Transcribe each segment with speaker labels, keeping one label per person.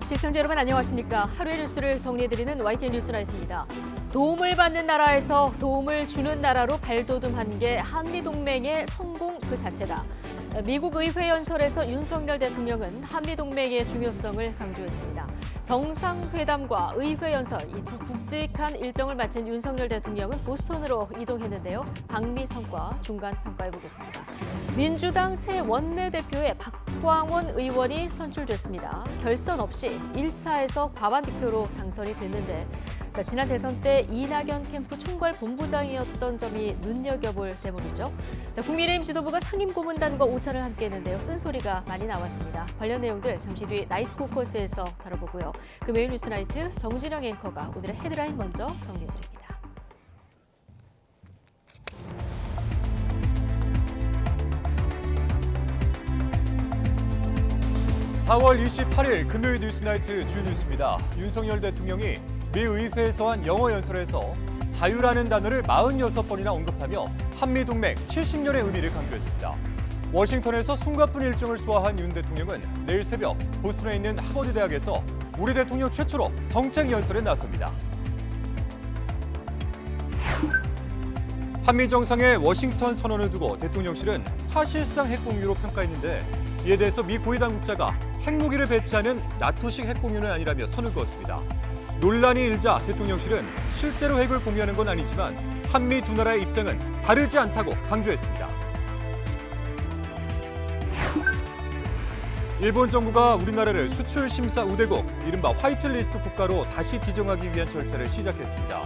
Speaker 1: 시청자 여러분 안녕하십니까. 하루의 뉴스를 정리해드리는 YTN 뉴스라이트입니다. 도움을 받는 나라에서 도움을 주는 나라로 발돋움한 게 한미동맹의 성공 그 자체다. 미국 의회 연설에서 윤석열 대통령은 한미동맹의 중요성을 강조했습니다. 정상회담과 의회 연설, 이 두 굵직한 일정을 마친 윤석열 대통령은 보스턴으로 이동했는데요. 방미 성과 중간 평가해보겠습니다. 민주당 새 원내대표에 박광원 의원이 선출됐습니다. 결선 없이 1차에서 과반 득표로 당선이 됐는데 지난 대선 때 이낙연 캠프 총괄 본부장이었던 점이 눈여겨볼 대목이죠. 국민의힘 지도부가 상임고문단과 오찬을 함께했는데요. 쓴소리가 많이 나왔습니다. 관련 내용들 잠시 뒤 나이트 포커스에서 다뤄보고요. 금요일 뉴스나이트 정진영 앵커가 오늘의 헤드라인 먼저 정리해드립니다.
Speaker 2: (4월 28일) 금요일 뉴스나이트 주 뉴스입니다. 윤석열 대통령이 미 의회에서 한 영어 연설에서 자유라는 단어를 46번이나 언급하며 한미동맹 70년의 의미를 강조했습니다. 워싱턴에서 숨가쁜 일정을 소화한 윤 대통령은 내일 새벽 보스턴에 있는 하버드 대학에서 우리 대통령 최초로 정책 연설에 나섭니다. 한미 정상의 워싱턴 선언을 두고 대통령실은 사실상 핵공유로 평가했는데 이에 대해서 미 고위 당국자가 핵무기를 배치하는 나토식 핵공유는 아니라며 선을 그었습니다. 논란이 일자 대통령실은 실제로 핵을 공유하는 건 아니지만 한미 두 나라의 입장은 다르지 않다고 강조했습니다. 일본 정부가 우리나라를 수출 심사 우대국, 이른바 화이트리스트 국가로 다시 지정하기 위한 절차를 시작했습니다.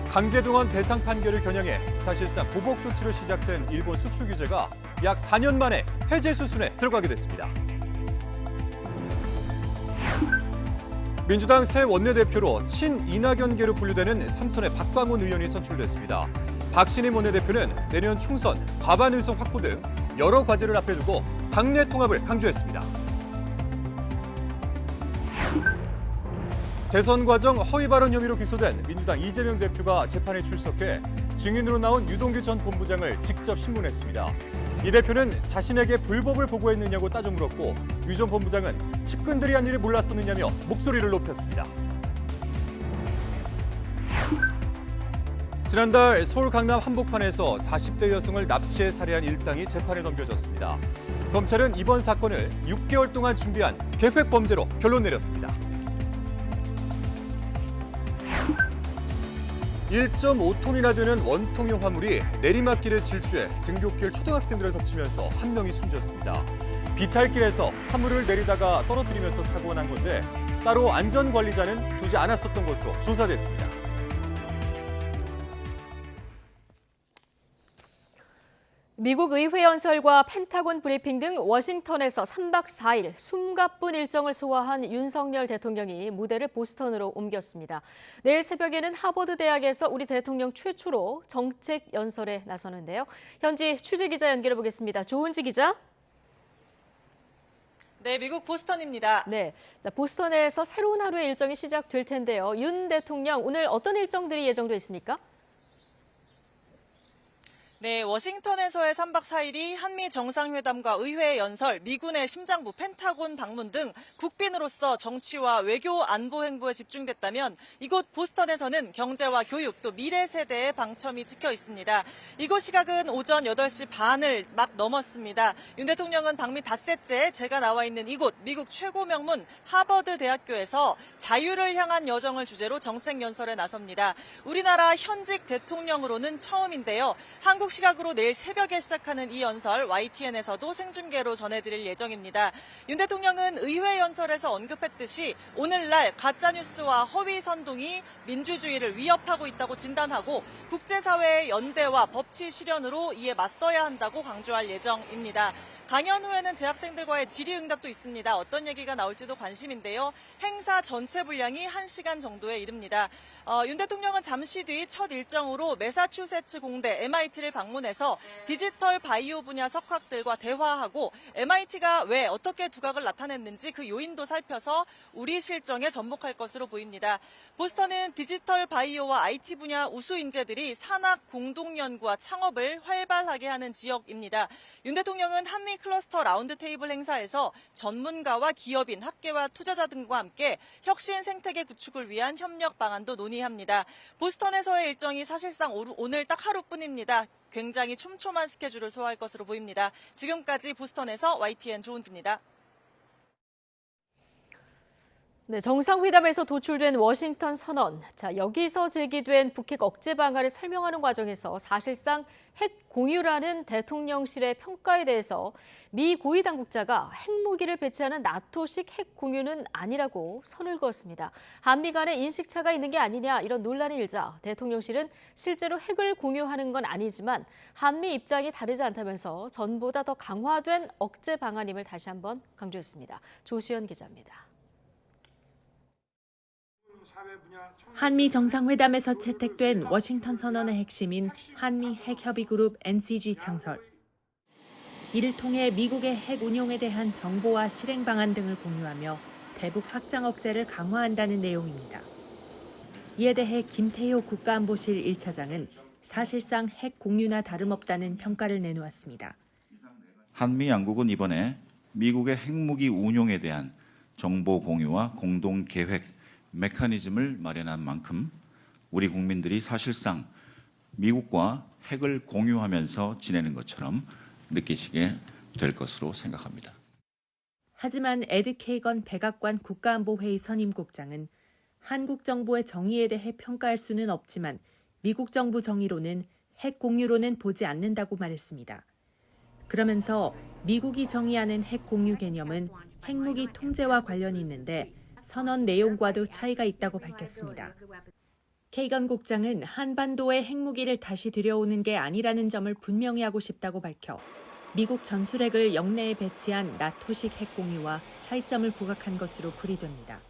Speaker 2: 강제동원 배상 판결을 겨냥해 사실상 보복 조치로 시작된 일본 수출 규제가 약 4년 만에 해제 수순에 들어가게 됐습니다. 민주당 새 원내대표로 친 이낙연계로 분류되는 삼선의 박광원 의원이 선출됐습니다. 박신임 원내대표는 내년 총선, 과반 의석 확보 등 여러 과제를 앞에 두고 당내 통합을 강조했습니다. 대선 과정 허위 발언 혐의로 기소된 민주당 이재명 대표가 재판에 출석해 증인으로 나온 유동규 전 본부장을 직접 신문했습니다. 이 대표는 자신에게 불법을 보고했느냐고 따져 물었고 유 전 본부장은 측근들이 한 일을 몰랐었느냐며 목소리를 높였습니다. 지난달 서울 강남 한복판에서 40대 여성을 납치해 살해한 일당이 재판에 넘겨졌습니다. 검찰은 이번 사건을 6개월 동안 준비한 계획 범죄로 결론 내렸습니다. 1.5톤이나 되는 원통형 화물이 내리막길에 질주해 등굣길 초등학생들을 덮치면서 한 명이 숨졌습니다. 비탈길에서 화물을 내리다가 떨어뜨리면서 사고가 난 건데 따로 안전관리자는 두지 않았었던 것으로 조사됐습니다.
Speaker 1: 미국 의회 연설과 펜타곤 브리핑 등 워싱턴에서 3박 4일 숨가쁜 일정을 소화한 윤석열 대통령이 무대를 보스턴으로 옮겼습니다. 내일 새벽에는 하버드 대학에서 우리 대통령 최초로 정책 연설에 나서는데요. 현지 취재 기자 연결해 보겠습니다. 조은지 기자.
Speaker 3: 네, 미국 보스턴입니다.
Speaker 1: 네, 보스턴에서 새로운 하루의 일정이 시작될 텐데요. 윤 대통령 오늘 어떤 일정들이 예정돼 있습니까?
Speaker 3: 네, 워싱턴에서의 3박 4일이 한미 정상회담과 의회 연설, 미군의 심장부 펜타곤 방문 등 국빈으로서 정치와 외교 안보 행보에 집중됐다면 이곳 보스턴에서는 경제와 교육 또 미래 세대의 방점이 찍혀 있습니다. 이곳 시각은 오전 8시 반을 막 넘었습니다. 윤 대통령은 방미 닷새째 제가 나와 있는 이곳 미국 최고 명문 하버드 대학교에서 자유를 향한 여정을 주제로 정책 연설에 나섭니다. 우리나라 현직 대통령으로는 처음인데요. 한국 시각으로 내일 새벽에 시작하는 이 연설 YTN에서도 생중계로 전해드릴 예정입니다. 윤 대통령은 의회 연설에서 언급했듯이 오늘날 가짜뉴스와 허위 선동이 민주주의를 위협하고 있다고 진단하고 국제사회의 연대와 법치 실현으로 이에 맞서야 한다고 강조할 예정입니다. 강연 후에는 재학생들과의 질의응답도 있습니다. 어떤 얘기가 나올지도 관심인데요. 행사 전체 분량이 1시간 정도에 이릅니다. 윤 대통령은 잠시 뒤 첫 일정으로 매사추세츠 공대 MIT를 방문해서 디지털 바이오 분야 석학들과 대화하고 MIT가 왜 어떻게 두각을 나타냈는지 그 요인도 살펴서 우리 실정에 접목할 것으로 보입니다. 보스턴은 디지털 바이오와 IT 분야 우수 인재들이 산학 공동 연구와 창업을 활발하게 하는 지역입니다. 윤 대통령은 한미 한미 클러스터 라운드 테이블 행사에서 전문가와 기업인, 학계와 투자자 등과 함께 혁신 생태계 구축을 위한 협력 방안도 논의합니다. 보스턴에서의 일정이 사실상 오늘 딱 하루뿐입니다. 굉장히 촘촘한 스케줄을 소화할 것으로 보입니다. 지금까지 보스턴에서 YTN 조은지입니다.
Speaker 1: 네, 정상회담에서 도출된 워싱턴 선언. 자, 여기서 제기된 북핵 억제 방안을 설명하는 과정에서 사실상 핵 공유라는 대통령실의 평가에 대해서 미 고위 당국자가 핵무기를 배치하는 나토식 핵 공유는 아니라고 선을 그었습니다. 한미 간에 인식차가 있는 게 아니냐 이런 논란이 일자 대통령실은 실제로 핵을 공유하는 건 아니지만 한미 입장이 다르지 않다면서 전보다 더 강화된 억제 방안임을 다시 한번 강조했습니다. 조수연 기자입니다.
Speaker 4: 한미 정상회담에서 채택된 워싱턴 선언의 핵심인 한미 핵협의그룹 NCG 창설. 이를 통해 미국의 핵 운용에 대한 정보와 실행 방안 등을 공유하며 대북 확장 억제를 강화한다는 내용입니다. 이에 대해 김태효 국가안보실 1차장은 사실상 핵 공유나 다름없다는 평가를 내놓았습니다.
Speaker 5: 한미 양국은 이번에 미국의 핵무기 운용에 대한 정보 공유와 공동 계획 메커니즘을 마련한 만큼 우리 국민들이 사실상 미국과 핵을 공유하면서 지내는 것처럼 느끼시게 될 것으로 생각합니다.
Speaker 4: 하지만 에드 케이건 백악관 국가안보회의 선임국장은 한국 정부의 정의에 대해 평가할 수는 없지만 미국 정부 정의로는 핵 공유로는 보지 않는다고 말했습니다. 그러면서 미국이 정의하는 핵 공유 개념은 핵무기 통제와 관련이 있는데 선언 내용과도 차이가 있다고 밝혔습니다. 케이건 국장은 한반도에 핵무기를 다시 들여오는 게 아니라는 점을 분명히 하고 싶다고 밝혀 미국 전술핵을 영내에 배치한 나토식 핵 공유와 차이점을 부각한 것으로 풀이됩니다.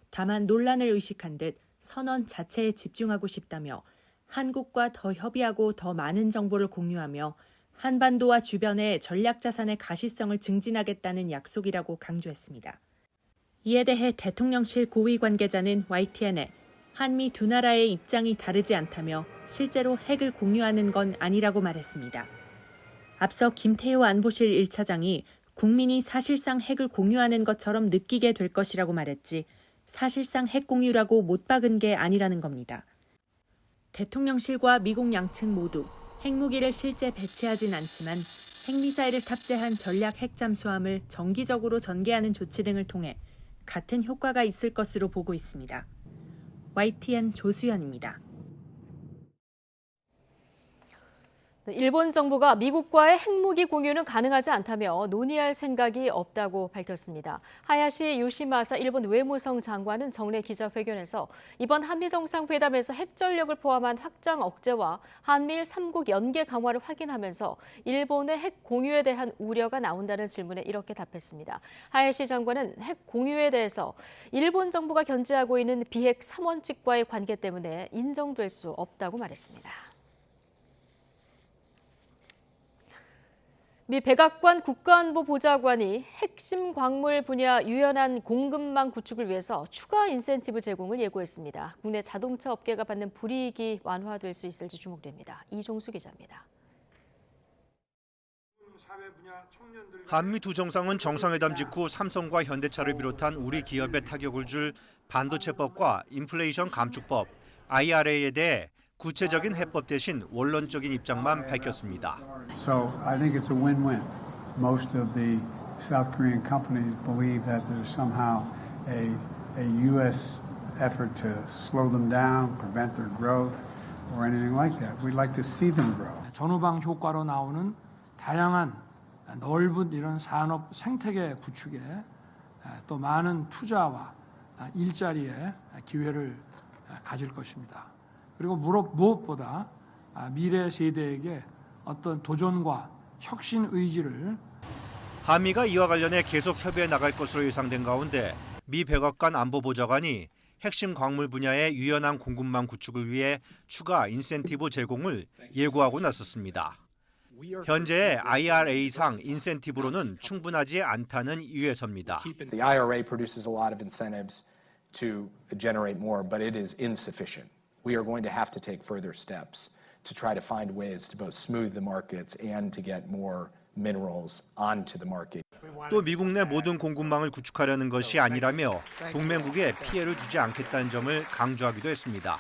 Speaker 4: 다만 논란을 의식한 듯 선언 자체에 집중하고 싶다며 한국과 더 협의하고 더 많은 정보를 공유하며 한반도와 주변의 전략자산의 가시성을 증진하겠다는 약속이라고 강조했습니다. 이에 대해 대통령실 고위 관계자는 YTN에 한미 두 나라의 입장이 다르지 않다며 실제로 핵을 공유하는 건 아니라고 말했습니다. 앞서 김태효 안보실 1차장이 국민이 사실상 핵을 공유하는 것처럼 느끼게 될 것이라고 말했지 사실상 핵 공유라고 못 박은 게 아니라는 겁니다. 대통령실과 미국 양측 모두 핵무기를 실제 배치하진 않지만 핵미사일을 탑재한 전략 핵 잠수함을 정기적으로 전개하는 조치 등을 통해 같은 효과가 있을 것으로 보고 있습니다. YTN 조수연입니다.
Speaker 1: 일본 정부가 미국과의 핵무기 공유는 가능하지 않다며 논의할 생각이 없다고 밝혔습니다. 하야시 요시마사 일본 외무성 장관은 정례 기자회견에서 이번 한미 정상회담에서 핵전력을 포함한 확장 억제와 한미일 3국 연계 강화를 확인하면서 일본의 핵 공유에 대한 우려가 나온다는 질문에 이렇게 답했습니다. 하야시 장관은 핵 공유에 대해서 일본 정부가 견지하고 있는 비핵 3원칙과의 관계 때문에 인정될 수 없다고 말했습니다. 미 백악관 국가안보보좌관이 핵심 광물 분야 유연한 공급망 구축을 위해서 추가 인센티브 제공을 예고했습니다. 국내 자동차 업계가 받는 불이익이 완화될 수 있을지 주목됩니다. 이종수 기자입니다.
Speaker 6: 한미 두 정상은 정상회담 직후 삼성과 현대차를 비롯한 우리 기업에 타격을 줄 반도체법과 인플레이션 감축법, IRA에 대해 구체적인 해법 대신 원론적인 입장만 밝혔습니다.
Speaker 7: So I think it's a win-win. Most of the South Korean companies believe that there's somehow a U.S. effort to slow them down, prevent their growth, or anything like that. We'd like to see them grow.
Speaker 8: 전후방 효과로 나오는 다양한 넓은 이런 산업 생태계 구축에 또 많은 투자와 일자리의 기회를 가질 것입니다. 그리고 무엇보다 미래 세대에게 어떤 도전과 혁신 의지를
Speaker 6: 한미가 이와 관련해 계속 협의해 나갈 것으로 예상된 가운데 미 백악관 안보보좌관이 핵심 광물 분야의 유연한 공급망 구축을 위해 추가 인센티브 제공을 예고하고 나섰습니다. 현재의 IRA상 인센티브로는 충분하지 않다는 이유에서입니다.
Speaker 9: The IRA produces a lot of incentives to generate more, but it is insufficient. We are going to have to take further steps to try to find ways to both smooth the markets and to get more minerals onto the market.
Speaker 6: 또 미국 내 모든 공급망을 구축하려는 것이 아니라며 동맹국에 피해를 주지 않겠다는 점을 강조하기도 했습니다.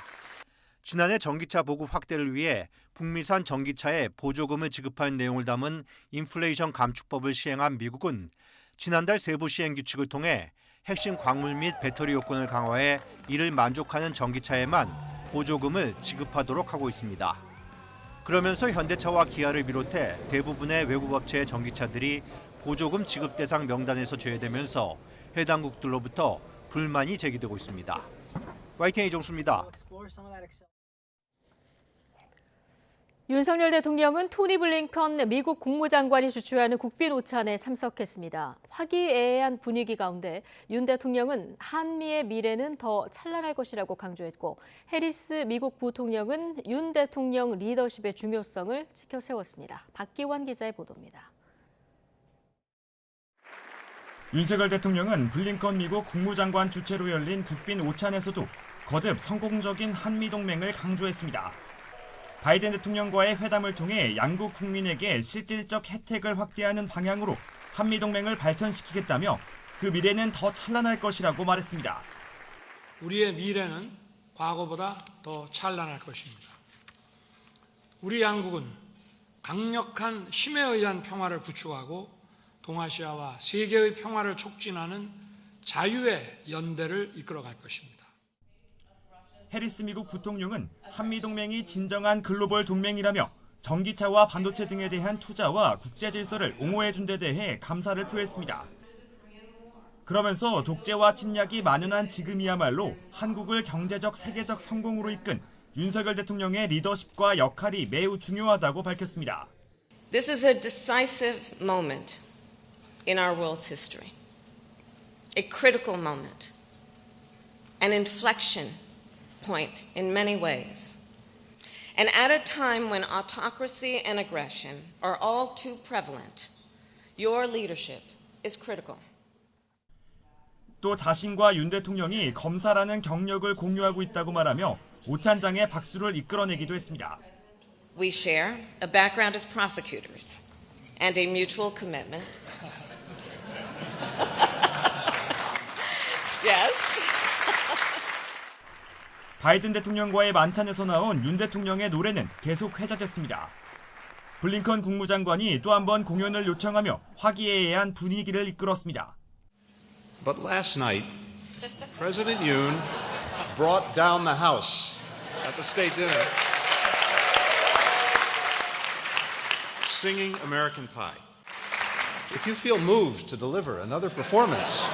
Speaker 6: 지난해 전기차 보급 확대를 위해 북미산 전기차에 보조금을 지급하는 내용을 담은 인플레이션 감축법을 시행한 미국은 지난달 세부 시행 규칙을 통해 핵심 광물 및 배터리 요건을 강화해 이를 만족하는 전기차에만 보조금을 지급하도록 하고 있습니다. 그러면서 현대차와 기아를 비롯해 대부분의 외국 업체의 전기차들이 보조금 지급 대상 명단에서 제외되면서 해당국들로부터 불만이 제기되고 있습니다. YTN 이종수입니다.
Speaker 1: 윤석열 대통령은 토니 블링컨 미국 국무장관이 주최하는 국빈 오찬에 참석했습니다. 화기애애한 분위기 가운데 윤 대통령은 한미의 미래는 더 찬란할 것이라고 강조했고 해리스 미국 부통령은 윤 대통령 리더십의 중요성을 지켜 세웠습니다. 박기환 기자의 보도입니다.
Speaker 10: 윤석열 대통령은 블링컨 미국 국무장관 주최로 열린 국빈 오찬에서도 거듭 성공적인 한미 동맹을 강조했습니다. 바이든 대통령과의 회담을 통해 양국 국민에게 실질적 혜택을 확대하는 방향으로 한미 동맹을 발전시키겠다며 그 미래는 더 찬란할 것이라고 말했습니다.
Speaker 8: 우리의 미래는 과거보다 더 찬란할 것입니다. 우리 양국은 강력한 힘에 의한 평화를 구축하고 동아시아와 세계의 평화를 촉진하는 자유의 연대를 이끌어갈 것입니다.
Speaker 10: 해리스 미국 부통령은 한미동맹이 진정한 글로벌 동맹이라며 전기차와 반도체 등에 대한 투자와 국제 질서를 옹호해준 데 대해 감사를 표했습니다. 그러면서 독재와 침략이 만연한 지금이야말로 한국을 경제적 세계적 성공으로 이끈 윤석열 대통령의 리더십과 역할이 매우 중요하다고 밝혔습니다.
Speaker 11: This is a decisive moment in our world's history. A critical moment. An inflection point in many ways. And at a time when autocracy and aggression are all too prevalent, your leadership is critical.
Speaker 10: 또 자신과 윤 대통령이 검사라는 경력을 공유하고 있다고 말하며 오찬장에 박수를 이끌어내기도 했습니다.
Speaker 11: We share a background as prosecutors and a mutual commitment. Yes.
Speaker 10: 바이든 대통령과의 만찬에서 나온 윤 대통령의 노래는 계속 회자됐습니다. 블링컨 국무장관이 또 한 번 공연을 요청하며 화기애애한 분위기를 이끌었습니다.
Speaker 12: But last night, President Yoon brought down the house at the state dinner, singing American Pie. If you feel moved to deliver another performance,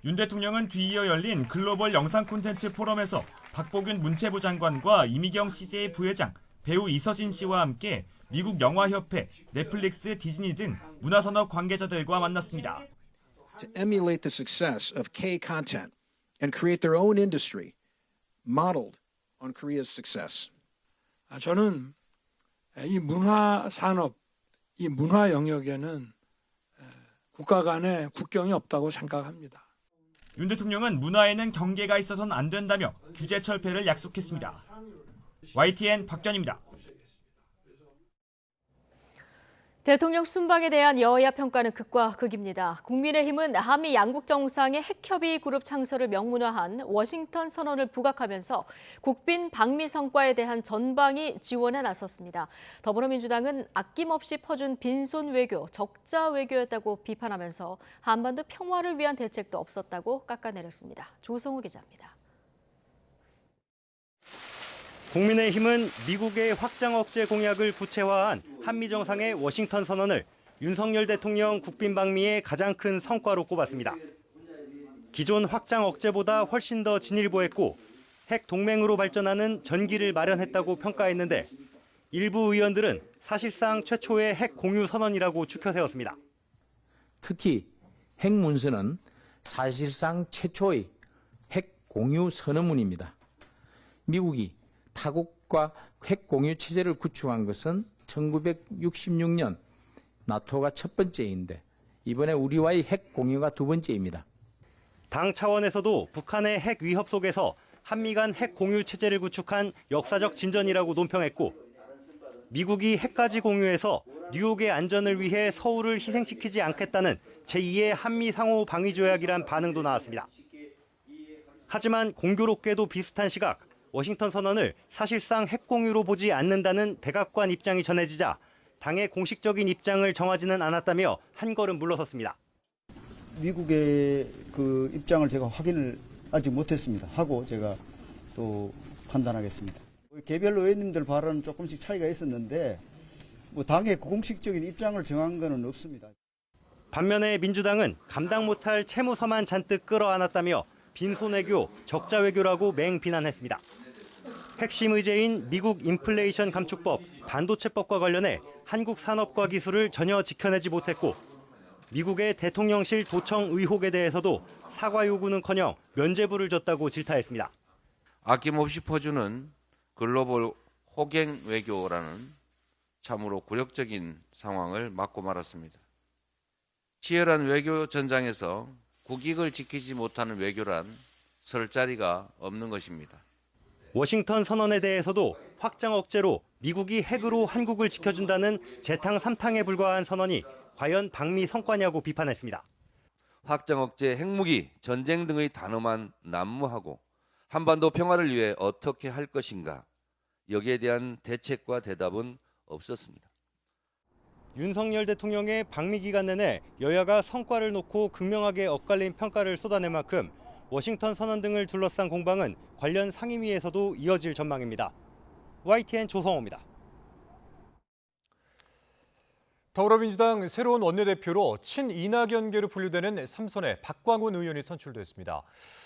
Speaker 10: 윤 대통령은 뒤이어 열린 글로벌 영상 콘텐츠 포럼에서 박보균 문체부 장관과 이미경 CJ 부회장, 배우 이서진 씨와 함께 미국 영화협회, 넷플릭스, 디즈니 등 문화산업 관계자들과 만났습니다.
Speaker 13: To emulate the success of K content and create their own industry modeled on Korea's success.
Speaker 8: 저는 이 문화 산업, 이 문화 영역에는 국가 간의 국경이 없다고 생각합니다.
Speaker 10: 윤 대통령은 문화에는 경계가 있어서는 안 된다며 규제 철폐를 약속했습니다. YTN 박견입니다.
Speaker 1: 대통령 순방에 대한 여야 평가는 극과 극입니다. 국민의힘은 한미 양국 정상의 핵협의 그룹 창설을 명문화한 워싱턴 선언을 부각하면서 국빈 방미 성과에 대한 전방위 지원에 나섰습니다. 더불어민주당은 아낌없이 퍼준 빈손 외교, 적자 외교였다고 비판하면서 한반도 평화를 위한 대책도 없었다고 깎아내렸습니다. 조성우 기자입니다.
Speaker 6: 국민의힘은 미국의 확장 억제 공약을 구체화한 한미 정상의 워싱턴 선언을 윤석열 대통령 국빈 방미의 가장 큰 성과로 꼽았습니다. 기존 확장 억제보다 훨씬 더 진일보했고 핵 동맹으로 발전하는 전기를 마련했다고 평가했는데 일부 의원들은 사실상 최초의 핵 공유 선언이라고 추켜 세웠습니다.
Speaker 14: 특히 핵 문서는 사실상 최초의 핵 공유 선언문입니다. 미국이 타국과 핵 공유 체제를 구축한 것은 1966년 나토가 첫 번째인데 이번에 우리와의 핵 공유가 두 번째입니다.
Speaker 6: 당 차원에서도 북한의 핵 위협 속에서 한미 간 핵 공유 체제를 구축한 역사적 진전이라고 논평했고 미국이 핵까지 공유해서 뉴욕의 안전을 위해 서울을 희생시키지 않겠다는 제2의 한미 상호 방위 조약이란 반응도 나왔습니다. 하지만 공교롭게도 비슷한 시각 워싱턴 선언을 사실상 핵 공유로 보지 않는다는 백악관 입장이 전해지자 당의 공식적인 입장을 정하지는 않았다며 한 걸음 물러섰습니다.
Speaker 15: 미국의 그 입장을 제가 확인을 아직 못했습니다. 하고 제가 또 판단하겠습니다. 개별 의원님들 발언은 조금씩 차이가 있었는데 뭐 당의 공식적인 입장을 정한 것은 없습니다.
Speaker 6: 반면에 민주당은 감당 못할 채무서만 잔뜩 끌어안았다며 빈손 외교, 적자 외교라고 맹비난했습니다. 핵심 의제인 미국 인플레이션 감축법, 반도체법과 관련해 한국 산업과 기술을 전혀 지켜내지 못했고 미국의 대통령실 도청 의혹에 대해서도 사과 요구는커녕 면죄부를 줬다고 질타했습니다.
Speaker 16: 아낌없이 퍼주는 글로벌 호갱 외교라는 참으로 굴욕적인 상황을 맞고 말았습니다. 치열한 외교 전장에서 국익을 지키지 못하는 외교란 설 자리가 없는 것입니다.
Speaker 6: 워싱턴 선언에 대해서도 확장 억제로 미국이 핵으로 한국을 지켜준다는 재탕 3탕에 불과한 선언이 과연 방미 성과냐고 비판했습니다.
Speaker 16: 확장 억제, 핵무기, 전쟁 등의 단어만 난무하고 한반도 평화를 위해 어떻게 할 것인가, 여기에 대한 대책과 대답은 없었습니다.
Speaker 6: 윤석열 대통령의 방미 기간 내내 여야가 성과를 놓고 극명하게 엇갈린 평가를 쏟아낼 만큼 워싱턴 선언 등을 둘러싼 공방은 관련 상임위에서도 이어질 전망입니다. YTN 조성호입니다.
Speaker 2: 더불어민주당 새로운 원내대표로 친이낙연계로 분류되는 삼선의 박광훈 의원이 선출됐습니다.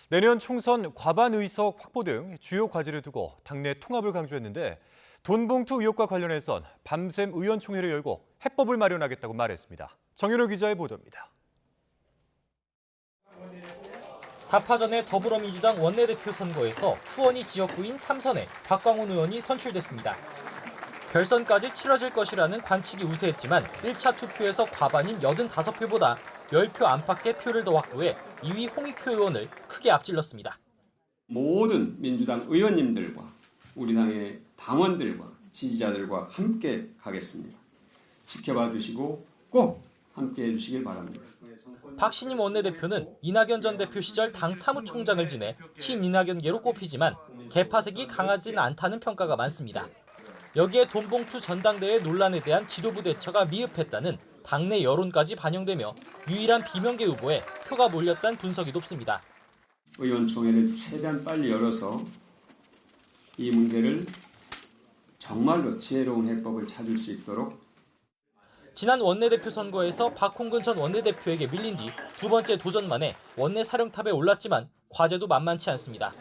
Speaker 2: 내년 총선 과반 의석 확보 등 주요 과제를 두고 당내 통합을 강조했는데 돈봉투 의혹과 관련해선 밤샘 의원총회를 열고 해법을 마련하겠다고 말했습니다. 정윤호 기자의 보도입니다.
Speaker 17: 4파전의 더불어민주당 원내대표 선거에서 수원이 지역구인 삼선에 박광훈 의원이 선출됐습니다. 결선까지 치러질 것이라는 관측이 우세했지만 1차 투표에서 과반인 85표보다 10표 안팎의 표를 더 확보해 2위 홍익표 의원을 크게 앞질렀습니다.
Speaker 18: 모든 민주당 의원님들과 우리 당의 당원들과 지지자들과 함께 하겠습니다. 지켜봐 주시고 꼭 함께 해주시길 바랍니다.
Speaker 17: 박신임 원내대표는 이낙연 전 대표 시절 당 사무총장을 지내 친이낙연계로 꼽히지만 개파색이 강하진 않다는 평가가 많습니다. 여기에 돈봉투 전당대회 논란에 대한 지도부 대처가 미흡했다는 당내 여론까지 반영되며 유일한 비명계 후보에 표가 몰렸다는 분석이 높습니다.
Speaker 18: 의원총회를 최대한 빨리 열어서 이 문제를 정말로 지혜로운 해법을 찾을 수 있도록.
Speaker 17: 지난 원내대표 선거에서 박홍근 전 원내대표에게 밀린 뒤 두 번째 도전만에 원내 사령탑에 올랐지만 과제도 만만치 않습니다.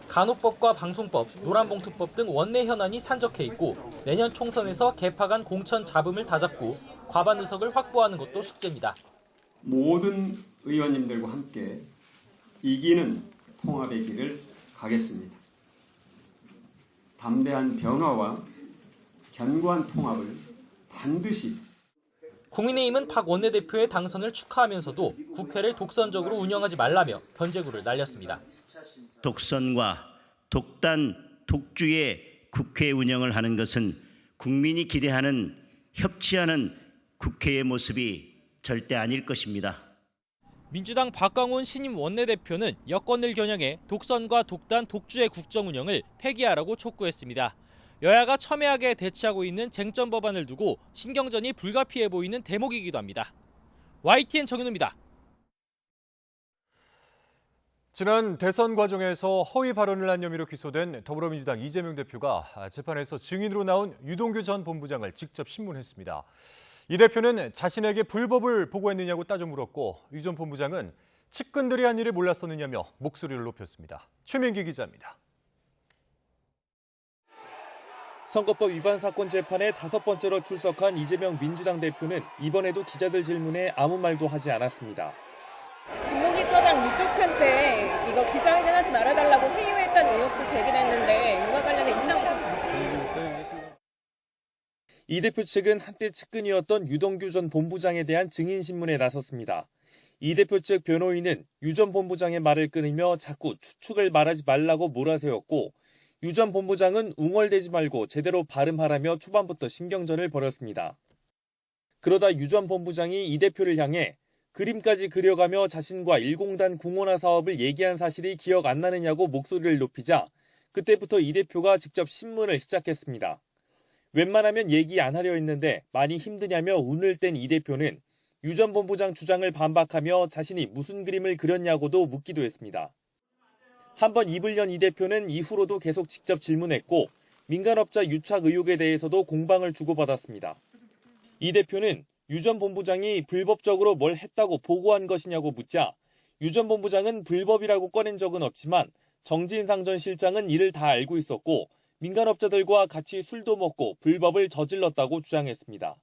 Speaker 17: 간호법과 방송법, 노란봉투법 등 원내 현안이 산적해 있고 내년 총선에서 개파 간 공천 잡음을 다잡고 과반 의석을 확보하는 것도 숙제입니다.
Speaker 18: 모든 의원님들과 함께 이기는 통합의 길을 가겠습니다. 담대한 변화와 견고한 통합을 반드시.
Speaker 17: 국민의힘은 박 원내대표의 당선을 축하하면서도 국회를 독선적으로 운영하지 말라며 견제구를 날렸습니다.
Speaker 19: 독선과 독단, 독주의 국회 운영을 하는 것은 국민이 기대하는 협치하는 국회의 모습이 절대 아닐 것입니다.
Speaker 17: 민주당 박광훈 신임 원내대표는 여권을 겨냥해 독선과 독단, 독주의 국정 운영을 폐기하라고 촉구했습니다. 여야가 첨예하게 대치하고 있는 쟁점 법안을 두고 신경전이 불가피해 보이는 대목이기도 합니다. YTN 정윤호입니다.
Speaker 2: 지난 대선 과정에서 허위 발언을 한 혐의로 기소된 더불어민주당 이재명 대표가 재판에서 증인으로 나온 유동규 전 본부장을 직접 신문했습니다. 이 대표는 자신에게 불법을 보고했느냐고 따져 물었고 유 전 본부장은 측근들이 한 일을 몰랐었느냐며 목소리를 높였습니다. 최민기 기자입니다.
Speaker 20: 선거법 위반 사건 재판에 5번째로 출석한 이재명 민주당 대표는 이번에도 기자들 질문에 아무 말도 하지 않았습니다.
Speaker 21: 국무기처장 유족한테 이거 기자회견하지 말아달라고 회유했다는 의혹도 제기했는데 이와 관련해 입장.
Speaker 20: 이 대표 측은 한때 측근이었던 유동규 전 본부장에 대한 증인 신문에 나섰습니다. 이 대표 측 변호인은 유 전 본부장의 말을 끊으며 자꾸 추측을 말하지 말라고 몰아세웠고 유 전 본부장은 웅얼대지 말고 제대로 발음하라며 초반부터 신경전을 벌였습니다. 그러다 유 전 본부장이 이 대표를 향해 그림까지 그려가며 자신과 일공단 공원화 사업을 얘기한 사실이 기억 안 나느냐고 목소리를 높이자 그때부터 이 대표가 직접 신문을 시작했습니다. 웬만하면 얘기 안 하려 했는데 많이 힘드냐며 운을 뗀 이 대표는 유 전 본부장 주장을 반박하며 자신이 무슨 그림을 그렸냐고도 묻기도 했습니다. 한번 입을 연 이 대표는 이후로도 계속 직접 질문했고 민간업자 유착 의혹에 대해서도 공방을 주고받았습니다. 이 대표는 유 전 본부장이 불법적으로 뭘 했다고 보고한 것이냐고 묻자 유 전 본부장은 불법이라고 꺼낸 적은 없지만 정진상 전 실장은 이를 다 알고 있었고 민간업자들과 같이 술도 먹고 불법을 저질렀다고 주장했습니다.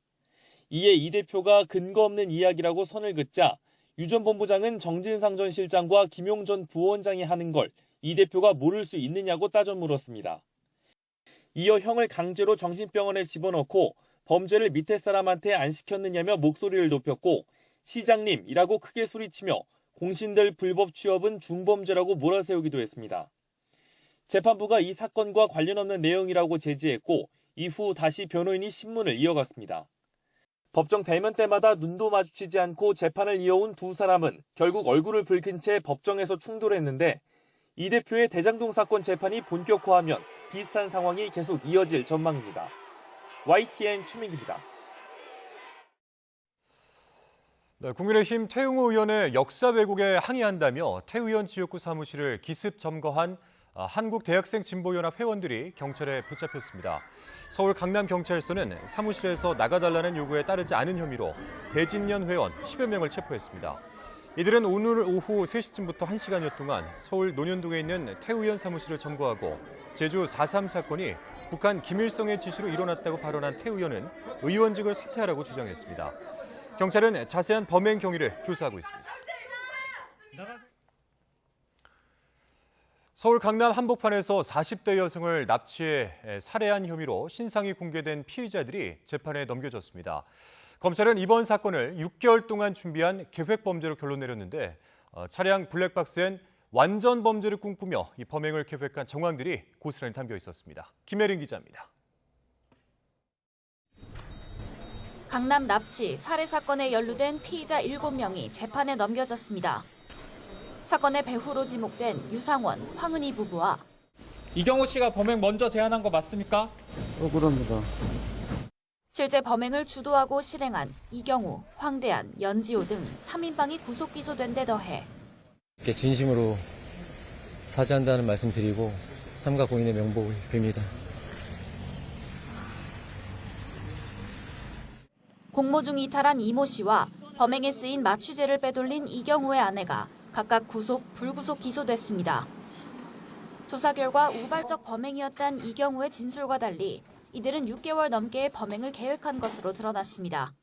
Speaker 20: 이에 이 대표가 근거 없는 이야기라고 선을 긋자 유 전 본부장은 정진상 전 실장과 김용 전 부원장이 하는 걸 이 대표가 모를 수 있느냐고 따져 물었습니다. 이어 형을 강제로 정신병원에 집어넣고 범죄를 밑에 사람한테 안 시켰느냐며 목소리를 높였고 시장님이라고 크게 소리치며 공신들 불법 취업은 중범죄라고 몰아세우기도 했습니다. 재판부가 이 사건과 관련 없는 내용이라고 제지했고 이후 다시 변호인이 신문을 이어갔습니다. 법정 대면 때마다 눈도 마주치지 않고 재판을 이어온 두 사람은 결국 얼굴을 붉힌 채 법정에서 충돌했는데 이 대표의 대장동 사건 재판이 본격화하면 비슷한 상황이 계속 이어질 전망입니다. YTN 최민기입니다.
Speaker 2: 네, 국민의힘 태웅호 의원의 역사 왜곡에 항의한다며 태 의원 지역구 사무실을 기습 점거한 한국대학생진보연합 회원들이 경찰에 붙잡혔습니다. 서울 강남경찰서는 사무실에서 나가달라는 요구에 따르지 않은 혐의로 대진년 회원 10여 명을 체포했습니다. 이들은 오늘 오후 3시쯤부터 1시간여 동안 서울 논현동에 있는 태 의원 사무실을 점거하고 제주 4.3 사건이 북한 김일성의 지시로 일어났다고 발언한 태 의원은 의원직을 사퇴하라고 주장했습니다. 경찰은 자세한 범행 경위를 조사하고 있습니다. 서울 강남 한복판에서 40대 여성을 납치해 살해한 혐의로 신상이 공개된 피의자들이 재판에 넘겨졌습니다. 검찰은 이번 사건을 6개월 동안 준비한 계획범죄로 결론 내렸는데 차량 블랙박스엔 완전 범죄를 꿈꾸며 이 범행을 계획한 정황들이 고스란히 담겨 있었습니다. 김혜린 기자입니다.
Speaker 3: 강남 납치, 살해 사건에 연루된 피의자 7명이 재판에 넘겨졌습니다. 사건의 배후로 지목된 유상원, 황은희 부부와
Speaker 22: 이경호 씨가 범행 먼저 제안한 거 맞습니까?
Speaker 15: 그럽니다.
Speaker 3: 실제 범행을 주도하고 실행한 이경우, 황대한, 연지호 등 3인방이 구속 기소된 데 더해
Speaker 23: 진심으로 사죄한다는 말씀 드리고 삼가 고인의 명복을 빕니다.
Speaker 3: 공모 중 이탈한 이모 씨와 범행에 쓰인 마취제를 빼돌린 이경우의 아내가 각각 구속, 불구속 기소됐습니다. 조사 결과 우발적 범행이었단 이경우의 진술과 달리 이들은 6개월 넘게 범행을 계획한 것으로 드러났습니다.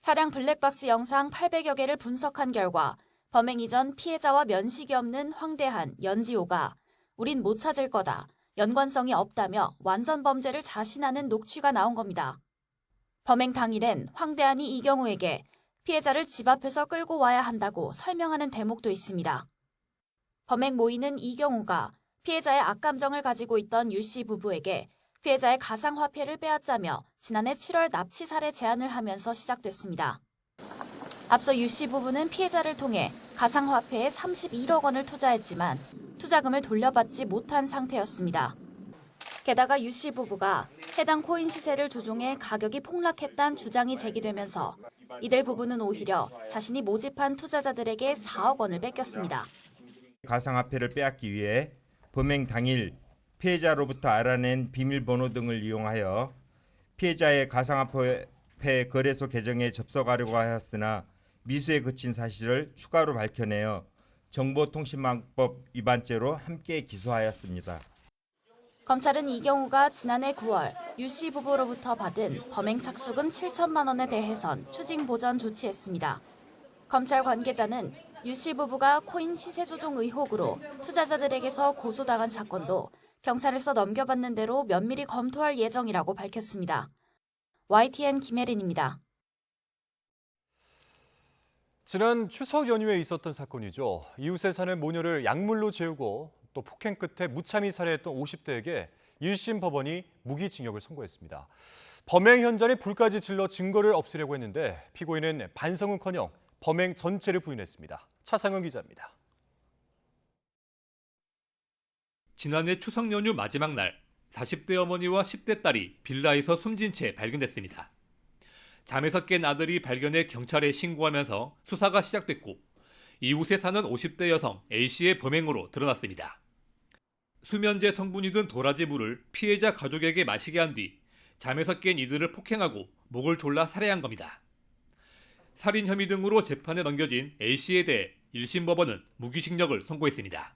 Speaker 3: 차량 블랙박스 영상 800여 개를 분석한 결과 범행 이전 피해자와 면식이 없는 황대한, 연지호가 우린 못 찾을 거다, 연관성이 없다며 완전 범죄를 자신하는 녹취가 나온 겁니다. 범행 당일엔 황대한이 이경우에게 피해자를 집 앞에서 끌고 와야 한다고 설명하는 대목도 있습니다. 범행 모의는 이경우가 피해자의 악감정을 가지고 있던 유 씨 부부에게 피해자의 가상화폐를 빼앗자며 지난해 7월 납치 살해 제안을 하면서 시작됐습니다. 앞서 유 씨 부부는 피해자를 통해 가상화폐에 31억 원을 투자했지만 투자금을 돌려받지 못한 상태였습니다. 게다가 유 씨 부부가 해당 코인 시세를 조종해 가격이 폭락했다는 주장이 제기되면서 이들 부부는 오히려 자신이 모집한 투자자들에게 4억 원을 뺏겼습니다.
Speaker 24: 가상화폐를 빼앗기 위해 범행 당일 피해자로부터 알아낸 비밀번호 등을 이용하여 피해자의 가상화폐 거래소 계정에 접속하려고 하였으나 미수에 그친 사실을 추가로 밝혀내어 정보통신망법 위반죄로 함께 기소하였습니다.
Speaker 3: 검찰은 이경우가 지난해 9월 유 씨 부부로부터 받은 범행 착수금 7천만 원에 대해선 추징 보전 조치했습니다. 검찰 관계자는 유 씨 부부가 코인 시세 조종 의혹으로 투자자들에게서 고소당한 사건도 경찰에서 넘겨받는 대로 면밀히 검토할 예정이라고 밝혔습니다. YTN 김혜린입니다.
Speaker 2: 지난 추석 연휴에 있었던 사건이죠. 이웃에 사는 모녀를 약물로 재우고 또 폭행 끝에 무참히 살해했던 50대에게 1심 법원이 무기징역을 선고했습니다. 범행 현장에 불까지 질러 증거를 없애려고 했는데 피고인은 반성은커녕 범행 전체를 부인했습니다. 차상은 기자입니다.
Speaker 4: 지난해 추석 연휴 마지막 날 40대 어머니와 10대 딸이 빌라에서 숨진 채 발견됐습니다. 잠에서 깬 아들이 발견해 경찰에 신고하면서 수사가 시작됐고 이웃에 사는 50대 여성 A씨의 범행으로 드러났습니다. 수면제 성분이 든 도라지 물을 피해자 가족에게 마시게 한 뒤 잠에서 깬 이들을 폭행하고 목을 졸라 살해한 겁니다. 살인 혐의 등으로 재판에 넘겨진 A씨에 대해 1심 법원은 무기징역을 선고했습니다.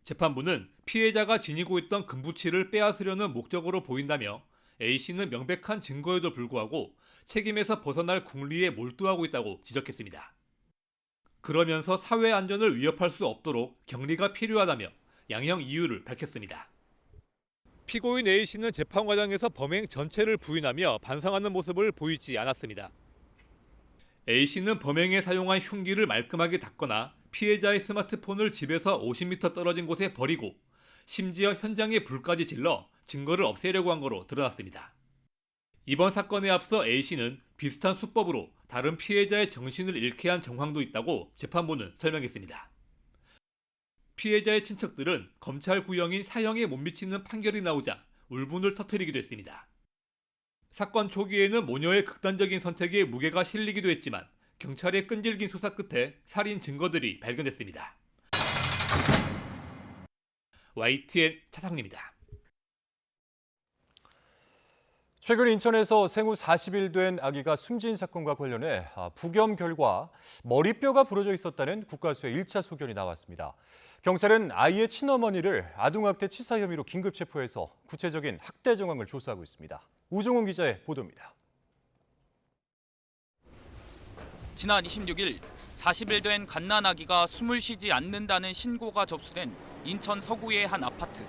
Speaker 4: 재판부는 피해자가 지니고 있던 금부치를 빼앗으려는 목적으로 보인다며 A씨는 명백한 증거에도 불구하고 책임에서 벗어날 궁리에 몰두하고 있다고 지적했습니다. 그러면서 사회 안전을 위협할 수 없도록 격리가 필요하다며 양형 이유를 밝혔습니다. 피고인 A씨는 재판 과정에서 범행 전체를 부인하며 반성하는 모습을 보이지 않았습니다. A씨는 범행에 사용한 흉기를 말끔하게 닦거나 피해자의 스마트폰을 집에서 50m 떨어진 곳에 버리고 심지어 현장에 불까지 질러 증거를 없애려고 한 거로 드러났습니다. 이번 사건에 앞서 A씨는 비슷한 수법으로 다른 피해자의 정신을 잃게 한 정황도 있다고 재판부는 설명했습니다. 피해자의 친척들은 검찰 구형인 사형에 못 미치는 판결이 나오자 울분을 터뜨리기도 했습니다. 사건 초기에는 모녀의 극단적인 선택에 무게가 실리기도 했지만 경찰의 끈질긴 수사 끝에 살인 증거들이 발견됐습니다. YTN 차상리입니다.
Speaker 2: 최근 인천에서 생후 40일 된 아기가 숨진 사건과 관련해 부검 결과 머리뼈가 부러져 있었다는 국과수의 1차 소견이 나왔습니다. 경찰은 아이의 친어머니를 아동학대 치사 혐의로 긴급 체포해서 구체적인 학대 정황을 조사하고 있습니다. 우종훈 기자의 보도입니다.
Speaker 5: 지난 26일 40일 된 갓난 아기가 숨을 쉬지 않는다는 신고가 접수된 인천 서구의 한 아파트.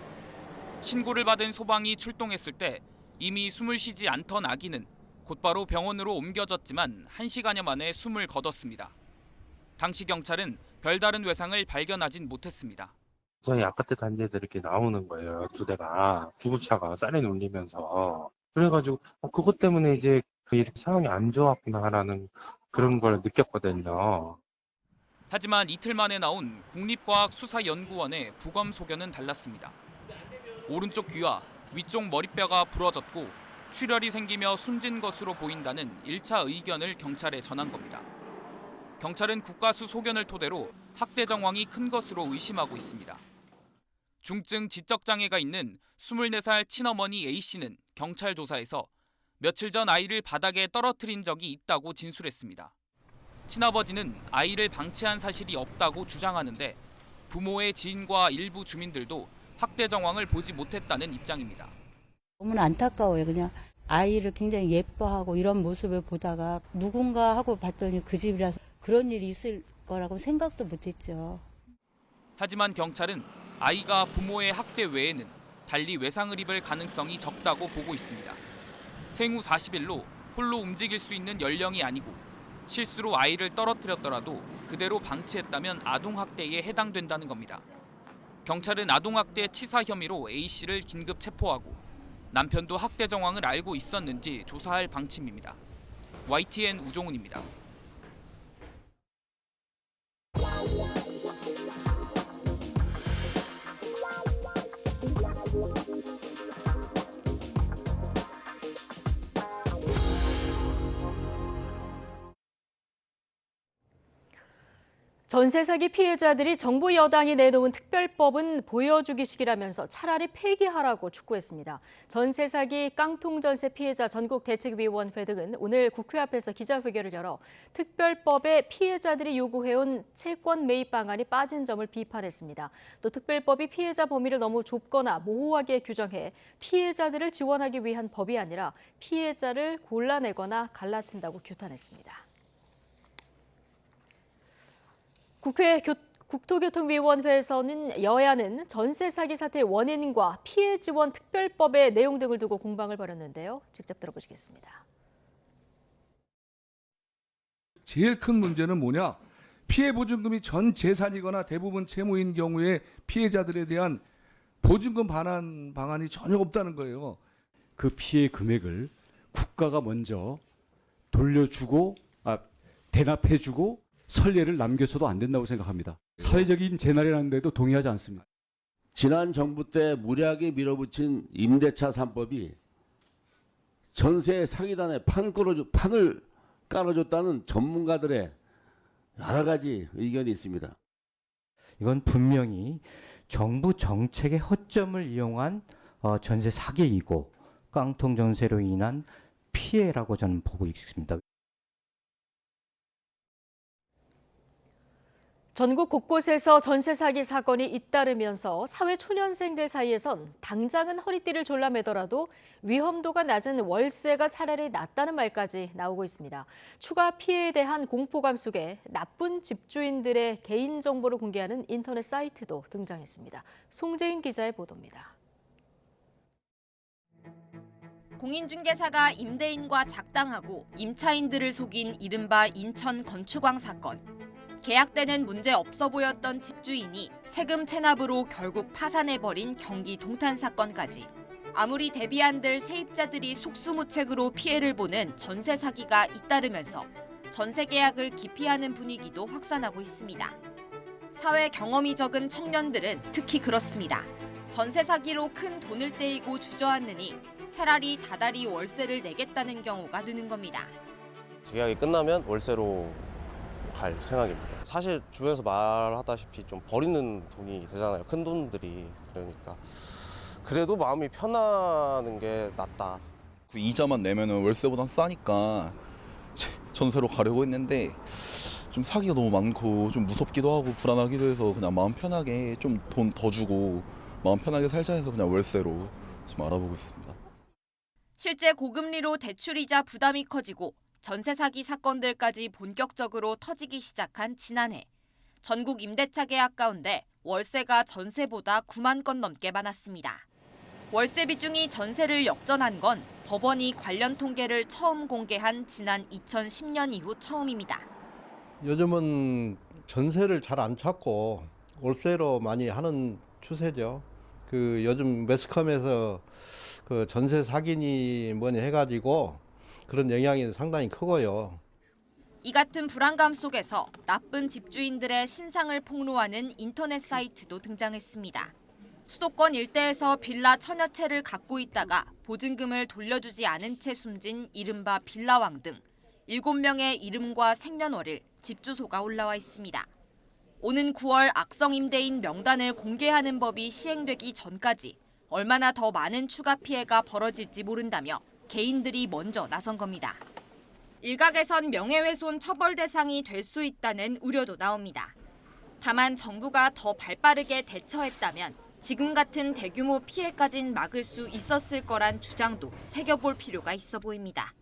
Speaker 5: 신고를 받은 소방이 출동했을 때 이미 숨을 쉬지 않던 아기는 곧바로 병원으로 옮겨졌지만 1시간여 만에 숨을 거뒀습니다. 당시 경찰은 별다른 외상을 발견하진 못했습니다.
Speaker 7: 저희 아파트 단지에서 이렇게 나오는 거예요. 두 대가 구급차가 사이렌 울리면서 그래가지고 그것 때문에 이제 이렇게 상황이 안 좋았구나라는 그런 걸 느꼈거든요.
Speaker 5: 하지만 이틀 만에 나온 국립과학수사연구원의 부검 소견은 달랐습니다. 오른쪽 귀와 위쪽 머리뼈가 부러졌고 출혈이 생기며 숨진 것으로 보인다는 1차 의견을 경찰에 전한 겁니다. 경찰은 국과수 소견을 토대로 학대 정황이 큰 것으로 의심하고 있습니다. 중증 지적장애가 있는 24살 친어머니 A씨는 경찰 조사에서 며칠 전 아이를 바닥에 떨어뜨린 적이 있다고 진술했습니다. 친아버지는 아이를 방치한 사실이 없다고 주장하는데 부모의 지인과 일부 주민들도 학대 정황을 보지 못했다는 입장입니다.
Speaker 9: 너무 안타까워요. 그냥 아이를 굉장히 예뻐하고 이런 모습을 보다가 누군가 하고 봤더니 그 집이라서 그런 일이 있을 거라고 생각도 못했죠.
Speaker 5: 하지만 경찰은 아이가 부모의 학대 외에는 달리 외상을 입을 가능성이 적다고 보고 있습니다. 생후 40일로 홀로 움직일 수 있는 연령이 아니고 실수로 아이를 떨어뜨렸더라도 그대로 방치했다면 아동학대에 해당된다는 겁니다. 경찰은 아동학대 치사 혐의로 A씨를 긴급 체포하고 남편도 학대 정황을 알고 있었는지 조사할 방침입니다. YTN 우종훈입니다.
Speaker 1: 전세 사기 피해자들이 정부 여당이 내놓은 특별법은 보여주기식이라면서 차라리 폐기하라고 촉구했습니다. 전세 사기 깡통 전세 피해자 전국대책위원회 등은 오늘 국회 앞에서 기자회견을 열어 특별법에 피해자들이 요구해온 채권 매입 방안이 빠진 점을 비판했습니다. 또 특별법이 피해자 범위를 너무 좁거나 모호하게 규정해 피해자들을 지원하기 위한 법이 아니라 피해자를 골라내거나 갈라친다고 규탄했습니다. 국회 국토교통위원회에서는 여야는 전세 사기 사태의 원인과 피해 지원 특별법의 내용 등을 두고 공방을 벌였는데요. 직접 들어보시겠습니다.
Speaker 25: 제일 큰 문제는 뭐냐? 피해 보증금이 전 재산이거나 대부분 채무인 경우에 피해자들에 대한 보증금 반환 방안이 전혀 없다는 거예요.
Speaker 26: 그 피해 금액을
Speaker 8: 국가가 먼저 돌려주고 대납해주고 선례를 남겨서도 안 된다고 생각합니다. 사회적인 재난이라는 데도 동의하지 않습니다.
Speaker 10: 지난 정부 때 무리하게 밀어붙인 임대차 3법이 전세 사기단에 판을 깔아줬다는 전문가들의 여러 가지 의견이 있습니다.
Speaker 11: 이건 분명히 정부 정책의 허점을 이용한 전세 사기이고 깡통 전세로 인한 피해라고 저는 보고 있습니다.
Speaker 1: 전국 곳곳에서 전세 사기 사건이 잇따르면서 사회 초년생들 사이에선 당장은 허리띠를 졸라매더라도 위험도가 낮은 월세가 차라리 낫다는 말까지 나오고 있습니다. 추가 피해에 대한 공포감 속에 나쁜 집주인들의 개인정보를 공개하는 인터넷 사이트도 등장했습니다. 송재인 기자의 보도입니다.
Speaker 12: 공인중개사가 임대인과 작당하고 임차인들을 속인 이른바 인천 건축왕 사건. 계약 때는 문제 없어 보였던 집주인이 세금 체납으로 결국 파산해버린 경기 동탄 사건까지. 아무리 대비 안 될 세입자들이 속수무책으로 피해를 보는 전세 사기가 잇따르면서 전세 계약을 기피하는 분위기도 확산하고 있습니다. 사회 경험이 적은 청년들은 특히 그렇습니다. 전세 사기로 큰 돈을 떼이고 주저앉느니 차라리 다달이 월세를 내겠다는 경우가 느는 겁니다.
Speaker 13: 계약이 끝나면 월세로 갈 생각입니다. 사실 주변에서 말하다시피 좀 버리는 돈이 되잖아요. 큰 돈들이. 그러니까 그래도 마음이 편하는 게 낫다.
Speaker 26: 그 이자만 내면은 월세보단 싸니까 전세로 가려고 했는데 좀 사기가 너무 많고 좀 무섭기도 하고 불안하기도 해서 그냥 마음 편하게 좀 돈 더 주고 마음 편하게 살자 해서 그냥 월세로 좀 알아보고 있습니다.
Speaker 12: 실제 고금리로 대출이자 부담이 커지고 전세 사기 사건들까지 본격적으로 터지기 시작한 지난해. 전국 임대차 계약 가운데 월세가 전세보다 9만 건 넘게 많았습니다. 월세 비중이 전세를 역전한 건 법원이 관련 통계를 처음 공개한 지난 2010년 이후 처음입니다.
Speaker 27: 요즘은 전세를 잘 안 찾고 월세로 많이 하는 추세죠. 요즘 매스컴에서 전세 사기니 뭐니 해가지고 그런 영향이 상당히 크고요.
Speaker 12: 이 같은 불안감 속에서 나쁜 집주인들의 신상을 폭로하는 인터넷 사이트도 등장했습니다. 수도권 일대에서 빌라 천여 채를 갖고 있다가 보증금을 돌려주지 않은 채 숨진 이른바 빌라왕 등 7명의 이름과 생년월일, 집 주소가 올라와 있습니다. 오는 9월 악성 임대인 명단을 공개하는 법이 시행되기 전까지 얼마나 더 많은 추가 피해가 벌어질지 모른다며 개인들이 먼저 나선 겁니다. 일각에선 명예훼손 처벌 대상이 될 수 있다는 우려도 나옵니다. 다만 정부가 더 발빠르게 대처했다면 지금 같은 대규모 피해까진 막을 수 있었을 거란 주장도 새겨볼 필요가 있어 보입니다.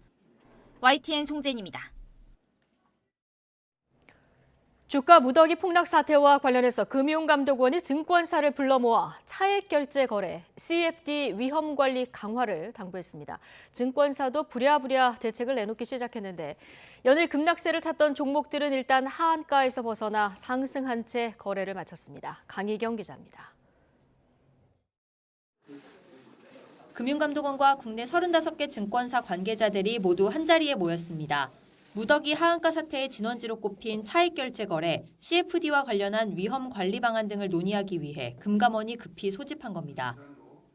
Speaker 12: YTN 송재인입니다.
Speaker 1: 주가 무더기 폭락 사태와 관련해서 금융감독원이 증권사를 불러 모아 차액 결제 거래, CFD 위험 관리 강화를 당부했습니다. 증권사도 부랴부랴 대책을 내놓기 시작했는데 연일 급락세를 탔던 종목들은 일단 하한가에서 벗어나 상승한 채 거래를 마쳤습니다. 강희경 기자입니다.
Speaker 3: 금융감독원과 국내 35개 증권사 관계자들이 모두 한자리에 모였습니다. 무더기 하한가 사태의 진원지로 꼽힌 차익 결제 거래, CFD와 관련한 위험 관리 방안 등을 논의하기 위해 금감원이 급히 소집한 겁니다.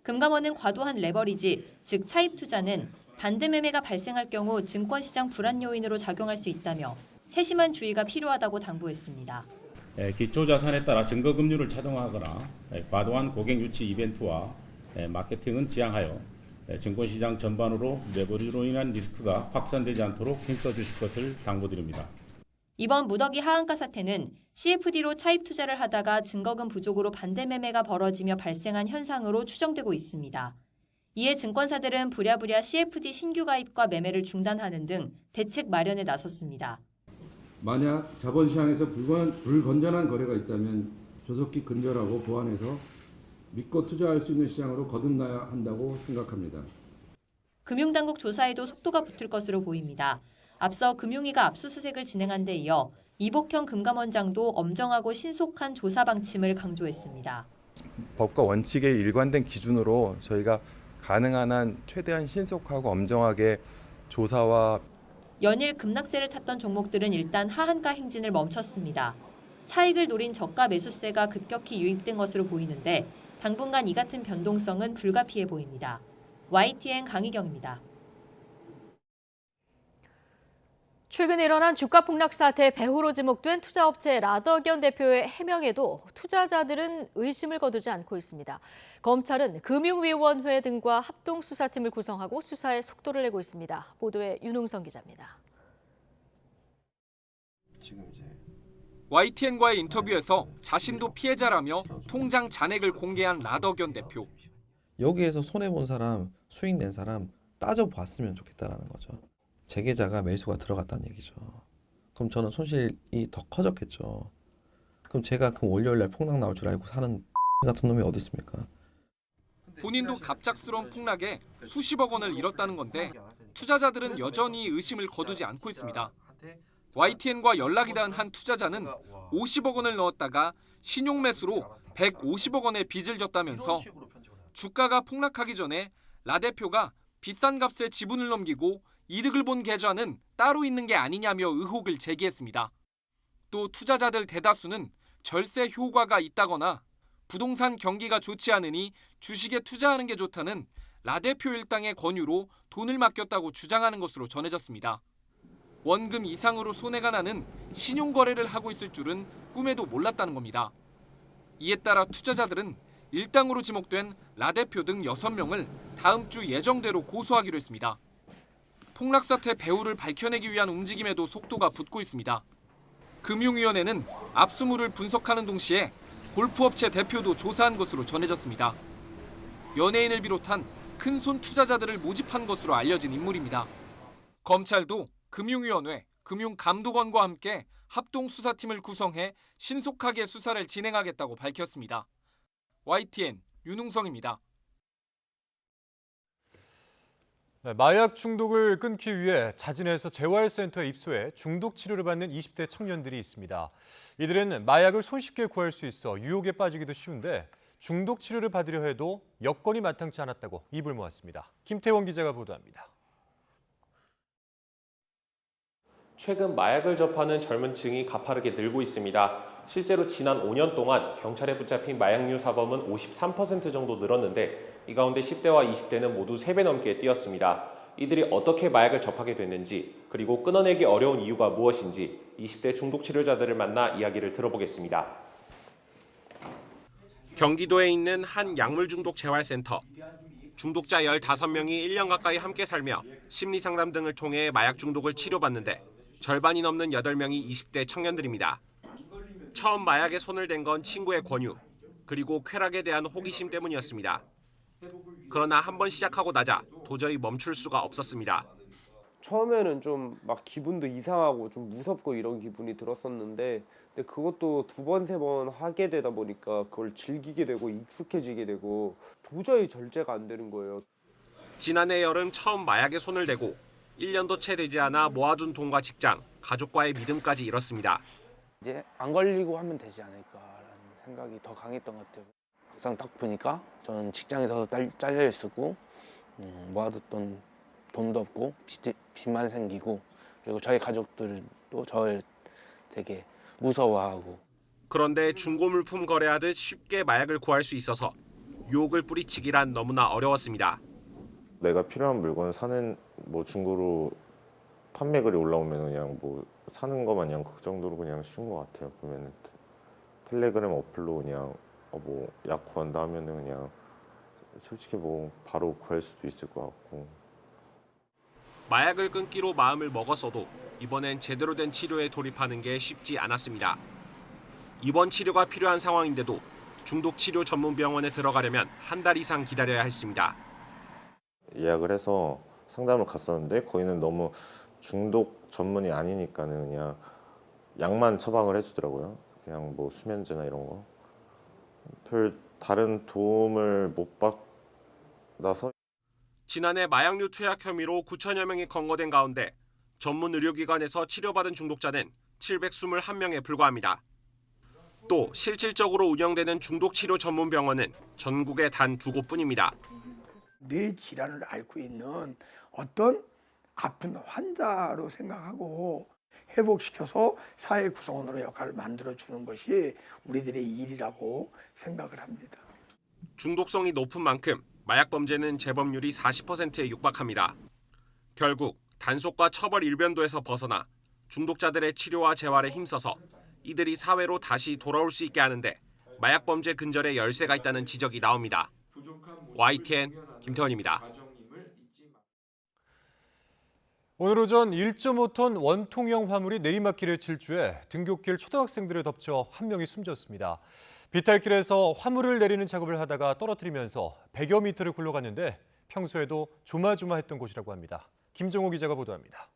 Speaker 3: 금감원은 과도한 레버리지, 즉 차입 투자는 반대 매매가 발생할 경우 증권시장 불안 요인으로 작용할 수 있다며 세심한 주의가 필요하다고 당부했습니다.
Speaker 28: 기초자산에 따라 증거금융을 차동하거나 과도한 고객 유치 이벤트와 마케팅은 지양하여 증권시장 전반으로 레버리지로 인한 리스크가 확산되지 않도록 힘써주실 것을 당부드립니다.
Speaker 3: 이번 무더기 하한가 사태는 CFD로 차입 투자를 하다가 증거금 부족으로 반대 매매가 벌어지며 발생한 현상으로 추정되고 있습니다. 이에 증권사들은 부랴부랴 CFD 신규 가입과 매매를 중단하는 등 대책 마련에 나섰습니다.
Speaker 25: 만약 자본시장에서 불건전한 거래가 있다면 조속히 근절하고 보완해서 믿고 투자할 수 있는 시장으로 거듭나야 한다고 생각합니다.
Speaker 3: 금융당국 조사에도 속도가 붙을 것으로 보입니다. 앞서 금융위가 압수수색을 진행한 데 이어 이복형 금감원장도 엄정하고 신속한 조사 방침을 강조했습니다.
Speaker 24: 법과 원칙의 일관된 기준으로 저희가 가능한 한 최대한 신속하고 엄정하게
Speaker 6: 조사와
Speaker 14: 연일 급락세를 탔던 종목들은 일단 하한가 행진을 멈췄습니다. 차익을 노린 저가 매수세가 급격히 유입된 것으로 보이는데 당분간 이 같은 변동성은 불가피해 보입니다. YTN 강희경입니다.
Speaker 1: 최근 일어난 주가 폭락 사태 배후로 지목된 투자업체 라더견 대표의 해명에도 투자자들은 의심을 거두지 않고 있습니다. 검찰은 금융위원회 등과 합동수사팀을 구성하고 수사에 속도를 내고 있습니다. 보도에 윤웅성 기자입니다.
Speaker 16: YTN과의 인터뷰에서 자신도 피해자라며 통장 잔액을 공개한 라더견 대표.
Speaker 17: 여기에서 손해본 사람, 수익 낸 사람 따져봤으면 좋겠다라는 거죠. 제 계좌가 매수가 들어갔다는 얘기죠. 그럼 저는 손실이 더 커졌겠죠. 그럼 제가 그 월요일날 폭락 나올 줄 알고 사는 같은 놈이 어디 있습니까?
Speaker 16: 본인도 갑작스러운 폭락에 수십억 원을 잃었다는 건데 투자자들은 여전히 의심을 거두지 않고 있습니다. YTN과 연락이 닿은 한 투자자는 50억 원을 넣었다가 신용 매수로 150억 원의 빚을 졌다면서 주가가 폭락하기 전에 라 대표가 비싼 값에 지분을 넘기고 이득을 본 계좌는 따로 있는 게 아니냐며 의혹을 제기했습니다. 또 투자자들 대다수는 절세 효과가 있다거나 부동산 경기가 좋지 않으니 주식에 투자하는 게 좋다는 라 대표 일당의 권유로 돈을 맡겼다고 주장하는 것으로 전해졌습니다. 원금 이상으로 손해가 나는 신용거래를 하고 있을 줄은 꿈에도 몰랐다는 겁니다. 이에 따라 투자자들은 일당으로 지목된 라 대표 등 6명을 다음 주 예정대로 고소하기로 했습니다. 폭락 사태 배후를 밝혀내기 위한 움직임에도 속도가 붙고 있습니다. 금융위원회는 압수물을 분석하는 동시에 골프업체 대표도 조사한 것으로 전해졌습니다. 연예인을 비롯한 큰손 투자자들을 모집한 것으로 알려진 인물입니다. 검찰도 금융위원회, 금융감독원과 함께 합동수사팀을 구성해 신속하게 수사를 진행하겠다고 밝혔습니다. YTN 윤웅성입니다.
Speaker 2: 마약 중독을 끊기 위해 자진해서 재활센터에 입소해 중독 치료를 받는 20대 청년들이 있습니다. 이들은 마약을 손쉽게 구할 수 있어 유혹에 빠지기도 쉬운데 중독 치료를 받으려 해도 여건이 마땅치 않았다고 입을 모았습니다. 김태원 기자가 보도합니다.
Speaker 18: 최근 마약을 접하는 젊은 층이 가파르게 늘고 있습니다. 실제로 지난 5년 동안 경찰에 붙잡힌 마약류 사범은 53% 정도 늘었는데 이 가운데 10대와 20대는 모두 3배 넘게 뛰었습니다. 이들이 어떻게 마약을 접하게 됐는지 그리고 끊어내기 어려운 이유가 무엇인지 20대 중독 치료자들을 만나 이야기를 들어보겠습니다. 경기도에 있는 한 약물 중독 재활센터. 중독자 15명이 1년 가까이 함께 살며 심리상담 등을 통해 마약 중독을 치료받는데 절반이 넘는 8명이 20대 청년들입니다. 처음 마약에 손을 댄 건 친구의 권유, 그리고 쾌락에 대한 호기심 때문이었습니다. 그러나 한번 시작하고 나자 도저히 멈출 수가 없었습니다.
Speaker 19: 처음에는 좀 막 기분도 이상하고 좀 무섭고 이런 기분이 들었었는데 근데 그것도 2번, 3번 하게 되다 보니까 그걸 즐기게 되고 익숙해지게 되고 도저히 절제가 안 되는 거예요.
Speaker 18: 지난해 여름 처음 마약에 손을 대고 1년도 채 되지 않아 모아둔 돈과 직장, 가족과의 믿음까지 잃었습니다.
Speaker 20: 이제 안 걸리고 하면 되지 않을까라는 생각이 더 강했던 것 같아요. 막상 딱 보니까 저는 직장에서 잘려 있었고 모아뒀던 돈도 없고 빚만 생기고 그리고 저희 가족들도 저를 되게 무서워하고.
Speaker 18: 그런데 중고물품 거래하듯 쉽게 마약을 구할 수 있어서 유혹을 뿌리치기란 너무나 어려웠습니다.
Speaker 21: 내가 필요한 물건 사는 중고로 판매글이 올라오면 그냥 사는 거 마냥 그 정도로 그냥 쉬운 것 같아요. 보면은 텔레그램 어플로 그냥 약 구한다 하면은 그냥 솔직히 바로 구할 수도 있을 것 같고.
Speaker 18: 마약을 끊기로 마음을 먹었어도 이번엔 제대로 된 치료에 돌입하는 게 쉽지 않았습니다. 입원 치료가 필요한 상황인데도 중독 치료 전문 병원에 들어가려면 한 달 이상 기다려야 했습니다.
Speaker 21: 예약을 해서 상담을 갔었는데 거기는 너무 중독 전문이 아니니까는 그냥 약만 처방을 해주더라고요. 그냥 수면제나 이런 거. 별 다른 도움을 못 받아서.
Speaker 18: 지난해 마약류 투약 혐의로 9천여 명이 검거된 가운데 전문 의료기관에서 치료받은 중독자는 721명에 불과합니다. 또 실질적으로 운영되는 중독치료 전문 병원은 전국에 단 2곳뿐입니다.
Speaker 29: 뇌 질환을 앓고 있는 어떤
Speaker 4: 아픈 환자로 생각하고 회복시켜서 사회 구성원으로 역할을 만들어주는 것이 우리들의 일이라고 생각을 합니다.
Speaker 18: 중독성이 높은 만큼 마약 범죄는 재범률이 40%에 육박합니다. 결국 단속과 처벌 일변도에서 벗어나 중독자들의 치료와 재활에 힘써서 이들이 사회로 다시 돌아올 수 있게 하는데 마약 범죄 근절에 열쇠가 있다는 지적이 나옵니다. YTN 김태원입니다.
Speaker 2: 오늘 오전 1.5톤 원통형 화물이 내리막길에 질주해 등굣길 초등학생들을 덮쳐 한 명이 숨졌습니다. 비탈길에서 화물을 내리는 작업을 하다가 떨어뜨리면서 100여 미터를 굴러갔는데 평소에도 조마조마했던 곳이라고 합니다. 김정호 기자가 보도합니다.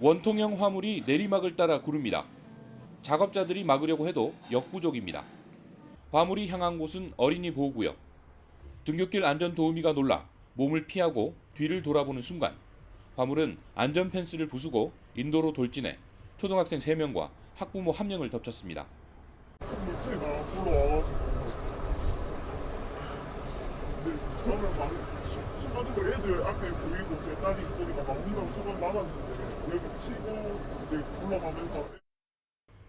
Speaker 5: 원통형 화물이 내리막을 따라 구릅니다. 작업자들이 막으려고 해도 역부족입니다. 화물이 향한 곳은 어린이 보호구역. 등굣길 안전도우미가 놀라 몸을 피하고 뒤를 돌아보는 순간 화물은 안전 펜스를 부수고 인도로 돌진해 초등학생 3명과 학부모 1명을 덮쳤습니다.
Speaker 6: 순간적으로 애들 앞에 보이고 제 딸이 소리가 막 운다고 수건 막았는데 여기 치고 이제 굴러가면서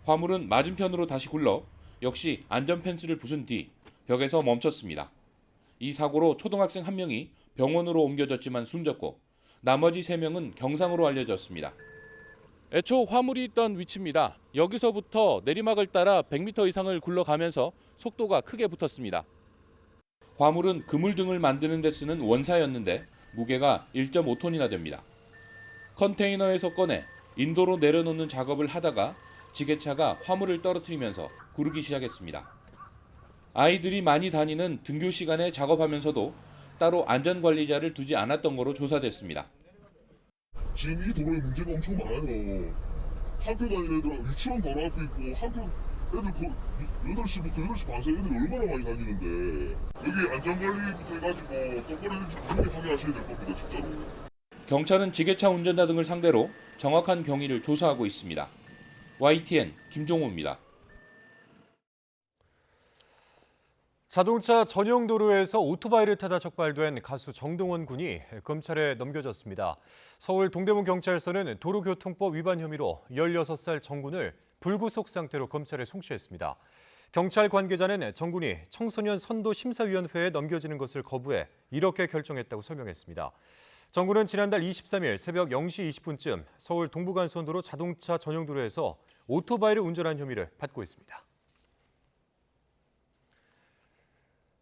Speaker 5: 화물은 맞은편으로 다시 굴러 역시 안전 펜스를 부순 뒤 벽에서 멈췄습니다. 이 사고로 초등학생 1명이 병원으로 옮겨졌지만 숨졌고 나머지 3명은 경상으로 알려졌습니다. 애초 화물이 있던 위치입니다. 여기서부터 내리막을 따라 100m 이상을 굴러가면서 속도가 크게 붙었습니다. 화물은 그물 등을 만드는 데 쓰는 원사였는데 무게가 1.5톤이나 됩니다. 컨테이너에서 꺼내 인도로 내려놓는 작업을 하다가 지게차가 화물을 떨어뜨리면서 구르기 시작했습니다. 아이들이 많이 다니는 등교 시간에 작업하면서도 따로 안전관리자를 두지 않았던 거로 조사됐습니다.
Speaker 6: 지금 이 도로에 문제가 엄청 많아요. 학교 다니는 애들은 유치원 바로 앞에 있고 학교 애들 8시부터 8시 반 사이 애들이 얼마나 많이 다니는데 여기 안전관리부터 해가지고 똑바로 해주지 그렇게 확인하셔야 될 겁니다. 진짜로.
Speaker 5: 경찰은 지게차 운전자 등을 상대로 정확한 경위를 조사하고 있습니다. YTN 김종호입니다.
Speaker 2: 자동차 전용 도로에서 오토바이를 타다 적발된 가수 정동원 군이 검찰에 넘겨졌습니다. 서울 동대문 경찰서는 도로교통법 위반 혐의로 16살 정 군을 불구속 상태로 검찰에 송치했습니다. 경찰 관계자는 정 군이 청소년 선도 심사위원회에 넘겨지는 것을 거부해 이렇게 결정했다고 설명했습니다. 정 군은 지난달 23일 새벽 0시 20분쯤 서울 동부간선도로 자동차 전용 도로에서 오토바이를 운전한 혐의를 받고 있습니다.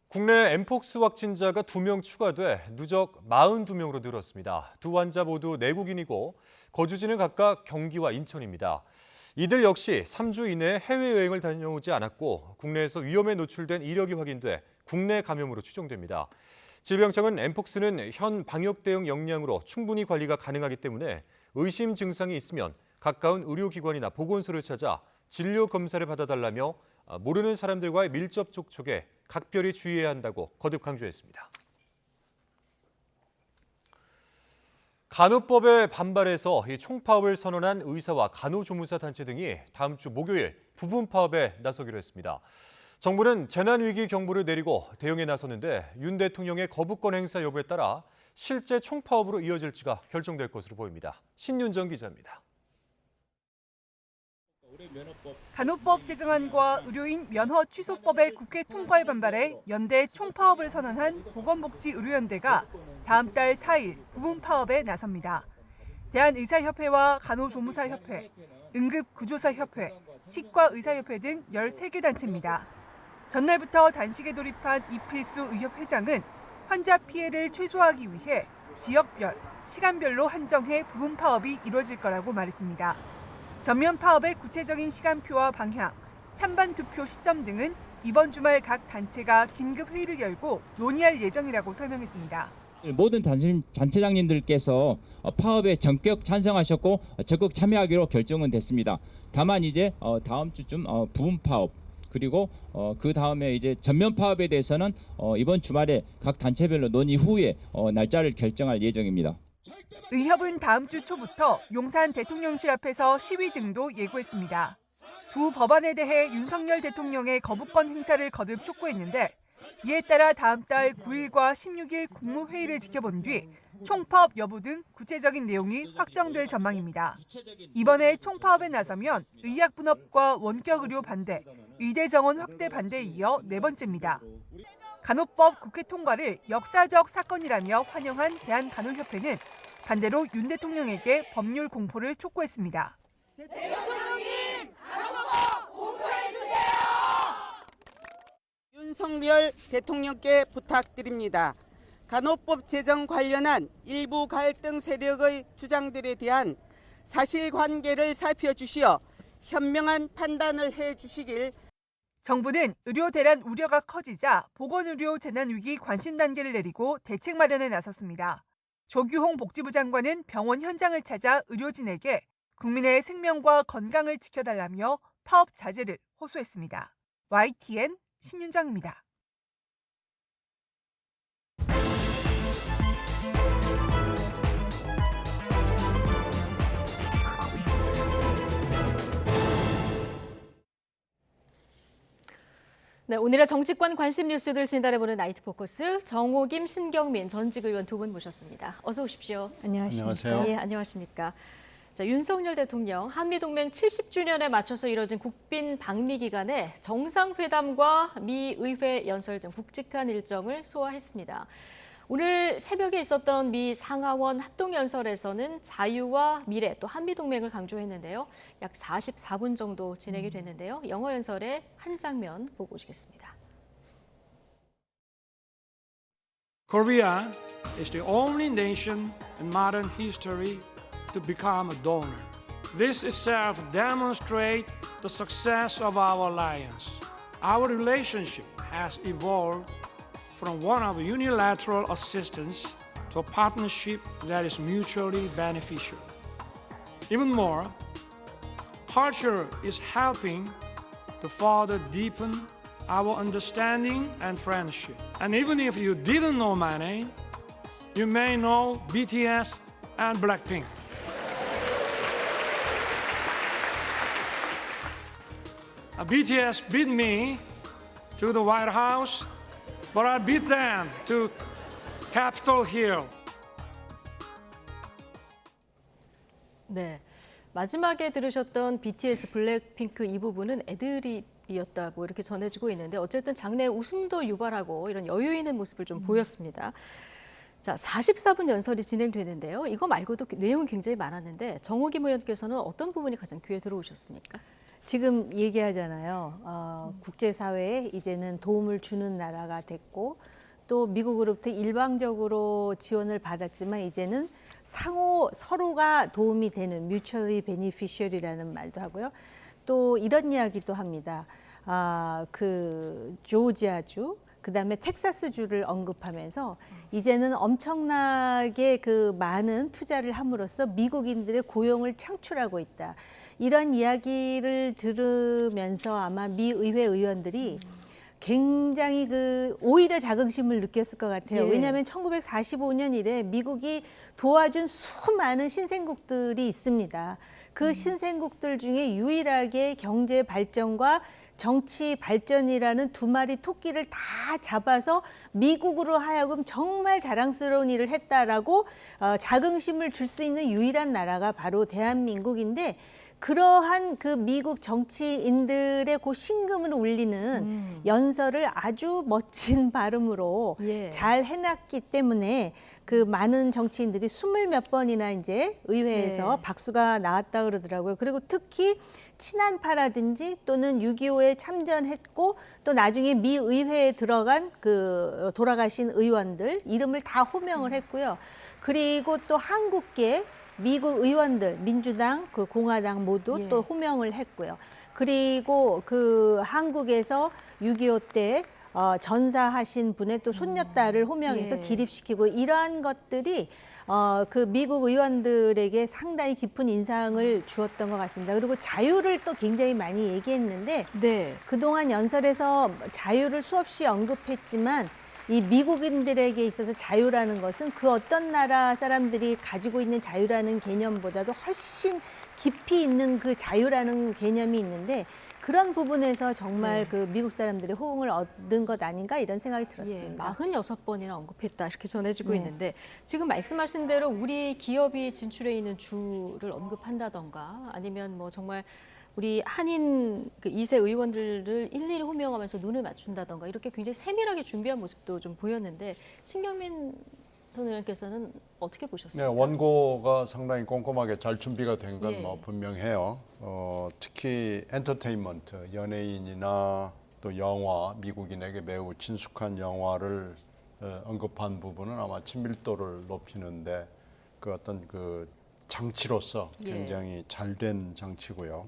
Speaker 2: 국내 엠폭스 확진자가 2명 추가돼 누적 42명으로 늘었습니다. 두 환자 모두 내국인이고 거주지는 각각 경기와 인천입니다. 이들 역시 3주 이내 해외여행을 다녀오지 않았고 국내에서 위험에 노출된 이력이 확인돼 국내 감염으로 추정됩니다. 질병청은 엠폭스는 현 방역 대응 역량으로 충분히 관리가 가능하기 때문에 의심 증상이 있으면 가까운 의료기관이나 보건소를 찾아 진료 검사를 받아달라며 모르는 사람들과의 밀접 접촉에 각별히 주의해야 한다고 거듭 강조했습니다. 간호법에 반발해서 총파업을 선언한 의사와 간호조무사 단체 등이 다음 주 목요일 부분 파업에 나서기로 했습니다. 정부는 재난위기 경보를 내리고 대응에 나섰는데 윤 대통령의 거부권 행사 여부에 따라 실제 총파업으로 이어질지가 결정될 것으로 보입니다. 신윤정 기자입니다.
Speaker 7: 간호법 제정안과 의료인 면허 취소법의 국회 통과에 반발해 연대 총파업을 선언한 보건복지의료연대가 다음 달 4일 부분 파업에 나섭니다. 대한의사협회와 간호조무사협회, 응급구조사협회, 치과의사협회 등 13개 단체입니다. 전날부터 단식에 돌입한 이필수 의협회장은 환자 피해를 최소화하기 위해 지역별, 시간별로 한정해 부분 파업이 이루어질 거라고 말했습니다. 전면 파업의 구체적인 시간표와 방향, 찬반 투표 시점 등은 이번 주말 각 단체가 긴급 회의를 열고 논의할 예정이라고 설명했습니다.
Speaker 9: 모든 단체장님들께서 파업에 전격 찬성하셨고 적극 참여하기로 결정은 됐습니다. 다만 이제 다음 주쯤 부분 파업 그리고 그 다음에 이제 전면 파업에 대해서는 이번 주말에 각 단체별로 논의 후에 날짜를 결정할 예정입니다.
Speaker 7: 의협은 다음 주 초부터 용산 대통령실 앞에서 시위 등도 예고했습니다. 두 법안에 대해 윤석열 대통령의 거부권 행사를 거듭 촉구했는데 이에 따라 다음 달 9일과 16일 국무회의를 지켜본 뒤 총파업 여부 등 구체적인 내용이 확정될 전망입니다. 이번에 총파업에 나서면 의약분업과 원격의료 반대, 의대 정원 확대 반대에 이어 네 번째입니다. 간호법 국회 통과를 역사적 사건이라며 환영한 대한간호협회는 반대로 윤 대통령에게 법률 공포를 촉구했습니다.
Speaker 8: 대통령님, 간호법 공포해주세요! 윤석열 대통령께 부탁드립니다. 간호법 제정 관련한 일부 갈등 세력의 주장들에 대한 사실관계를 살펴주시어 현명한 판단을 해주시길.
Speaker 7: 정부는 의료 대란 우려가 커지자 보건의료 재난위기 관신 단계를 내리고 대책 마련에 나섰습니다. 조규홍 복지부 장관은 병원 현장을 찾아 의료진에게 국민의 생명과 건강을 지켜달라며 파업 자제를 호소했습니다. YTN 신윤정입니다.
Speaker 1: 네, 오늘의 정치권 관심 뉴스들 진단해보는 나이트 포커스 정호김, 신경민 전직 의원 두 분 모셨습니다. 어서 오십시오.
Speaker 10: 안녕하세요.
Speaker 1: 예, 안녕하십니까. 자, 윤석열 대통령 한미동맹 70주년에 맞춰서 이뤄진 국빈 방미 기간에 정상회담과 미 의회 연설 등 굵직한 일정을 소화했습니다. 오늘 새벽에 있었던 미 상하원 합동연설에서는 자유와 미래 또 한미동맹을 강조했는데요. 약 44분 정도 진행이 됐는데요. 영어 연설의 한 장면 보고 오시겠습니다.
Speaker 11: Korea is the only nation in modern history to become a donor. This itself demonstrates the success of our alliance. Our relationship has evolved from one of unilateral assistance to a partnership that is mutually beneficial. Even more, culture is helping to further deepen our understanding and friendship. And even if you didn't know my name, you may know BTS and Blackpink. BTS beat me to the White House, but I beat them to Capitol Hill.
Speaker 1: 네, 마지막에 들으셨던 BTS 블랙핑크 이 부분은 애드립이었다고 이렇게 전해지고 있는데 어쨌든 장내 웃음도 유발하고 이런 여유 있는 모습을 좀 보였습니다. 자, 44분 연설이 진행되는데요. 이거 말고도 내용이 굉장히 많았는데 정호김 의원께서는 어떤 부분이 가장 귀에 들어오셨습니까?
Speaker 13: 지금 얘기하잖아요. 국제사회에 이제는 도움을 주는 나라가 됐고 또 미국으로부터 일방적으로 지원을 받았지만 이제는 서로가 도움이 되는 mutually beneficial이라는 말도 하고요. 또 이런 이야기도 합니다. 그 조지아주 그다음에 텍사스주를 언급하면서 이제는 엄청나게 그 많은 투자를 함으로써 미국인들의 고용을 창출하고 있다. 이런 이야기를 들으면서 아마 미 의회 의원들이 굉장히 오히려 자긍심을 느꼈을 것 같아요.
Speaker 1: 예.
Speaker 13: 왜냐하면 1945년 이래 미국이 도와준 수많은 신생국들이 있습니다. 그 신생국들 중에 유일하게 경제 발전과 정치 발전이라는 두 마리 토끼를 다 잡아서 미국으로 하여금 정말 자랑스러운 일을 했다라고 자긍심을 줄 수 있는 유일한 나라가 바로 대한민국인데 그러한 그 미국 정치인들의 그 신금을 울리는 연설을 아주 멋진 발음으로 잘 해놨기 때문에 그 많은 정치인들이 20몇 번이나 이제 의회에서 박수가 나왔다 그러더라고요. 그리고 특히 친한파라든지 또는 6.25에 참전했고 또 나중에 미 의회에 들어간 그 돌아가신 의원들 이름을 다 호명을 했고요. 그리고 또 한국계 미국 의원들, 민주당, 그 공화당 모두 또 호명을 했고요. 그리고 그 한국에서 6.25 때 전사하신 분의 또 손녀딸을 호명해서 기립시키고 이러한 것들이 그 미국 의원들에게 상당히 깊은 인상을 주었던 것 같습니다. 그리고 자유를 또 굉장히 많이 얘기했는데 그동안 연설에서 자유를 수없이 언급했지만 이 미국인들에게 있어서 자유라는 것은 그 어떤 나라 사람들이 가지고 있는 자유라는 개념보다도 훨씬 깊이 있는 그 자유라는 개념이 있는데 그런 부분에서 정말 그 미국 사람들의 호응을 얻은 것 아닌가 이런 생각이 들었습니다.
Speaker 1: 46번이나 언급했다 이렇게 전해지고
Speaker 13: 네.
Speaker 1: 있는데 지금 말씀하신 대로 우리 기업이 진출해 있는 주를 언급한다던가 아니면 뭐 정말 우리 한인 그 2세 의원들을 일일이 호명하면서 눈을 맞춘다던가 이렇게 굉장히 세밀하게 준비한 모습도 좀 보였는데 신경민 전 의원께서는 어떻게 보셨어요?
Speaker 10: 네, 원고가 상당히 꼼꼼하게 잘 준비가 된 건 뭐
Speaker 1: 예.
Speaker 10: 분명해요. 특히 엔터테인먼트, 연예인이나 또 영화, 미국인에게 매우 친숙한 영화를 언급한 부분은 아마 친밀도를 높이는데 그 어떤 그 장치로서 굉장히 잘된 장치고요.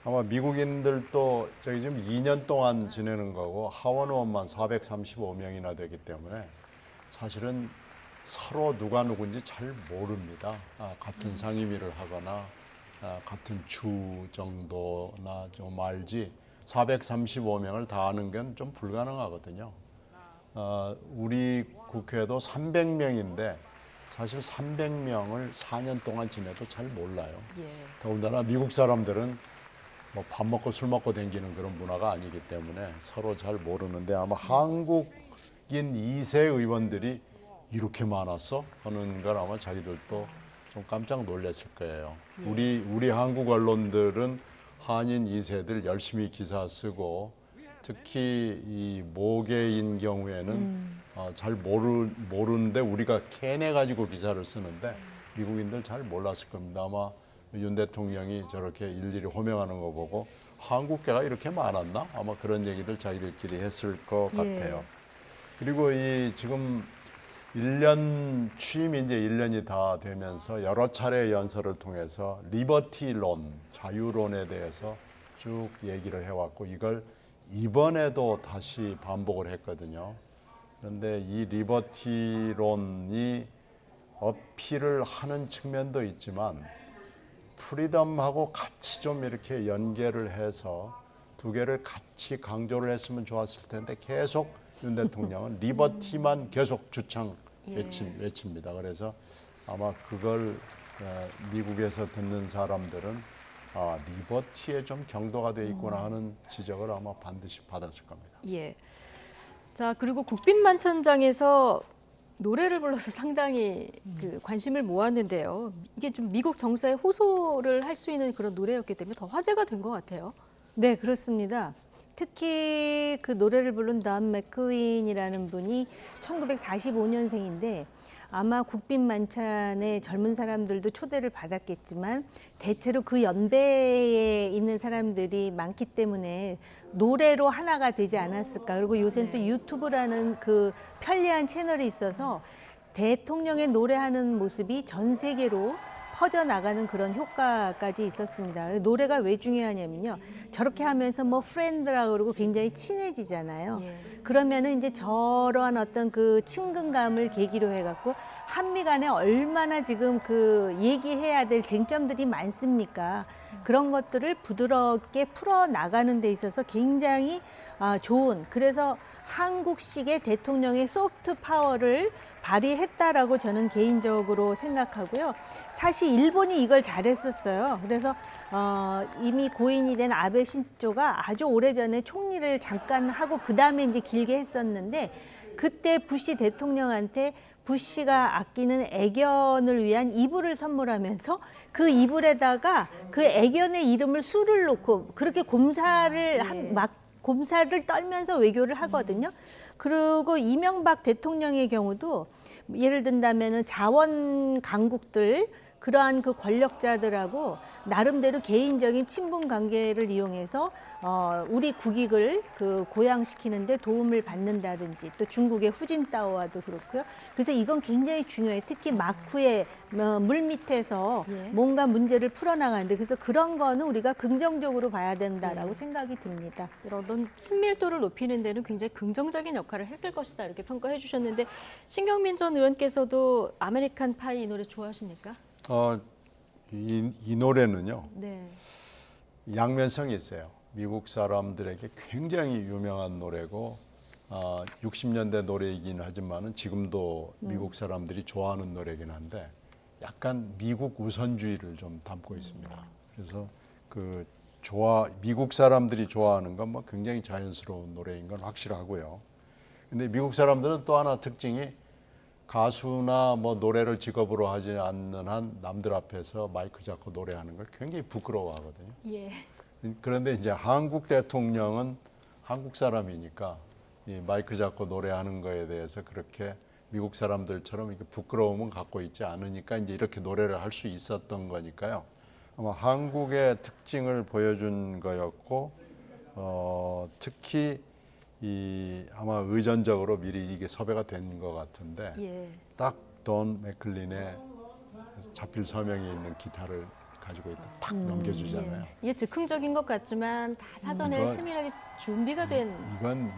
Speaker 10: 아마 미국인들도 저희 지금 2년 동안 지내는 거고 하원 의원만 435명이나 되기 때문에 사실은 서로 누가 누군지 잘 모릅니다. 같은 상임위를 하거나 같은 주 정도나 좀 알지 435명을 다 아는 건 좀 불가능하거든요. 우리 국회도 300명인데 사실 300명을 4년 동안 지내도 잘 몰라요. 더군다나 미국 사람들은 뭐 밥 먹고 술 먹고 다니는 그런 문화가 아니기 때문에 서로 잘 모르는데 아마 한국인 2세 의원들이 이렇게 많았어? 하는 걸 아마 자기들도 좀 깜짝 놀랐을 거예요. 우리 한국 언론들은 한인 2세들 열심히 기사 쓰고 특히 이 모계인 경우에는 잘 모르는데 우리가 캐내가지고 기사를 쓰는데 미국인들 잘 몰랐을 겁니다. 아마 윤 대통령이 저렇게 일일이 호명하는 거 보고 한국계가 이렇게 많았나? 아마 그런 얘기들 자기들끼리 했을 것 같아요. 그리고 이 지금 1년 취임이 이제 1년이 다 되면서 여러 차례 연설을 통해서 리버티론, 자유론에 대해서 쭉 얘기를 해왔고 이걸 이번에도 다시 반복을 했거든요. 그런데 이 리버티론이 어필을 하는 측면도 있지만 프리덤하고 같이 좀 이렇게 연계를 해서 두 개를 같이 강조를 했으면 좋았을 텐데 계속 윤 대통령은 리버티만 계속 외칩니다. 그래서 아마 그걸 미국에서 듣는 사람들은 리버티에 좀 경도가 돼 있구나 하는 지적을 아마 반드시 받았을 겁니다.
Speaker 1: 예. 자, 그리고 국빈만찬장에서 노래를 불러서 상당히 그 관심을 모았는데요. 이게 좀 미국 정서에 호소를 할 수 있는 그런 노래였기 때문에 더 화제가 된 것 같아요.
Speaker 13: 네, 그렇습니다. 특히 그 노래를 부른 던 맥클린이라는 분이 1945년생인데 아마 국빈만찬에 젊은 사람들도 초대를 받았겠지만 대체로 그 연배에 있는 사람들이 많기 때문에 노래로 하나가 되지 않았을까. 그리고 요새는 또 유튜브라는 그 편리한 채널이 있어서 대통령의 노래하는 모습이 전 세계로 퍼져나가는 그런 효과까지 있었습니다. 노래가 왜 중요하냐면요. 저렇게 하면서 뭐 프렌드라고 그러고 굉장히 친해지잖아요. 그러면은 이제 저러한 어떤 그 친근감을 계기로 해갖고 한미 간에 얼마나 지금 그 얘기해야 될 쟁점들이 많습니까? 그런 것들을 부드럽게 풀어나가는 데 있어서 굉장히 좋은, 그래서 한국식의 대통령의 소프트 파워를 발휘했다라고 저는 개인적으로 생각하고요. 사실 일본이 이걸 잘했었어요. 그래서 이미 고인이 된 아베 신조가 아주 오래전에 총리를 잠깐 하고 그 다음에 이제 길게 했었는데 그때 부시 대통령한테 부시가 아끼는 애견을 위한 이불을 선물하면서 그 이불에다가 그 애견의 이름을 수를 놓고 그렇게 곰살을 곰살을 떨면서 외교를 하거든요. 그리고 이명박 대통령의 경우도 예를 든다면은 자원 강국들 그러한 그 권력자들하고 나름대로 개인적인 친분 관계를 이용해서 우리 국익을 그 고양시키는데 도움을 받는다든지 또 중국의 후진타오와도 그렇고요. 그래서 이건 굉장히 중요해요. 특히 마쿠의 물 밑에서 뭔가 문제를 풀어나가는데 그래서 그런 거는 우리가 긍정적으로 봐야 된다라고 생각이 듭니다.
Speaker 1: 이런 친밀도를 높이는 데는 굉장히 긍정적인 역할을 했을 것이다 이렇게 평가해 주셨는데 신경민 전 의원께서도 아메리칸 파이 이 노래 좋아하십니까?
Speaker 10: 이 노래는요.
Speaker 1: 네.
Speaker 10: 양면성이 있어요. 미국 사람들에게 굉장히 유명한 노래고 60년대 노래이긴 하지만은 지금도 미국 사람들이 좋아하는 노래긴 한데 약간 미국 우선주의를 좀 담고 있습니다. 그래서 미국 사람들이 좋아하는 건 뭐 굉장히 자연스러운 노래인 건 확실하고요. 근데 미국 사람들은 또 하나 특징이 가수나 뭐 노래를 직업으로 하지 않는 한 남들 앞에서 마이크 잡고 노래하는 걸 굉장히 부끄러워하거든요.
Speaker 1: 예.
Speaker 10: 그런데 이제 한국 대통령은 한국 사람이니까 이 마이크 잡고 노래하는 거에 대해서 그렇게 미국 사람들처럼 이렇게 부끄러움은 갖고 있지 않으니까 이제 이렇게 노래를 할 수 있었던 거니까요. 아마 한국의 특징을 보여준 거였고, 특히 아마 의전적으로 미리 이게 섭외가 된 것 같은데,
Speaker 1: 예.
Speaker 10: 딱 돈 맥클린의 자필 서명이 있는 기타를 가지고 있다 탁 넘겨주잖아요.
Speaker 1: 예. 이게 즉흥적인 것 같지만 다 사전에 세밀하게 준비가 된.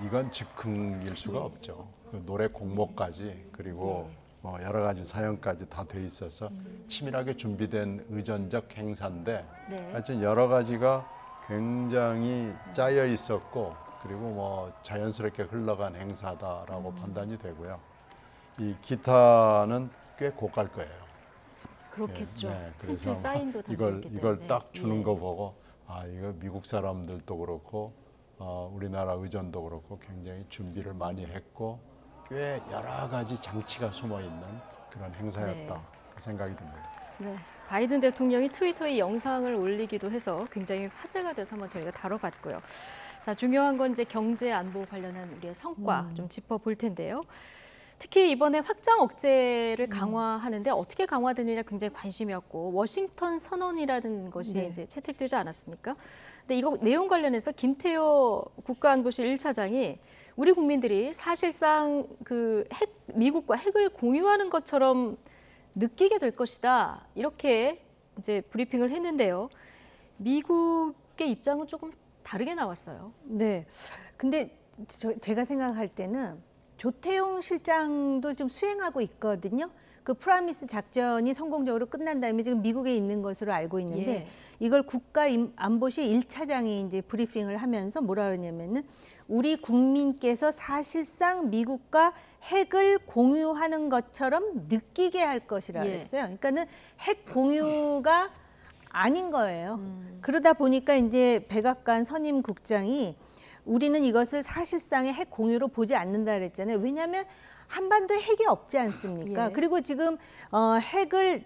Speaker 10: 이건 즉흥일 수가 없죠. 그 노래 곡목까지 그리고 뭐 여러 가지 사연까지 다 돼 있어서 치밀하게 준비된 의전적 행사인데 하여튼 여러 가지가 굉장히 짜여 있었고 그리고 뭐 자연스럽게 흘러간 행사다라고 판단이 되고요. 이 기타는 꽤 고가일 거예요.
Speaker 1: 그렇겠죠.
Speaker 10: 네,
Speaker 1: 친필
Speaker 10: 그래서
Speaker 1: 사인도
Speaker 10: 이걸 딱 주는 거 보고 이거 미국 사람들도 그렇고 우리나라 의전도 그렇고 굉장히 준비를 많이 했고 꽤 여러 가지 장치가 숨어 있는 그런 행사였다 생각이 듭니다.
Speaker 1: 네. 바이든 대통령이 트위터에 영상을 올리기도 해서 굉장히 화제가 돼서 한번 저희가 다뤄봤고요. 자, 중요한 건 이제 경제 안보 관련한 우리의 성과 좀 짚어볼 텐데요. 특히 이번에 확장 억제를 강화하는데 어떻게 강화되느냐 굉장히 관심이었고 워싱턴 선언이라는 것이 이제 채택되지 않았습니까? 근데 이거 내용 관련해서 김태호 국가안보실 1차장이 우리 국민들이 사실상 미국과 핵을 공유하는 것처럼 느끼게 될 것이다. 이렇게 이제 브리핑을 했는데요. 미국의 입장은 조금 다르게 나왔어요.
Speaker 13: 네. 근데 제가 생각할 때는 조태용 실장도 좀 수행하고 있거든요. 그 프라미스 작전이 성공적으로 끝난 다음에 지금 미국에 있는 것으로 알고 있는데 이걸 국가안보실 1차장이 이제 브리핑을 하면서 뭐라 그러냐면은 우리 국민께서 사실상 미국과 핵을 공유하는 것처럼 느끼게 할 것이라 그랬어요. 그러니까는 핵 공유가 아닌 거예요. 그러다 보니까 이제 백악관 선임 국장이 우리는 이것을 사실상의 핵 공유로 보지 않는다 그랬잖아요. 왜냐하면 한반도에 핵이 없지 않습니까? 그리고 지금 핵을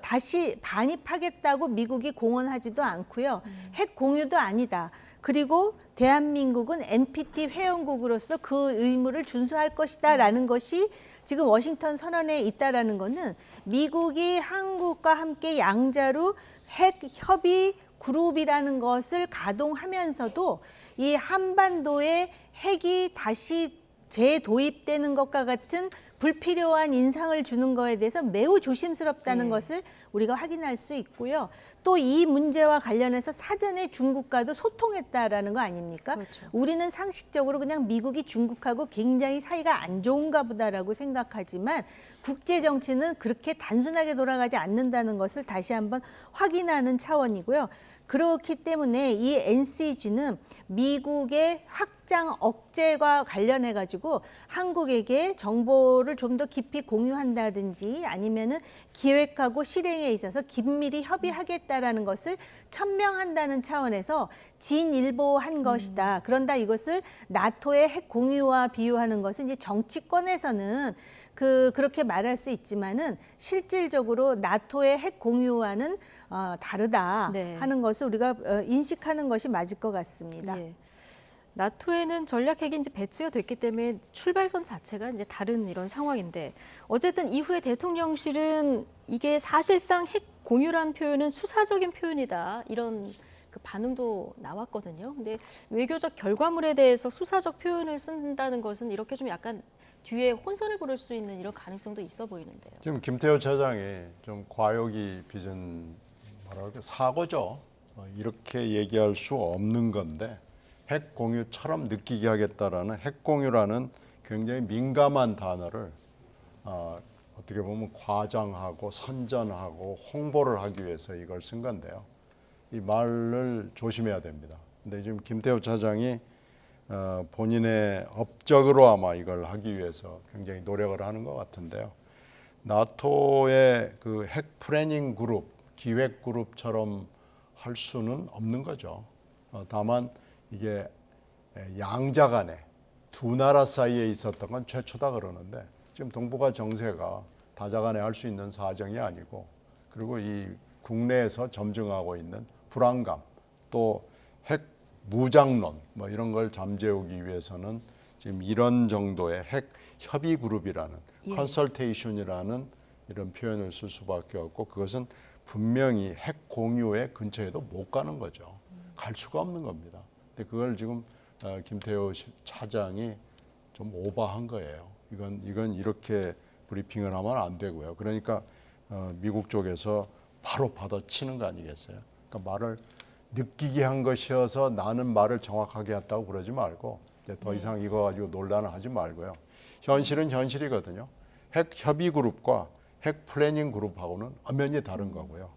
Speaker 13: 다시 반입하겠다고 미국이 공언하지도 않고요. 핵 공유도 아니다. 그리고 대한민국은 NPT 회원국으로서 그 의무를 준수할 것이다라는 것이 지금 워싱턴 선언에 있다라는 것은 미국이 한국과 함께 양자로 핵 협의 그룹이라는 것을 가동하면서도 이 한반도에 핵이 다시 재도입되는 것과 같은 불필요한 인상을 주는 것에 대해서 매우 조심스럽다는 것을 우리가 확인할 수 있고요. 또 이 문제와 관련해서 사전에 중국과도 소통했다라는 거 아닙니까? 우리는 상식적으로 그냥 미국이 중국하고 굉장히 사이가 안 좋은가 보다라고 생각하지만 국제 정치는 그렇게 단순하게 돌아가지 않는다는 것을 다시 한번 확인하는 차원이고요. 그렇기 때문에 이 NCG는 미국의 확장 억제와 관련해 가지고 한국에게 정보를 좀 더 깊이 공유한다든지 아니면은 기획하고 실행에 있어서 긴밀히 협의하겠다라는 것을 천명한다는 차원에서 진일보한 것이다. 그런다 이것을 나토의 핵 공유와 비유하는 것은 이제 정치권에서는 그렇게 말할 수 있지만은 실질적으로 나토의 핵 공유와는 다르다 하는 것을 우리가 인식하는 것이 맞을 것 같습니다.
Speaker 1: 나토에는 전략 핵이 이제 배치가 됐기 때문에 출발선 자체가 이제 다른 이런 상황인데 어쨌든 이후에 대통령실은 이게 사실상 핵 공유란 표현은 수사적인 표현이다 이런 그 반응도 나왔거든요. 근데 외교적 결과물에 대해서 수사적 표현을 쓴다는 것은 이렇게 좀 약간 뒤에 혼선을 부를 수 있는 이런 가능성도 있어 보이는데요.
Speaker 10: 지금 김태호 차장이 좀 과욕이 빚은 사고죠. 이렇게 얘기할 수 없는 건데 핵 공유처럼 느끼게 하겠다라는 핵 공유라는 굉장히 민감한 단어를 어떻게 보면 과장하고 선전하고 홍보를 하기 위해서 이걸 쓴 건데요. 이 말을 조심해야 됩니다. 근데 지금 김태호 차장이 본인의 업적으로 아마 이걸 하기 위해서 굉장히 노력을 하는 것 같은데요. 나토의 그 핵 플래닝 그룹, 기획 그룹처럼 할 수는 없는 거죠. 다만 이게 양자 간에 두 나라 사이에 있었던 건 최초다 그러는데 지금 동북아 정세가 다자간에 할 수 있는 사정이 아니고 그리고 이 국내에서 점증하고 있는 불안감 또 핵 무장론 뭐 이런 걸 잠재우기 위해서는 지금 이런 정도의 핵 협의 그룹이라는 컨설테이션이라는 이런 표현을 쓸 수밖에 없고 그것은 분명히 핵 공유의 근처에도 못 가는 거죠. 갈 수가 없는 겁니다. 근데 그걸 지금 김태호 차장이 좀 오버한 거예요. 이건 이렇게 브리핑을 하면 안 되고요. 그러니까 미국 쪽에서 바로 받아치는 거 아니겠어요? 그러니까 말을 느끼게 한 것이어서 나는 말을 정확하게 했다고 그러지 말고 이제 더 이상 이거 가지고 논란을 하지 말고요. 현실은 현실이거든요. 핵 협의 그룹과 핵 플래닝 그룹하고는 엄연히 다른 거고요.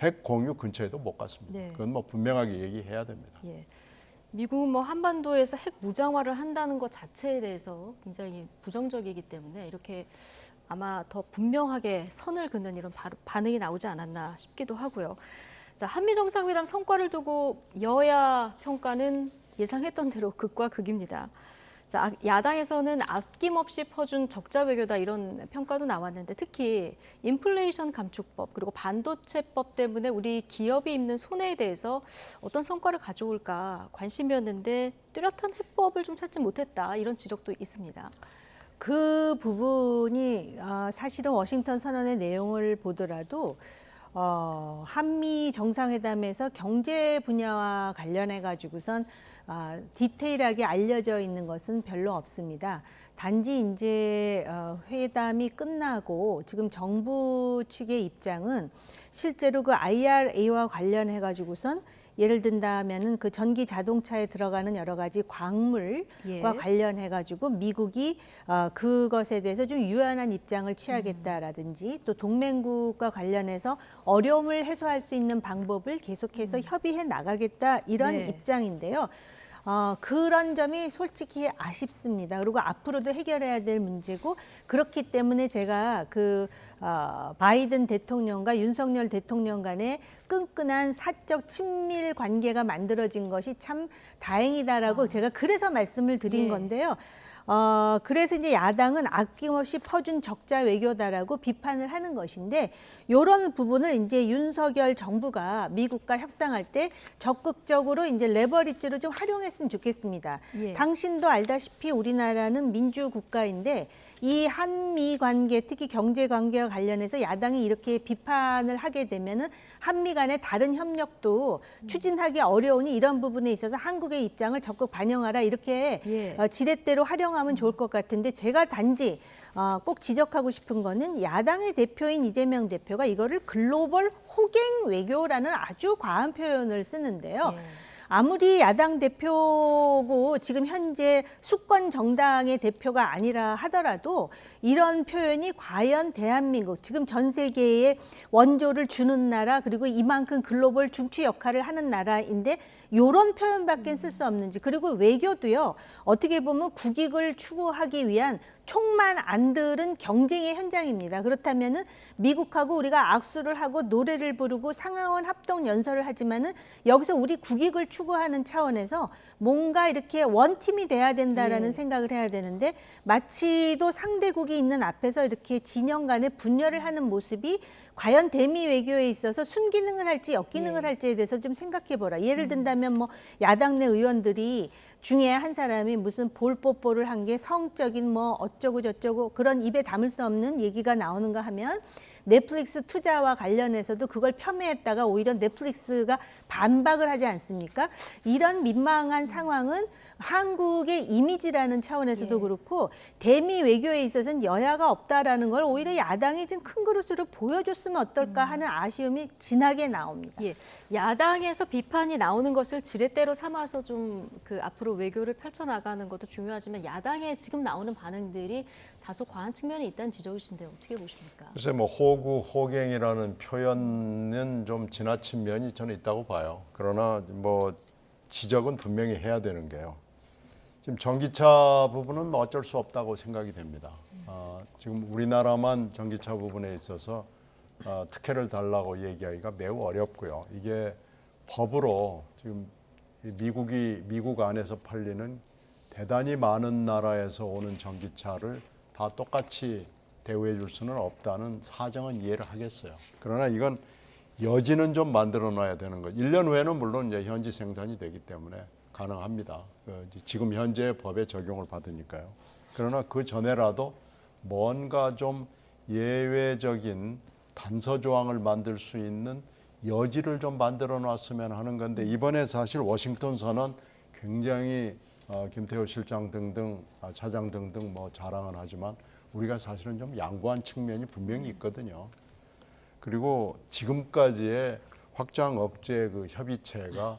Speaker 10: 핵 공유 근처에도 못 갔습니다.
Speaker 1: 네.
Speaker 10: 그건 뭐 분명하게 얘기해야 됩니다.
Speaker 1: 예. 미국은 뭐 한반도에서 핵 무장화를 한다는 것 자체에 대해서 굉장히 부정적이기 때문에 이렇게 아마 더 분명하게 선을 긋는 이런 반응이 나오지 않았나 싶기도 하고요. 자, 한미 정상회담 성과를 두고 여야 평가는 예상했던 대로 극과 극입니다. 자, 야당에서는 아낌없이 퍼준 적자 외교다 이런 평가도 나왔는데 특히 인플레이션 감축법 그리고 반도체법 때문에 우리 기업이 입는 손해에 대해서 어떤 성과를 가져올까 관심이었는데 뚜렷한 해법을 좀 찾지 못했다 이런 지적도 있습니다.
Speaker 13: 그 부분이 사실은 워싱턴 선언의 내용을 보더라도 한미 정상회담에서 경제 분야와 관련해 가지고선 디테일하게 알려져 있는 것은 별로 없습니다. 단지 이제 회담이 끝나고 지금 정부 측의 입장은 실제로 그 IRA와 관련해 가지고선 예를 든다면은 그 전기 자동차에 들어가는 여러 가지 광물과 관련해 가지고 미국이 그것에 대해서 좀 유연한 입장을 취하겠다라든지 또 동맹국과 관련해서 어려움을 해소할 수 있는 방법을 계속해서 협의해 나가겠다 이런 입장인데요. 그런 점이 솔직히 아쉽습니다. 그리고 앞으로도 해결해야 될 문제고 그렇기 때문에 제가 바이든 대통령과 윤석열 대통령 간의 끈끈한 사적 친밀 관계가 만들어진 것이 참 다행이다라고 제가 그래서 말씀을 드린 건데요. 그래서 이제 야당은 아낌없이 퍼준 적자 외교다라고 비판을 하는 것인데 이런 부분을 이제 윤석열 정부가 미국과 협상할 때 적극적으로 이제 레버리지로 좀 활용했으면 좋겠습니다. 당신도 알다시피 우리나라는 민주 국가인데 이 한미 관계, 특히 경제 관계와 관련해서 야당이 이렇게 비판을 하게 되면은 한미 간의 다른 협력도 추진하기 어려우니 이런 부분에 있어서 한국의 입장을 적극 반영하라 이렇게 지렛대로 활용하면 좋을 것 같은데 제가 단지 꼭 지적하고 싶은 거는 야당의 대표인 이재명 대표가 이거를 글로벌 호갱 외교라는 아주 과한 표현을 쓰는데요. 아무리 야당 대표고 지금 현재 수권 정당의 대표가 아니라 하더라도 이런 표현이 과연 대한민국 지금 전 세계에 원조를 주는 나라 그리고 이만큼 글로벌 중추 역할을 하는 나라인데 이런 표현밖에 쓸 수 없는지 그리고 외교도요 어떻게 보면 국익을 추구하기 위한 총만 안 들은 경쟁의 현장입니다. 그렇다면은 미국하고 우리가 악수를 하고 노래를 부르고 상하원 합동 연설을 하지만은 여기서 우리 국익을 추구하는 차원에서 뭔가 이렇게 원팀이 돼야 된다라는 생각을 해야 되는데 마치도 상대국이 있는 앞에서 이렇게 진영 간의 분열을 하는 모습이 과연 대미 외교에 있어서 순기능을 할지 역기능을 할지에 대해서 좀 생각해 보라. 예를 든다면 뭐 야당 내 의원들이 중에 한 사람이 무슨 볼뽀뽀를 한 게 성적인 뭐 어쩌고 저쩌고 그런 입에 담을 수 없는 얘기가 나오는가 하면 넷플릭스 투자와 관련해서도 그걸 폄훼했다가 오히려 넷플릭스가 반박을 하지 않습니까? 이런 민망한 상황은 한국의 이미지라는 차원에서도 그렇고 대미 외교에 있어서는 여야가 없다라는 걸 오히려 야당이 좀 큰 그릇으로 보여줬으면 어떨까 하는 아쉬움이 진하게 나옵니다.
Speaker 1: 야당에서 비판이 나오는 것을 지렛대로 삼아서 좀 앞으로 외교를 펼쳐나가는 것도 중요하지만 야당에 지금 나오는 반응들이 다소 과한 측면이 있다는 지적이신데 어떻게 보십니까?
Speaker 10: 글쎄 뭐 호구, 호갱이라는 표현은 좀 지나친 면이 저는 있다고 봐요. 그러나 뭐 지적은 분명히 해야 되는 게요. 지금 전기차 부분은 뭐 어쩔 수 없다고 생각이 됩니다. 지금 우리나라만 전기차 부분에 있어서 특혜를 달라고 얘기하기가 매우 어렵고요. 이게 법으로 지금 미국 안에서 팔리는 대단히 많은 나라에서 오는 전기차를 다 똑같이 대우해 줄 수는 없다는 사정은 이해를 하겠어요. 그러나 이건 여지는 좀 만들어 놔야 되는 거죠. 1년 후에는 물론 이제 현지 생산이 되기 때문에 가능합니다. 지금 현재 법에 적용을 받으니까요. 그러나 그 전에라도 뭔가 좀 예외적인 단서 조항을 만들 수 있는 여지를 좀 만들어 놨으면 하는 건데, 이번에 사실 워싱턴 선언 굉장히 김태호 실장 등등 차장 등등 뭐 자랑은 하지만 우리가 사실은 좀 양보한 측면이 분명히 있거든요. 그리고 지금까지의 확장 억제 그 협의체가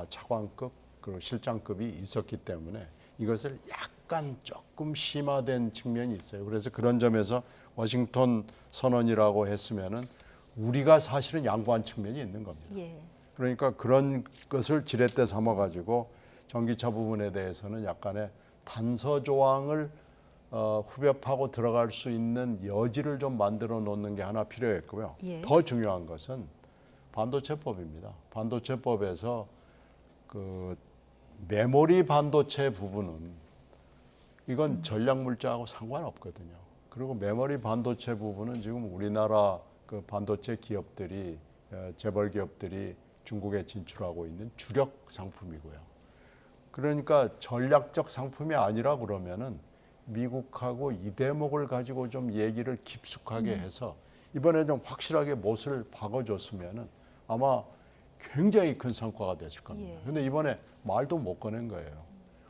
Speaker 10: 차관급 그리고 실장급이 있었기 때문에 이것을 약간 조금 심화된 측면이 있어요. 그래서 그런 점에서 워싱턴 선언이라고 했으면은 우리가 사실은 양보한 측면이 있는 겁니다.
Speaker 1: 예.
Speaker 10: 그러니까 그런 것을 지렛대 삼아 가지고 전기차 부분에 대해서는 약간의 단서 조항을 후벼파고 들어갈 수 있는 여지를 좀 만들어 놓는 게 하나 필요했고요.
Speaker 1: 예.
Speaker 10: 더 중요한 것은 반도체법입니다. 반도체법에서 그 메모리 반도체 부분은 이건 전략 물자하고 상관없거든요. 그리고 메모리 반도체 부분은 지금 우리나라 그 반도체 기업들이 재벌 기업들이 중국에 진출하고 있는 주력 상품이고요. 그러니까 전략적 상품이 아니라 그러면은 미국하고 이 대목을 가지고 좀 얘기를 깊숙하게 해서 이번에 좀 확실하게 못을 박아줬으면은 아마 굉장히 큰 성과가 됐을 겁니다. 그런데 이번에 말도 못 꺼낸 거예요.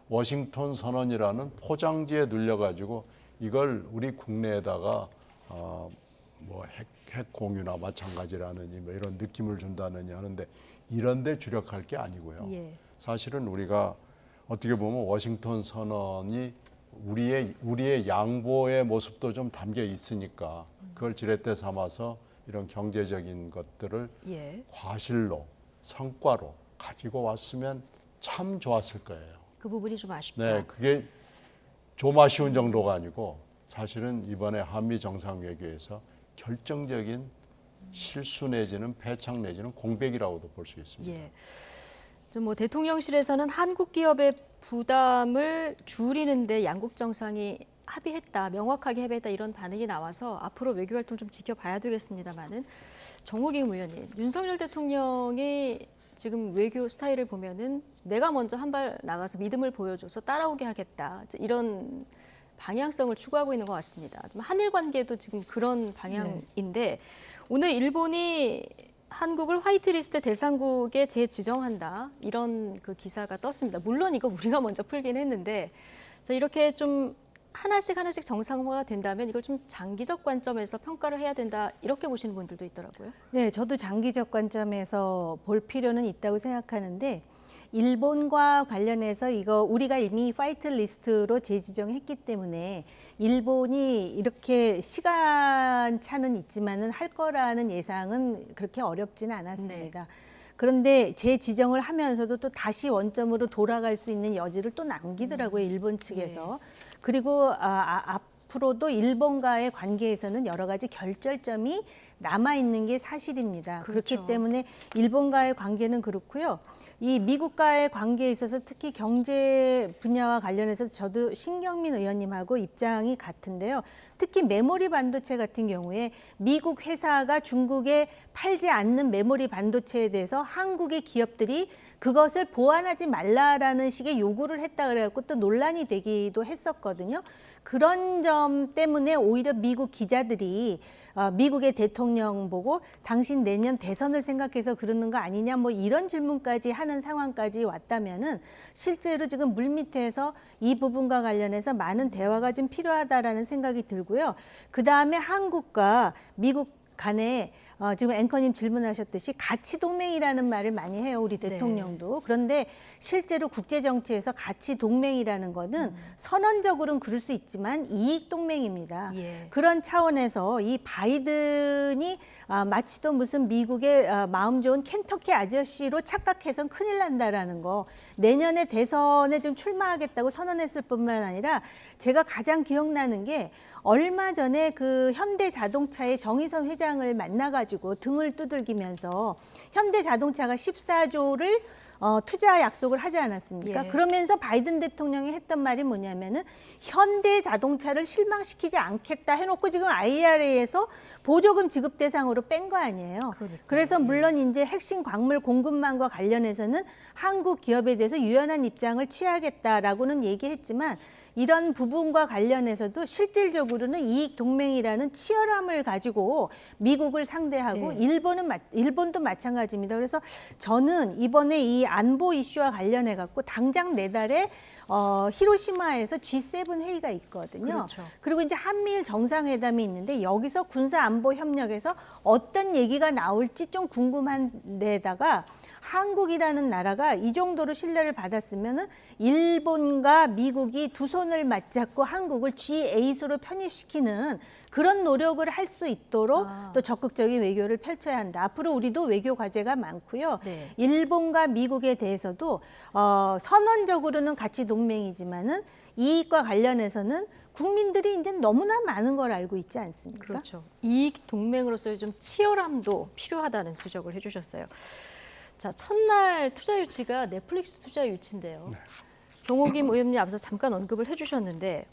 Speaker 10: 워싱턴 선언이라는 포장지에 눌려가지고 이걸 우리 국내에다가 뭐 핵 공유나 마찬가지라느니 뭐 이런 느낌을 준다느니 하는데 이런 데 주력할 게 아니고요. 사실은 우리가 어떻게 보면 워싱턴 선언이 우리의 양보의 모습도 좀 담겨 있으니까 그걸 지렛대 삼아서 이런 경제적인 것들을 과실로 성과로 가지고 왔으면 참 좋았을 거예요.
Speaker 1: 그 부분이 좀 아쉽다.
Speaker 10: 네, 그게 좀 아쉬운 정도가 아니고 사실은 이번에 한미 정상회담에서 결정적인 실수 내지는 패착 내지는 공백이라고도 볼 수 있습니다.
Speaker 1: 예. 뭐 대통령실에서는 한국 기업의 부담을 줄이는데 양국 정상이 합의했다, 명확하게 합의했다 이런 반응이 나와서 앞으로 외교 활동 좀 지켜봐야 되겠습니다만은 정호ging 의원님, 윤석열 대통령이 지금 외교 스타일을 보면은 내가 먼저 한 발 나가서 믿음을 보여줘서 따라오게 하겠다 이런 방향성을 추구하고 있는 것 같습니다. 한일 관계도 지금 그런 방향인데 오늘 일본이 한국을 화이트리스트 대상국에 재지정한다 이런 그 기사가 떴습니다. 물론 이거 우리가 먼저 풀긴 했는데 이렇게 좀 하나씩 정상화가 된다면 이걸 좀 장기적 관점에서 평가를 해야 된다 이렇게 보시는 분들도 있더라고요.
Speaker 13: 네, 저도 장기적 관점에서 볼 필요는 있다고 생각하는데 일본과 관련해서 이거 우리가 이미 화이트 리스트로 재지정했기 때문에 일본이 이렇게 시간 차는 있지만은 할 거라는 예상은 그렇게 어렵지는 않았습니다. 그런데 재지정을 하면서도 또 다시 원점으로 돌아갈 수 있는 여지를 또 남기더라고요, 일본 측에서. 그리고 앞으로도 일본과의 관계에서는 여러 가지 결절점이 남아있는 게 사실입니다. 그렇기 때문에 일본과의 관계는 그렇고요. 이 미국과의 관계에 있어서 특히 경제 분야와 관련해서 저도 신경민 의원님하고 입장이 같은데요. 특히 메모리 반도체 같은 경우에 미국 회사가 중국에 팔지 않는 메모리 반도체에 대해서 한국의 기업들이 그것을 보완하지 말라라는 식의 요구를 했다 그래갖고 또 논란이 되기도 했었거든요. 그런 점 때문에 오히려 미국 기자들이 미국의 대통령 보고 당신 내년 대선을 생각해서 그러는 거 아니냐 뭐 이런 질문까지 하는 상황까지 왔다면은 실제로 지금 물밑에서 이 부분과 관련해서 많은 대화가 좀 필요하다라는 생각이 들고요. 그 다음에 한국과 미국 간에 지금 앵커님 질문하셨듯이 가치 동맹이라는 말을 많이 해요, 우리 대통령도. 그런데 실제로 국제 정치에서 가치 동맹이라는 거는 선언적으로는 그럴 수 있지만 이익 동맹입니다. 그런 차원에서 이 바이든이 마치 또 무슨 미국의 마음 좋은 켄터키 아저씨로 착각해선 큰일 난다라는 거. 내년에 대선에 좀 출마하겠다고 선언했을 뿐만 아니라 제가 가장 기억나는 게 얼마 전에 그 현대자동차의 정의선 회장을 만나가지고 등을 두들기면서 현대자동차가 14조를 투자 약속을 하지 않았습니까? 그러면서 바이든 대통령이 했던 말이 뭐냐면은 현대자동차를 실망시키지 않겠다 해놓고 지금 IRA에서 보조금 지급 대상으로 뺀 거 아니에요. 그래서 물론 이제 핵심 광물 공급망과 관련해서는 한국 기업에 대해서 유연한 입장을 취하겠다라고는 얘기했지만 이런 부분과 관련해서도 실질적으로는 이익 동맹이라는 치열함을 가지고 미국을 상대하고 일본도 마찬가지입니다. 그래서 저는 이번에 이 안보 이슈와 관련해 갖고 당장 내달에 히로시마에서 G7 회의가 있거든요. 그리고 이제 한미일 정상회담이 있는데 여기서 군사 안보 협력에서 어떤 얘기가 나올지 좀 궁금한 데다가 한국이라는 나라가 이 정도로 신뢰를 받았으면은 일본과 미국이 두 손을 맞잡고 한국을 G8으로 편입시키는 그런 노력을 할 수 있도록 또 적극적인 외교를 펼쳐야 한다. 앞으로 우리도 외교 과제가 많고요. 일본과 미국에 대해서도 선언적으로는 같이 동맹이지만은 이익과 관련해서는 국민들이 이제 너무나 많은 걸 알고 있지 않습니까?
Speaker 1: 그렇죠. 이익 동맹으로서의 좀 치열함도 필요하다는 지적을 해주셨어요. 자, 첫날 투자 유치가 넷플릭스 투자 유치인데요. 정호김 의원님 앞서 잠깐 언급을 해주셨는데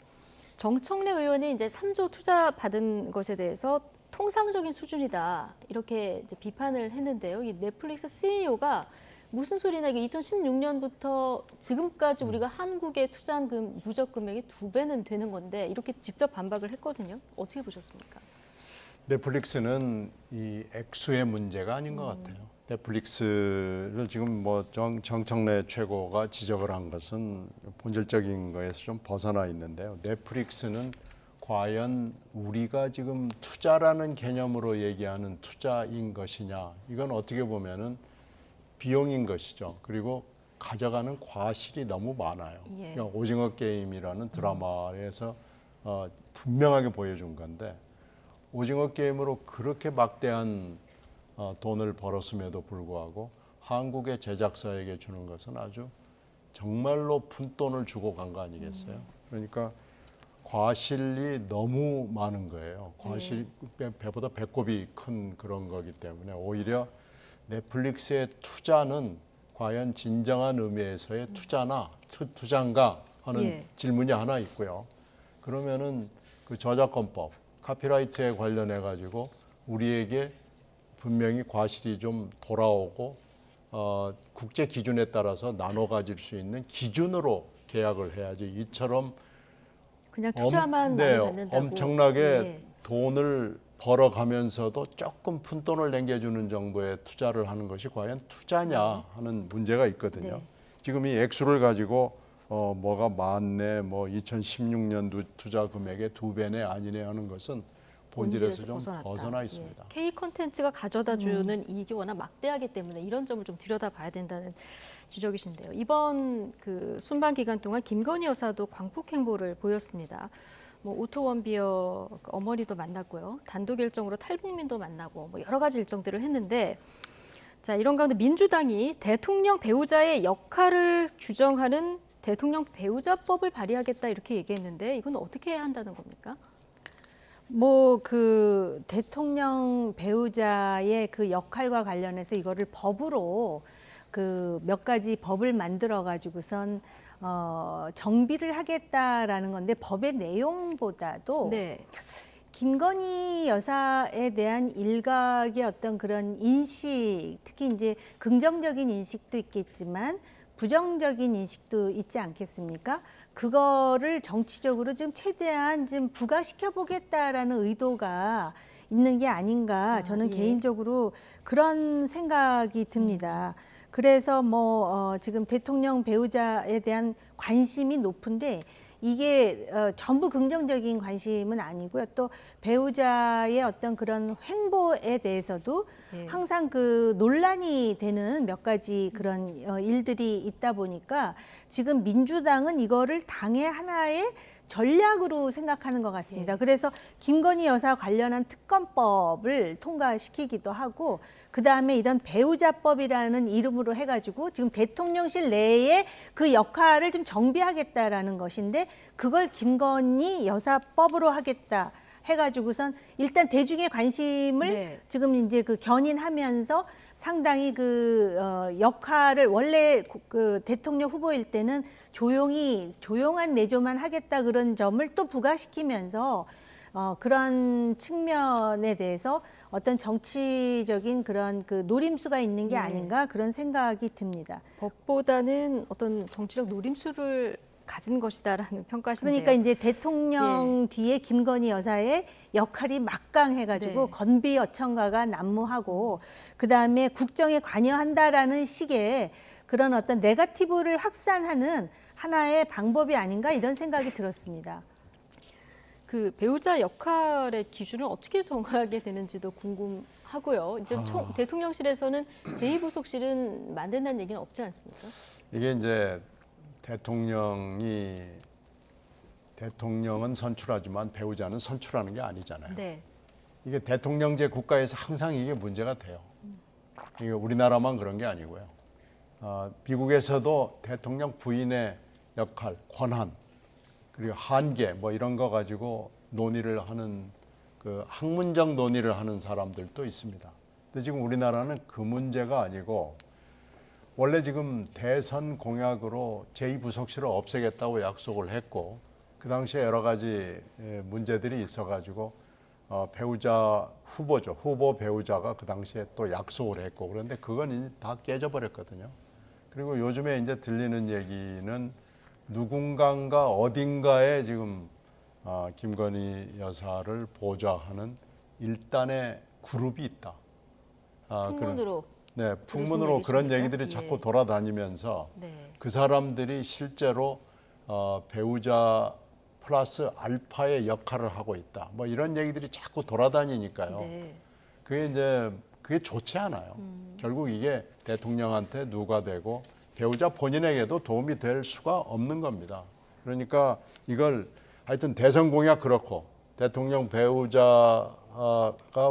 Speaker 1: 정청래 의원이 이제 3조 투자 받은 것에 대해서 통상적인 수준이다 이렇게 이제 비판을 했는데요. 이 넷플릭스 CEO가 무슨 소리나 이게 2016년부터 지금까지 우리가 한국에 투자한 누적 금액이 2배는 되는 건데 이렇게 직접 반박을 했거든요. 어떻게 보셨습니까?
Speaker 10: 넷플릭스는 이 액수의 문제가 아닌 것 같아요. 넷플릭스를 지금 뭐 정청래 최고가 지적을 한 것은 본질적인 거에서 좀 벗어나 있는데요. 넷플릭스는 과연 우리가 지금 투자라는 개념으로 얘기하는 투자인 것이냐, 이건 어떻게 보면은 비용인 것이죠. 그리고 가져가는 과실이 너무 많아요. 그러니까 오징어 게임이라는 드라마에서 분명하게 보여준 건데 오징어 게임으로 그렇게 막대한 돈을 벌었음에도 불구하고 한국의 제작사에게 주는 것은 아주 정말로 푼돈을 주고 간 거 아니겠어요? 그러니까 과실이 너무 많은 거예요. 과실 배보다 배꼽이 큰 그런 거기 때문에 오히려 넷플릭스의 투자는 과연 진정한 의미에서의 투자인가 하는 질문이 하나 있고요. 그러면은 그 저작권법, 카피라이트에 관련해 가지고 우리에게 분명히 과실이 좀 돌아오고 국제 기준에 따라서 나눠 가질 수 있는 기준으로 계약을 해야지 이처럼
Speaker 1: 그냥 투자만 많이 받는다고.
Speaker 10: 엄청나게 돈을 벌어가면서도 조금 푼돈을 남겨주는 정도의 투자를 하는 것이 과연 투자냐 하는 문제가 있거든요. 지금 이 액수를 가지고 뭐가 많네, 뭐 2016년 투자 금액의 2배네 아니네 하는 것은 본질에서 좀 벗어나 있습니다.
Speaker 1: K 콘텐츠가 가져다주는 이익이 워낙 막대하기 때문에 이런 점을 좀 들여다봐야 된다는 지적이신데요. 이번 그 순방 기간 동안 김건희 여사도 광폭 행보를 보였습니다. 뭐 오토 원비어 어머니도 만났고요. 단독 일정으로 탈북민도 만나고 뭐 여러 가지 일정들을 했는데 자, 이런 가운데 민주당이 대통령 배우자의 역할을 규정하는 대통령 배우자법을 발의하겠다 이렇게 얘기했는데 이건 어떻게 해야 한다는 겁니까?
Speaker 13: 뭐 그 대통령 배우자의 그 역할과 관련해서 이거를 법으로 그 몇 가지 법을 만들어 가지고선 정비를 하겠다라는 건데 법의 내용보다도 김건희 여사에 대한 일각의 어떤 그런 인식, 특히 이제 긍정적인 인식도 있겠지만 부정적인 인식도 있지 않겠습니까? 그거를 정치적으로 좀 최대한 좀 부각시켜 보겠다라는 의도가 있는 게 아닌가 저는 개인적으로 그런 생각이 듭니다. 그래서 뭐 지금 대통령 배우자에 대한 관심이 높은데 이게 전부 긍정적인 관심은 아니고요. 또 배우자의 어떤 그런 행보에 대해서도 항상 그 논란이 되는 몇 가지 그런 일들이 있다 보니까 지금 민주당은 이거를 당의 하나의 전략으로 생각하는 것 같습니다. 그래서 김건희 여사 관련한 특검법을 통과시키기도 하고 그다음에 이런 배우자법이라는 이름으로 해가지고 지금 대통령실 내에 그 역할을 좀 정비하겠다라는 것인데 그걸 김건희 여사법으로 하겠다. 해가지고선 일단 대중의 관심을 지금 이제 그 견인하면서 상당히 그 역할을 원래 그 대통령 후보일 때는 조용한 내조만 하겠다 그런 점을 또 부각시키면서 그런 측면에 대해서 어떤 정치적인 그런 그 노림수가 있는 게 아닌가 그런 생각이 듭니다.
Speaker 1: 법보다는 어떤 정치적 노림수를 가진 것이다라는 평가신데요.
Speaker 13: 그러니까 이제 대통령 뒤에 김건희 여사의 역할이 막강해가지고 건비 여청가가 난무하고 그 다음에 국정에 관여한다라는 식의 그런 어떤 네거티브를 확산하는 하나의 방법이 아닌가 이런 생각이 들었습니다.
Speaker 1: 그 배우자 역할의 기준을 어떻게 정하게 되는지도 궁금하고요. 이제 대통령실에서는 제2부속실은 만든다는 얘기는 없지 않습니까?
Speaker 10: 이게 이제 대통령은 선출하지만 배우자는 선출하는 게 아니잖아요. 이게 대통령제 국가에서 항상 이게 문제가 돼요. 이게 우리나라만 그런 게 아니고요. 미국에서도 대통령 부인의 역할, 권한, 그리고 한계 뭐 이런 거 가지고 논의를 하는 그 학문적 논의를 하는 사람들도 있습니다. 근데 지금 우리나라는 그 문제가 아니고 원래 지금 대선 공약으로 제2부속실을 없애겠다고 약속을 했고 그 당시에 여러 가지 문제들이 있어가지고 배우자 후보죠. 후보 배우자가 그 당시에 또 약속을 했고 그런데 그건 이제 다 깨져버렸거든요. 그리고 요즘에 이제 들리는 얘기는 누군가가 어딘가에 지금 김건희 여사를 보좌하는 일단의 그룹이 있다.
Speaker 1: 풍문으로.
Speaker 10: 네, 풍문으로 그런 얘기들이 자꾸 돌아다니면서 그 사람들이 실제로 배우자 플러스 알파의 역할을 하고 있다. 뭐 이런 얘기들이 자꾸 돌아다니니까요. 그게 좋지 않아요. 결국 이게 대통령한테 누가 되고 배우자 본인에게도 도움이 될 수가 없는 겁니다. 그러니까 이걸 하여튼 대선 공약 그렇고 대통령 배우자가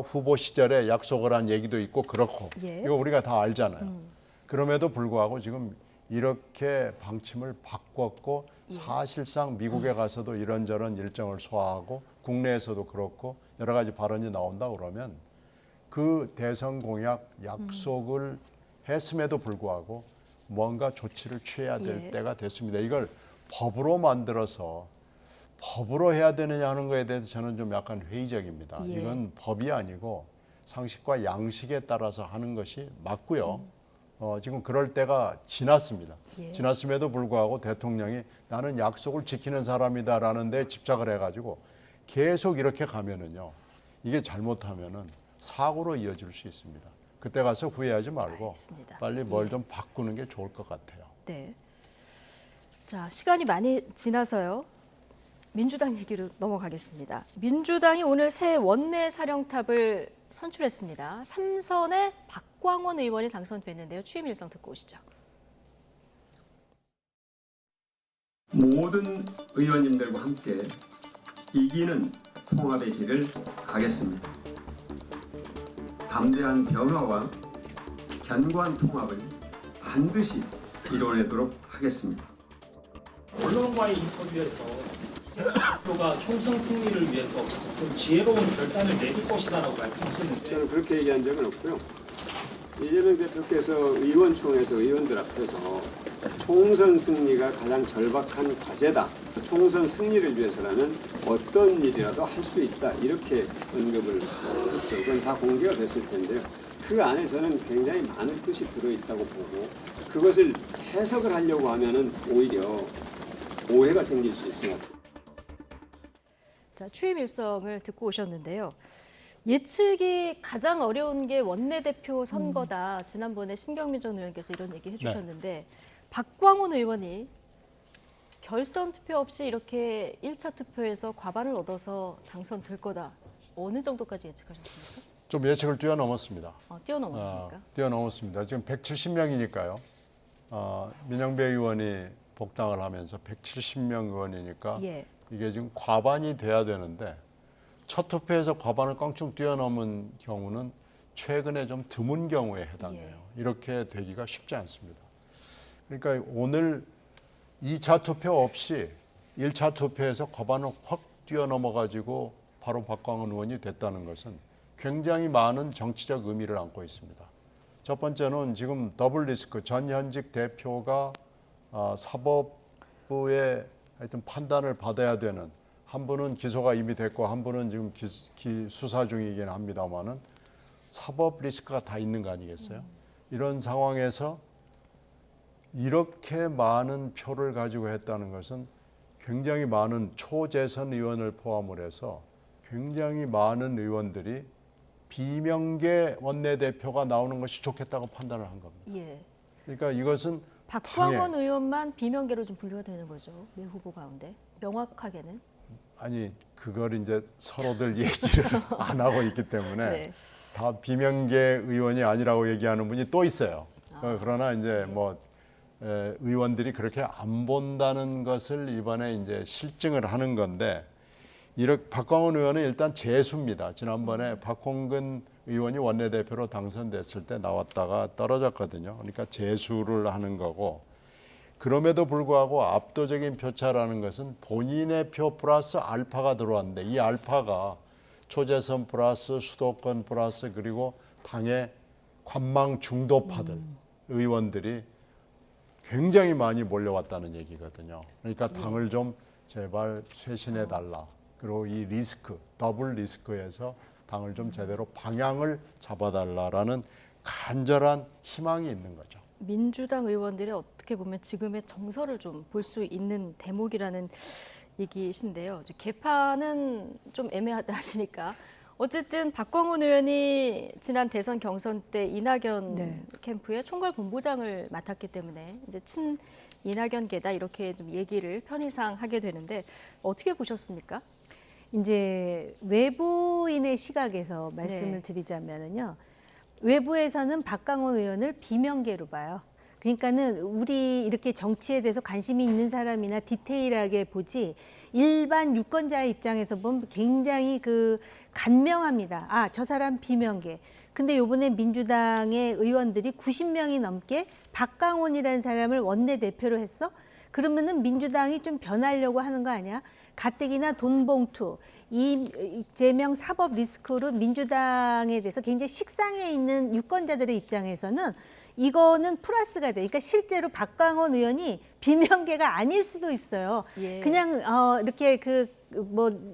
Speaker 10: 후보 시절에 약속을 한 얘기도 있고 그렇고 이거 우리가 다 알잖아요. 그럼에도 불구하고 지금 이렇게 방침을 바꿨고 사실상 미국에 가서도 이런저런 일정을 소화하고 국내에서도 그렇고 여러 가지 발언이 나온다 그러면 그 대선 공약 약속을 했음에도 불구하고 뭔가 조치를 취해야 될 때가 됐습니다. 이걸 법으로 만들어서 법으로 해야 되느냐 하는 거에 대해서 저는 좀 약간 회의적입니다. 이건 법이 아니고 상식과 양식에 따라서 하는 것이 맞고요. 지금 그럴 때가 지났습니다. 지났음에도 불구하고 대통령이 나는 약속을 지키는 사람이다라는 데 집착을 해가지고 계속 이렇게 가면은요. 이게 잘못하면은 사고로 이어질 수 있습니다. 그때 가서 후회하지 말고
Speaker 1: 알겠습니다.
Speaker 10: 빨리 뭘 좀 바꾸는 게 좋을 것 같아요.
Speaker 1: 네. 자, 시간이 많이 지나서요. 민주당 얘기로 넘어가겠습니다. 민주당이 오늘 새 원내 사령탑을 선출했습니다. 3선에 박광원 의원이 당선됐는데요. 취임 일성 듣고 오시죠.
Speaker 12: 모든 의원님들과 함께 이기는 통합의 길을 가겠습니다. 담대한 변화와 견고한 통합을 반드시 이뤄내도록 하겠습니다.
Speaker 15: 언론과의 인터뷰에서 대표가 총선 승리를 위해서 좀 지혜로운 결단을 내릴 것이다라고 말씀하셨는데
Speaker 22: 저는 그렇게 얘기한 적은 없고요. 이재명 대표께서 의원총회에서 의원들 앞에서 총선 승리가 가장 절박한 과제다. 총선 승리를 위해서라는 어떤 일이라도 할 수 있다. 이렇게 언급을 했죠. 그건 다 공개가 됐을 텐데요. 그 안에서는 굉장히 많은 뜻이 들어있다고 보고 그것을 해석을 하려고 하면은 오히려 오해가 생길 수 있습니다.
Speaker 1: 자, 취임 일성을 듣고 오셨는데요. 예측이 가장 어려운 게 원내대표 선거다. 지난번에 신경민 전 의원께서 이런 얘기 해주셨는데 박광원 의원이 결선 투표 없이 이렇게 1차 투표에서 과반을 얻어서 당선될 거다. 어느 정도까지 예측하셨습니까?
Speaker 10: 좀 예측을 뛰어넘었습니다.
Speaker 1: 뛰어넘었습니까?
Speaker 10: 뛰어넘었습니다. 지금 170명이니까요. 민영배 의원이 복당을 하면서 170명 의원이니까
Speaker 1: 예.
Speaker 10: 이게 지금 과반이 돼야 되는데 첫 투표에서 과반을 껑충 뛰어넘은 경우는 최근에 좀 드문 경우에 해당해요. 이렇게 되기가 쉽지 않습니다. 그러니까 오늘 2차 투표 없이 1차 투표에서 과반을 확 뛰어넘어가지고 바로 박광원 의원이 됐다는 것은 굉장히 많은 정치적 의미를 안고 있습니다. 첫 번째는 지금 더블 리스크, 전현직 대표가 사법부의 하여튼 판단을 받아야 되는, 한 분은 기소가 이미 됐고 한 분은 지금 수사 중이긴 합니다만은 사법 리스크가 다 있는 거 아니겠어요? 이런 상황에서 이렇게 많은 표를 가지고 했다는 것은 굉장히 많은 초재선 의원을 포함을 해서 굉장히 많은 의원들이 비명계 원내대표가 나오는 것이 좋겠다고 판단을 한 겁니다.
Speaker 1: 예.
Speaker 10: 그러니까 이것은
Speaker 1: 박광원 의원만 비명계로 좀 분류가 되는 거죠. 매 후보 가운데. 명확하게는.
Speaker 10: 아니 그걸 이제 서로들 얘기를 안 하고 있기 때문에
Speaker 1: 네.
Speaker 10: 다 비명계 의원이 아니라고 얘기하는 분이 또 있어요. 그러나 이제 뭐 의원들이 그렇게 안 본다는 것을 이번에 이제 실증을 하는 건데, 이렇게 박광원 의원은 일단 재수입니다. 지난번에 박홍근 의원이 원내대표로 당선됐을 때 나왔다가 떨어졌거든요. 그러니까 재수를 하는 거고, 그럼에도 불구하고 압도적인 표차라는 것은 본인의 표 플러스 알파가 들어왔는데, 이 알파가 초재선 플러스 수도권 플러스 그리고 당의 관망 중도파들 의원들이 굉장히 많이 몰려왔다는 얘기거든요. 그러니까 당을 좀 제발 쇄신해달라. 그리고 이 리스크, 더블 리스크에서 당을 좀 제대로 방향을 잡아달라라는 간절한 희망이 있는 거죠.
Speaker 1: 민주당 의원들이 어떻게 보면 지금의 정서를 좀 볼 수 있는 대목이라는 얘기이신데요. 개파는 좀 애매하다 하시니까 어쨌든 박광원 의원이 지난 대선 경선 때 이낙연 캠프의 총괄 본부장을 맡았기 때문에 이제 친 이낙연계다 이렇게 좀 얘기를 편의상 하게 되는데 어떻게 보셨습니까?
Speaker 13: 이제 외부인의 시각에서 말씀을 드리자면은요. 외부에서는 박광원 의원을 비명계로 봐요. 그러니까는 우리 이렇게 정치에 대해서 관심이 있는 사람이나 디테일하게 보지, 일반 유권자의 입장에서 보면 굉장히 간명합니다. 아, 저 사람 비명계. 근데 요번에 민주당의 의원들이 90명이 넘게 박광원이라는 사람을 원내대표로 했어? 그러면은 민주당이 좀 변하려고 하는 거 아니야? 가뜩이나 돈봉투, 이재명 사법 리스크로 민주당에 대해서 굉장히 식상해 있는 유권자들의 입장에서는 이거는 플러스가 돼. 그러니까 실제로 박광원 의원이 비명계가 아닐 수도 있어요.
Speaker 1: 예.
Speaker 13: 그냥 이렇게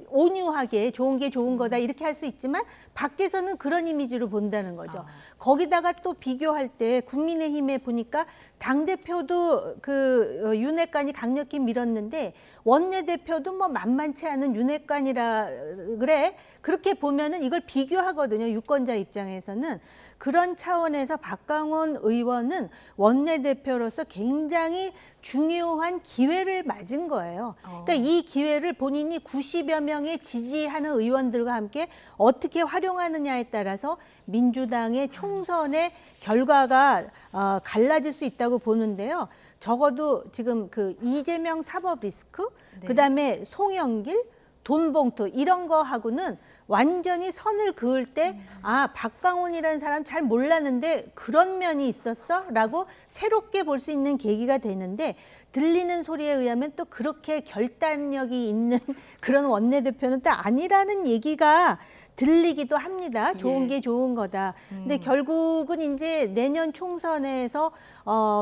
Speaker 13: 온유하게 좋은 게 좋은 거다 이렇게 할 수 있지만 밖에서는 그런 이미지로 본다는 거죠. 거기다가 또 비교할 때 국민의힘에 보니까 당대표도 윤핵관이 강력히 밀었는데 원내대표도 뭐 만만치 않은 윤핵관이라 그래. 그렇게 보면은 이걸 비교하거든요. 유권자 입장에서는. 그런 차원에서 박광원 의원은 원내대표로서 굉장히 중요한 기회를 맞은 거예요. 그러니까 이 기회를 본인이 90여 명의 지지하는 의원들과 함께 어떻게 활용하느냐에 따라서 민주당의 총선의 결과가 갈라질 수 있다고 보는데요. 적어도 지금 이재명 사법 리스크, 그다음에 송영길, 돈봉투 이런 거하고는 완전히 선을 그을 때 박광원이라는 사람 잘 몰랐는데 그런 면이 있었어? 라고 새롭게 볼 수 있는 계기가 되는데, 들리는 소리에 의하면 또 그렇게 결단력이 있는 그런 원내대표는 또 아니라는 얘기가 들리기도 합니다. 좋은 게 좋은 거다. 근데 결국은 이제 내년 총선에서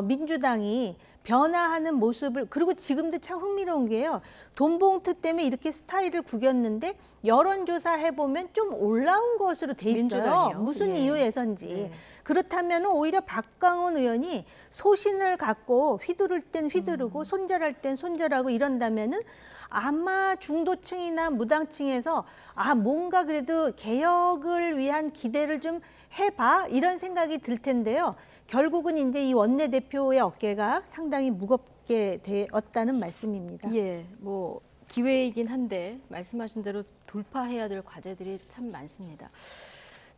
Speaker 13: 민주당이 변화하는 모습을, 그리고 지금도 참 흥미로운 게요. 돈봉투 때문에 이렇게 스타일을 구겼는데 여론조사 해보면 좀 올라온 것으로 돼 있어요.
Speaker 1: 민주당이요?
Speaker 13: 무슨 이유에서인지. 그렇다면 오히려 박광원 의원이 소신을 갖고 휘두를 땐 휘두르고 손절할 땐 손절하고 이런다면은 아마 중도층이나 무당층에서 뭔가 그래도 개혁을 위한 기대를 좀 해봐 이런 생각이 들 텐데요. 결국은 이제 이 원내대표의 어깨가 상당히 무겁게 갖게 되었다는 말씀입니다.
Speaker 1: 예, 뭐 기회이긴 한데 말씀하신 대로 돌파해야 될 과제들이 참 많습니다.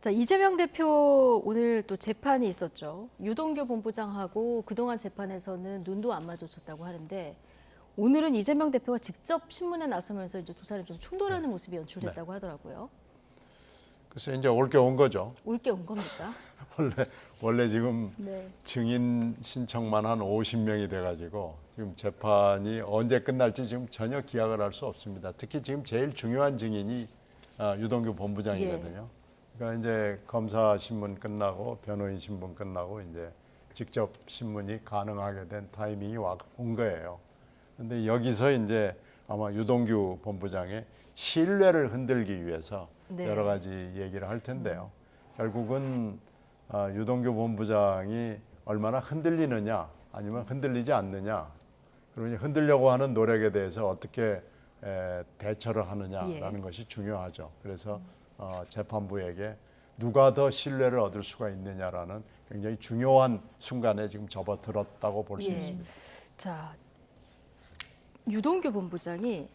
Speaker 1: 자, 이재명 대표 오늘 또 재판이 있었죠. 유동규 본부장하고 그동안 재판에서는 눈도 안 마주쳤다고 하는데 오늘은 이재명 대표가 직접 신문에 나서면서 이제 두 사람이 좀 충돌하는 모습이 연출됐다고 하더라고요.
Speaker 10: 그래서 이제 올 게 온 거죠.
Speaker 1: 올 게 온 겁니까?
Speaker 10: 원래 지금
Speaker 1: 네.
Speaker 10: 증인 신청만 한 50명이 돼가지고 지금 재판이 언제 끝날지 지금 전혀 기약을 할 수 없습니다. 특히 지금 제일 중요한 증인이 유동규 본부장이거든요. 그러니까 이제 검사 신문 끝나고 변호인 신문 끝나고 이제 직접 신문이 가능하게 된 타이밍이 온 거예요. 그런데 여기서 이제 아마 유동규 본부장의 신뢰를 흔들기 위해서
Speaker 1: 네.
Speaker 10: 여러 가지 얘기를 할 텐데요. 결국은 유동규 본부장이 얼마나 흔들리느냐 아니면 흔들리지 않느냐, 그리고 흔들려고 하는 노력에 대해서 어떻게 대처를 하느냐라는 것이 중요하죠. 그래서 재판부에게 누가 더 신뢰를 얻을 수가 있느냐라는 굉장히 중요한 순간에 지금 접어들었다고 볼 수 있습니다.
Speaker 1: 자, 유동규 본부장이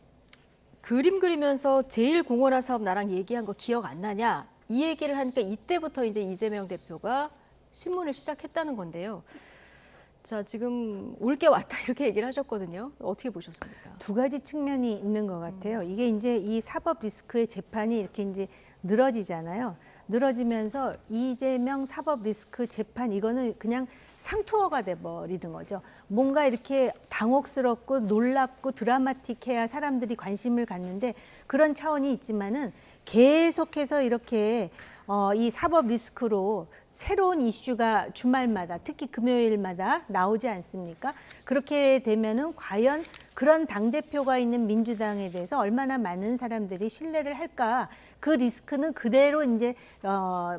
Speaker 1: 그림 그리면서 제일 공헌한 사업 나랑 얘기한 거 기억 안 나냐? 이 얘기를 하니까 이때부터 이제 이재명 대표가 신문을 시작했다는 건데요. 자, 지금 올 게 왔다 이렇게 얘기를 하셨거든요. 어떻게 보셨습니까?
Speaker 13: 두 가지 측면이 있는 것 같아요. 이게 이제 이 사법 리스크의 재판이 이렇게 이제 늘어지잖아요. 늘어지면서 이재명 사법 리스크 재판 이거는 그냥 상투어가 돼버리는 거죠. 뭔가 이렇게 당혹스럽고 놀랍고 드라마틱해야 사람들이 관심을 갖는데 그런 차원이 있지만은 계속해서 이렇게 이 사법 리스크로 새로운 이슈가 주말마다 특히 금요일마다 나오지 않습니까? 그렇게 되면은 과연 그런 당대표가 있는 민주당에 대해서 얼마나 많은 사람들이 신뢰를 할까? 그 리스크는 그대로 이제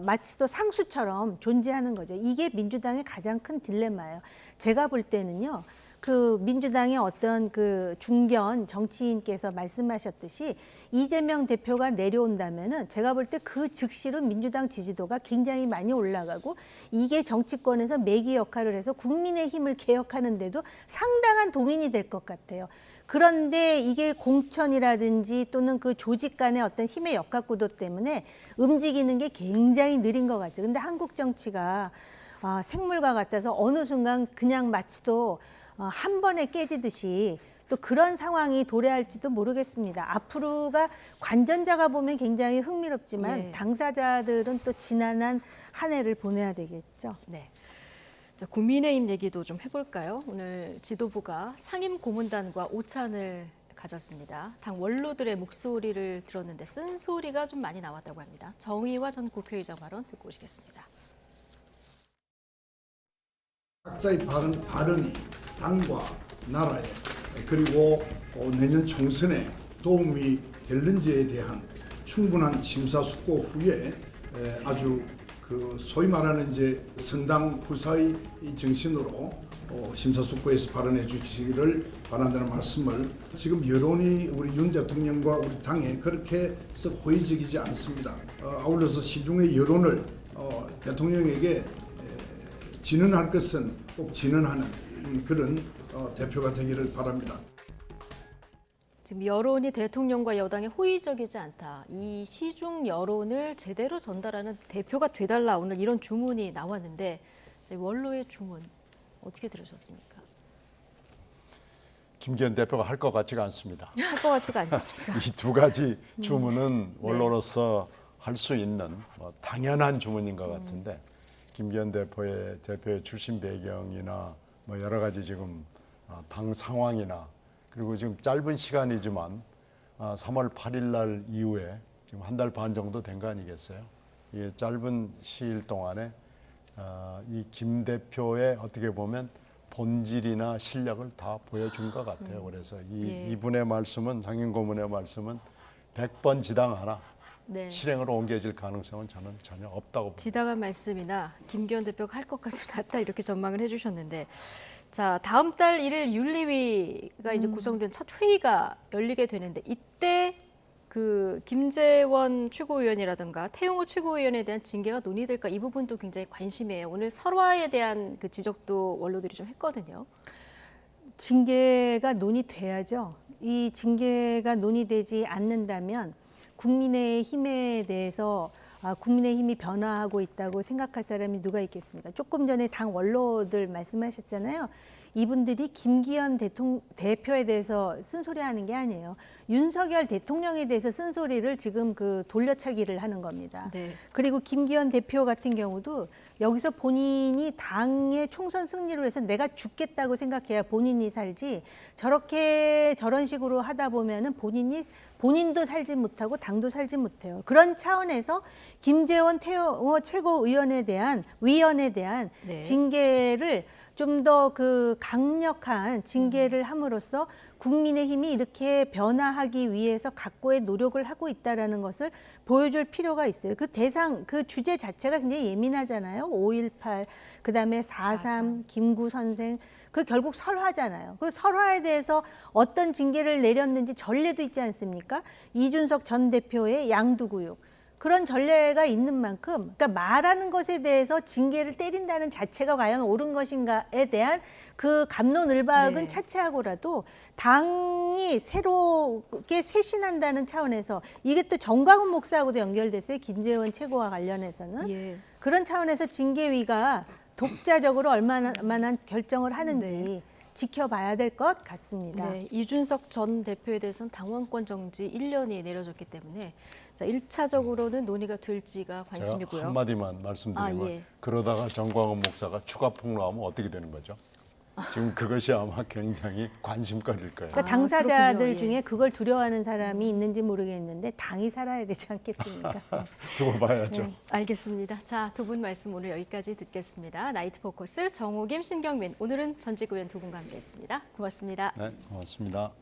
Speaker 13: 마치 또 상수처럼 존재하는 거죠. 이게 민주당의 가장 큰 딜레마예요. 제가 볼 때는요. 그 민주당의 어떤 그 중견 정치인께서 말씀하셨듯이 이재명 대표가 내려온다면은 제가 볼 때 그 즉시로 민주당 지지도가 굉장히 많이 올라가고 이게 정치권에서 매기 역할을 해서 국민의힘을 개혁하는데도 상당한 동인이 될 것 같아요. 그런데 이게 공천이라든지 또는 그 조직 간의 어떤 힘의 역학구도 때문에 움직이는 게 굉장히 느린 것 같죠. 근데 한국 정치가 생물과 같아서 어느 순간 그냥 마치도 한 번에 깨지듯이 또 그런 상황이 도래할지도 모르겠습니다. 앞으로가 관전자가 보면 굉장히 흥미롭지만 당사자들은 또 지난한 한 해를 보내야 되겠죠.
Speaker 1: 네. 자, 국민의힘 얘기도 좀 해볼까요? 오늘 지도부가 상임 고문단과 오찬을 가졌습니다. 당 원로들의 목소리를 들었는데 쓴소리가 좀 많이 나왔다고 합니다. 정의화 전 국회의장 발언 듣고 오시겠습니다.
Speaker 3: 각자의 발언이 당과 나라에 그리고 내년 총선에 도움이 될는지에 대한 충분한 심사숙고 후에 아주 그 소위 말하는 이제 선당 후사의 정신으로 심사숙고해서 발언해 주시기를 바란다는 말씀을, 지금 여론이 우리 윤 대통령과 우리 당에 그렇게 썩 호의적이지 않습니다. 아울러서 시중의 여론을 대통령에게 진언할 것은 꼭 진언하는 그런 대표가 되기를 바랍니다.
Speaker 1: 지금 여론이 대통령과 여당에 호의적이지 않다. 이 시중 여론을 제대로 전달하는 대표가 돼달라, 오늘 이런 주문이 나왔는데 원로의 주문 어떻게 들으셨습니까?
Speaker 10: 김기현 대표가 할 것 같지가 않습니다.
Speaker 1: 할 것 같지가 않습니까?
Speaker 10: 이 두 가지 주문은 원로로서 할 수 있는 당연한 주문인 것 같은데 김기현 대표의 출신 배경이나 여러 가지 지금 당 상황이나 그리고 지금 짧은 시간이지만 3월 8일 날 이후에 지금 한 달 반 정도 된 거 아니겠어요? 이 짧은 시일 동안에 이 김 대표의 어떻게 보면 본질이나 실력을 다 보여준 것 같아요. 그래서 이분의 말씀은, 상임 고문의 말씀은 100번 지당하나 실행으로 옮겨질 가능성은 저는 전혀 없다고 봅니다.
Speaker 1: 지당한 말씀이나 김기현 대표가 할 것 같지는 않다 이렇게 전망을 해주셨는데, 자, 다음 달 1일 윤리위가 이제 구성된 첫 회의가 열리게 되는데 이때 그 김재원 최고위원이라든가 태용호 최고위원에 대한 징계가 논의될까, 이 부분도 굉장히 관심이에요. 오늘 설화에 대한 그 지적도 원로들이 좀 했거든요.
Speaker 13: 징계가 논의돼야죠. 이 징계가 논의되지 않는다면 국민의힘에 대해서 국민의힘이 변화하고 있다고 생각할 사람이 누가 있겠습니까? 조금 전에 당 원로들 말씀하셨잖아요. 이분들이 김기현 대표에 대해서 쓴소리하는 게 아니에요. 윤석열 대통령에 대해서 쓴소리를 지금 돌려차기를 하는 겁니다.
Speaker 1: 네.
Speaker 13: 그리고 김기현 대표 같은 경우도 여기서 본인이 당의 총선 승리를 위해서 내가 죽겠다고 생각해야 본인이 살지, 저런 식으로 하다 보면은 본인도 살지 못하고 당도 살지 못해요. 그런 차원에서 김재원 최고위원에 대한
Speaker 1: 네.
Speaker 13: 징계를 좀 더 강력한 징계를 함으로써 국민의힘이 이렇게 변화하기 위해서 각고의 노력을 하고 있다라는 것을 보여줄 필요가 있어요. 그 주제 자체가 굉장히 예민하잖아요. 5.18, 그다음에 4.3, 김구 선생, 결국 설화잖아요. 그리고 설화에 대해서 어떤 징계를 내렸는지 전례도 있지 않습니까? 이준석 전 대표의 양두구육. 그런 전례가 있는 만큼, 그러니까 말하는 것에 대해서 징계를 때린다는 자체가 과연 옳은 것인가에 대한 갑론을박은
Speaker 1: 네.
Speaker 13: 차치하고라도 당이 새롭게 쇄신한다는 차원에서, 이게 또 정광훈 목사하고도 연결됐어요. 김재원 최고와 관련해서는.
Speaker 1: 예.
Speaker 13: 그런 차원에서 징계위가 독자적으로 얼마나 결정을 하는지
Speaker 1: 네.
Speaker 13: 지켜봐야 될 것 같습니다.
Speaker 1: 네, 이준석 전 대표에 대해서는 당원권 정지 1년이 내려졌기 때문에 1차적으로는 논의가 될지가 관심이고요.
Speaker 10: 제가 한마디만 말씀드리면
Speaker 1: 예.
Speaker 10: 그러다가 정광훈 목사가 추가 폭로하면 어떻게 되는 거죠? 지금 그것이 아마 굉장히 관심거리일 거예요.
Speaker 13: 그러니까 당사자들
Speaker 1: 그렇군요. 예.
Speaker 13: 중에 그걸 두려워하는 사람이 있는지 모르겠는데 당이 살아야 되지 않겠습니까?
Speaker 10: 두고 봐야죠.
Speaker 1: 네, 알겠습니다. 자, 두 분 말씀 오늘 여기까지 듣겠습니다. 나이트 포커스 정호김, 신경민, 오늘은 전직 의원 두 분과 함께했습니다. 고맙습니다.
Speaker 10: 네, 고맙습니다.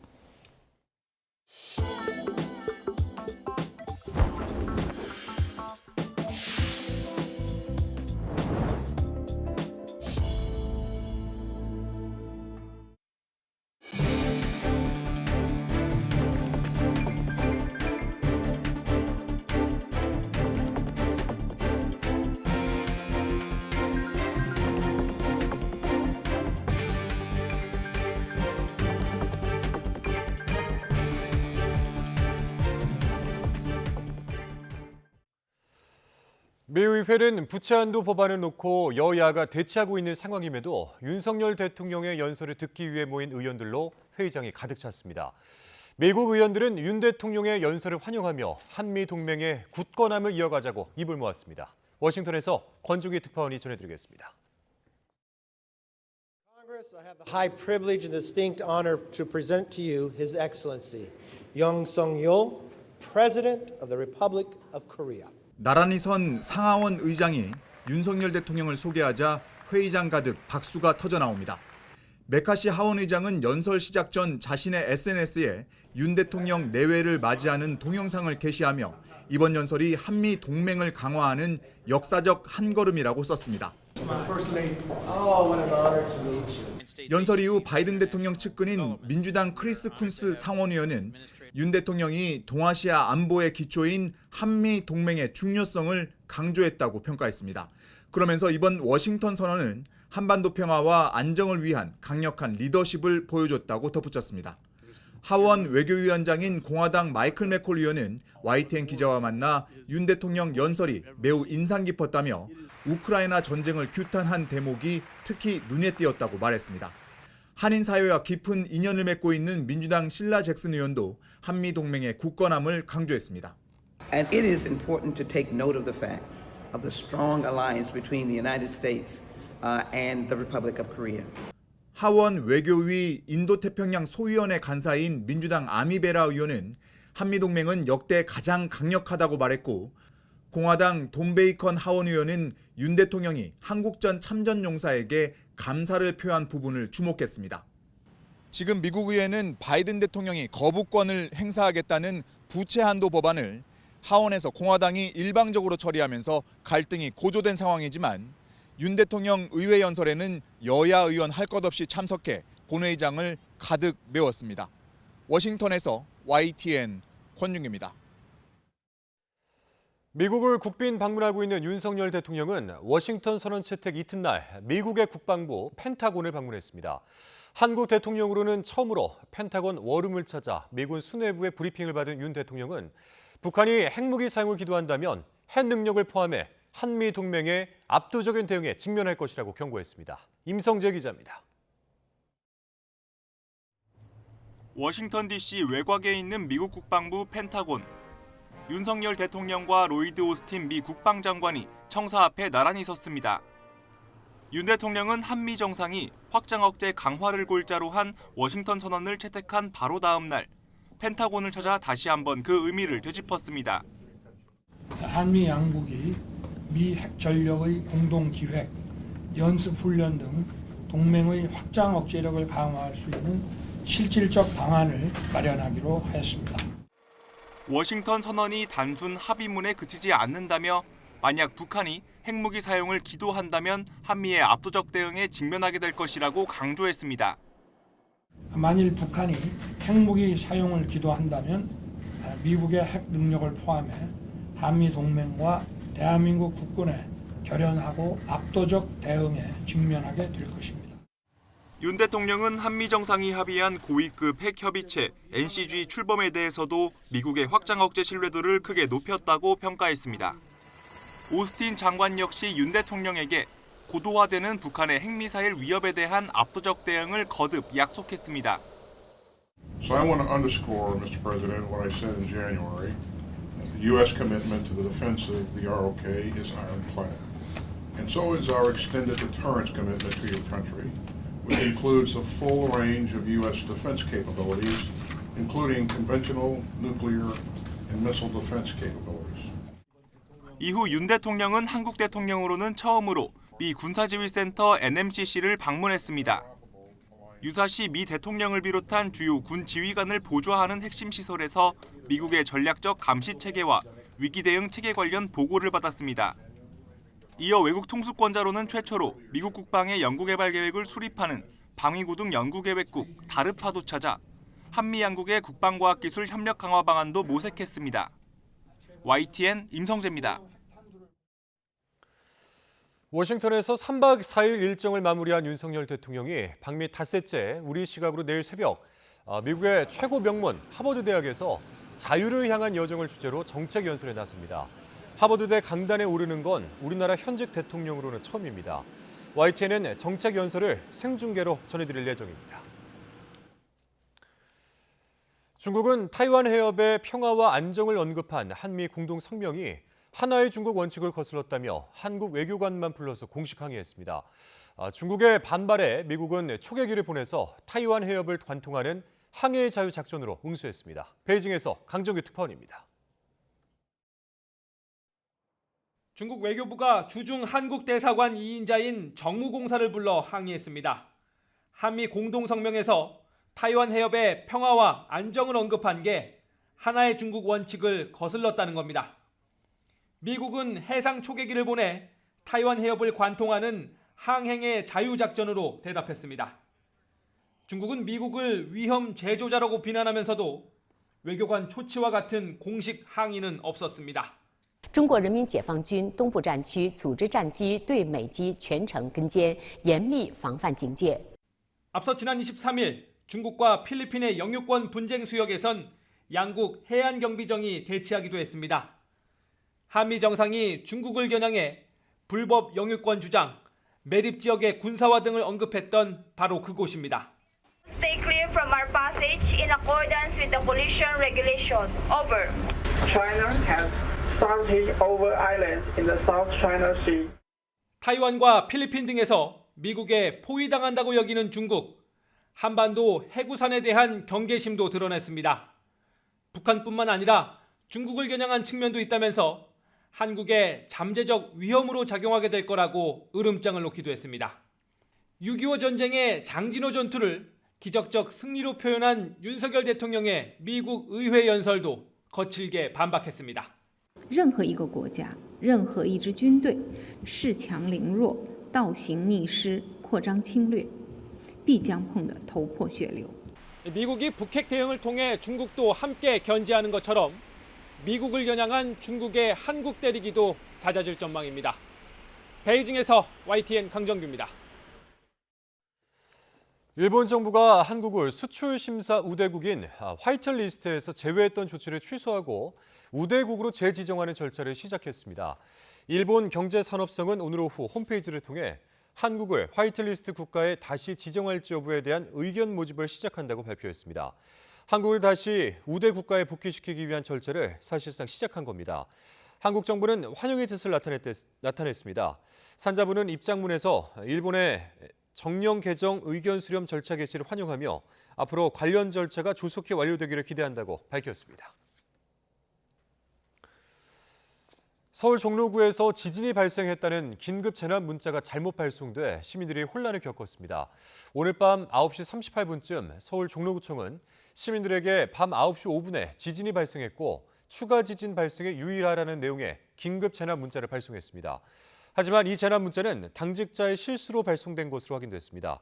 Speaker 2: 미 의회는 부채 한도 법안을 놓고 여야가 대치하고 있는 상황임에도 윤석열 대통령의 연설을 듣기 위해 모인 의원들로 회의장이 가득 찼습니다. 미국 의원들은 윤 대통령의 연설을 환영하며 한미 동맹의 굳건함을 이어가자고 입을 모았습니다. 워싱턴에서 권중기 특파원이 전해드리겠습니다.
Speaker 14: Congress, I have the high privilege and distinct honor to present to you His Excellency Young Suk-yeol, President of the Republic of Korea.
Speaker 17: 나란히 선 상하원 의장이 윤석열 대통령을 소개하자 회의장 가득 박수가 터져 나옵니다. 메카시 하원 의장은 연설 시작 전 자신의 SNS에 윤 대통령 내외를 맞이하는 동영상을 게시하며 이번 연설이 한미 동맹을 강화하는 역사적 한걸음이라고 썼습니다. 연설 이후 바이든 대통령 측근인 민주당 크리스 쿤스 상원의원은 윤 대통령이 동아시아 안보의 기초인 한미 동맹의 중요성을 강조했다고 평가했습니다. 그러면서 이번 워싱턴 선언은 한반도 평화와 안정을 위한 강력한 리더십을 보여줬다고 덧붙였습니다. 하원 외교위원장인 공화당 마이클 맥콜 의원은 YTN 기자와 만나 윤 대통령 연설이 매우 인상 깊었다며 우크라이나 전쟁을 규탄한 대목이 특히 눈에 띄었다고 말했습니다. 한인 사회와 깊은 인연을 맺고 있는 민주당 실라 잭슨 의원도 한미 동맹의 굳건함을 강조했습니다.
Speaker 23: And it is important to take note of the fact of the strong alliance between the United States and the Republic of Korea.
Speaker 17: 하원 외교위 인도태평양 소위원회 간사인 민주당 아미베라 의원은 한미 동맹은 역대 가장 강력하다고 말했고 공화당 돈 베이컨 하원 의원은 윤 대통령이 한국전 참전 용사에게 감사를 표한 부분을 주목했습니다. 지금 미국 의회는 바이든 대통령이 거부권을 행사하겠다는 부채 한도 법안을 하원에서 공화당이 일방적으로 처리하면서 갈등이 고조된 상황이지만 윤 대통령 의회 연설에는 여야 의원 할 것 없이 참석해 본회의장을 가득 메웠습니다. 워싱턴에서 YTN 권중기입니다.
Speaker 2: 미국을 국빈 방문하고 있는 윤석열 대통령은 워싱턴 선언 채택 이튿날 미국의 국방부 펜타곤을 방문했습니다. 한국 대통령으로는 처음으로 펜타곤 워룸을 찾아 미군 수뇌부의 브리핑을 받은 윤 대통령은 북한이 핵무기 사용을 기도한다면 핵 능력을 포함해 한미 동맹의 압도적인 대응에 직면할 것이라고 경고했습니다. 임성재 기자입니다.
Speaker 16: 워싱턴 DC 외곽에 있는 미국 국방부 펜타곤. 윤석열 대통령과 로이드 오스틴 미 국방장관이 청사 앞에 나란히 섰습니다. 윤 대통령은 한미 정상이 확장 억제 강화를 골자로 한 워싱턴 선언을 채택한 바로 다음 날 펜타곤을 찾아 다시 한번 그 의미를 되짚었습니다.
Speaker 11: 한미 양국이 미 핵전력의 공동 기획, 연습 훈련 등 동맹의 확장 억제력을 강화할 수 있는 실질적 방안을 마련하기로 하였습니다.
Speaker 16: 워싱턴 선언이 단순 합의문에 그치지 않는다며 만약 북한이 핵무기 사용을 기도한다면 한미의 압도적 대응에 직면하게 될 것이라고 강조했습니다.
Speaker 11: 만일 북한이 핵무기 사용을 기도한다면 미국의 핵 능력을 포함해 한미 동맹과 대한민국 국군의 결연하고 압도적 대응에 직면하게 될 것입니다.
Speaker 16: 윤 대통령은 한미 정상이 합의한 고위급 핵 협의체 NCG 출범에 대해서도 미국의 확장 억제 신뢰도를 크게 높였다고 평가했습니다. 오스틴 장관 역시 윤 대통령에게 고도화되는 북한의 핵미사일 위협에 대한 압도적 대응을 거듭 약속했습니다.
Speaker 6: So I want to underscore, Mr. President, what I said in January. The U.S. commitment to the defense of the ROK is ironclad. And so is our extended deterrence commitment to your country, which includes the full range of U.S. defense capabilities, including conventional, nuclear, and missile defense capabilities.
Speaker 16: 이후 윤 대통령은 한국 대통령으로는 처음으로 미 군사지휘센터 NMCC를 방문했습니다. 유사시 미 대통령을 비롯한 주요 군 지휘관을 보좌하는 핵심 시설에서 미국의 전략적 감시 체계와 위기 대응 체계 관련 보고를 받았습니다. 이어 외국 통수권자로는 최초로 미국 국방의 연구개발 계획을 수립하는 방위고등 연구계획국 다르파도 찾아 한미 양국의 국방과학기술 협력 강화 방안도 모색했습니다. YTN 임성재입니다.
Speaker 2: 워싱턴에서 3박 4일 일정을 마무리한 윤석열 대통령이 방미 닷새째 우리 시각으로 내일 새벽 미국의 최고 명문 하버드 대학에서 자유를 향한 여정을 주제로 정책 연설에 나섭니다. 하버드대 강단에 오르는 건 우리나라 현직 대통령으로는 처음입니다. YTN은 정책 연설을 생중계로 전해드릴 예정입니다. 중국은 타이완 해협의 평화와 안정을 언급한 한미 공동 성명이 하나의 중국 원칙을 거슬렀다며 한국 외교관만 불러서 공식 항의했습니다. 중국의 반발에 미국은 초계기를 보내서 타이완 해협을 관통하는 항해의 자유 작전으로 응수했습니다. 베이징에서 강정규 특파원입니다.
Speaker 19: 중국 외교부가 주중 한국 대사관 2인자인 정무공사를 불러 항의했습니다. 한미 공동성명에서 타이완 해협의 평화와 안정을 언급한 게 하나의 중국 원칙을 거슬렀다는 겁니다. 미국은 해상 초계기를 보내 타이완 해협을 관통하는 항행의 자유작전으로 대답했습니다. 중국은 미국을 위험 제조자라고 비난하면서도 외교관 초치와 같은 공식 항의는 없었습니다.
Speaker 20: 中国人民解放军东部战区组织战机对美机全程跟监，严密防范警戒。
Speaker 19: 앞서 지난 23일 중국과 필리핀의 영유권 분쟁 수역에선 양국 해안경비정이 대치하기도 했습니다. 한미 정상이 중국을 겨냥해 불법 영유권 주장, 매립 지역의 군사화 등을 언급했던 바로 그곳입니다.
Speaker 24: Stay clear from our passage in accordance with the collision regulation. Over.
Speaker 25: China has started over islands in the South China Sea.
Speaker 19: 타이완과 필리핀 등에서 미국에 포위당한다고 여기는 중국. 한반도 해구산에 대한 경계심도 드러냈습니다. 북한뿐만 아니라 중국을 겨냥한 측면도 있다면서 한국에 잠재적 위험으로 작용하게 될 거라고 으름장을 놓기도 했습니다. 6.25 전쟁의 장진호 전투를 기적적 승리로 표현한 윤석열 대통령의 미국 의회 연설도 거칠게 반박했습니다.
Speaker 26: 任何一个国家，任何一支军队，恃强凌弱、倒行逆施、扩张侵略，必将碰得头破血流。
Speaker 19: 미국이 북핵 대응을 통해 중국도 함께 견제하는 것처럼 미국을 겨냥한 중국의 한국 때리기도 잦아질 전망입니다. 베이징에서 YTN 강정규입니다.
Speaker 2: 일본 정부가 한국을 수출 심사 우대국인 화이트리스트에서 제외했던 조치를 취소하고 우대국으로 재지정하는 절차를 시작했습니다. 일본 경제산업성은 오늘 오후 홈페이지를 통해 한국을 화이트리스트 국가에 다시 지정할지 여부에 대한 의견 모집을 시작한다고 발표했습니다. 한국을 다시 우대 국가에 복귀시키기 위한 절차를 사실상 시작한 겁니다. 한국 정부는 환영의 뜻을 나타냈습니다. 산자부는 입장문에서 일본의 정령 개정 의견 수렴 절차 개시를 환영하며 앞으로 관련 절차가 조속히 완료되기를 기대한다고 밝혔습니다. 서울 종로구에서 지진이 발생했다는 긴급 재난 문자가 잘못 발송돼 시민들이 혼란을 겪었습니다. 오늘 밤 9시 38분쯤 서울 종로구청은 시민들에게 밤 9시 5분에 지진이 발생했고 추가 지진 발생에 유의하라는 내용의 긴급 재난 문자를 발송했습니다. 하지만 이 재난 문자는 당직자의 실수로 발송된 것으로 확인됐습니다.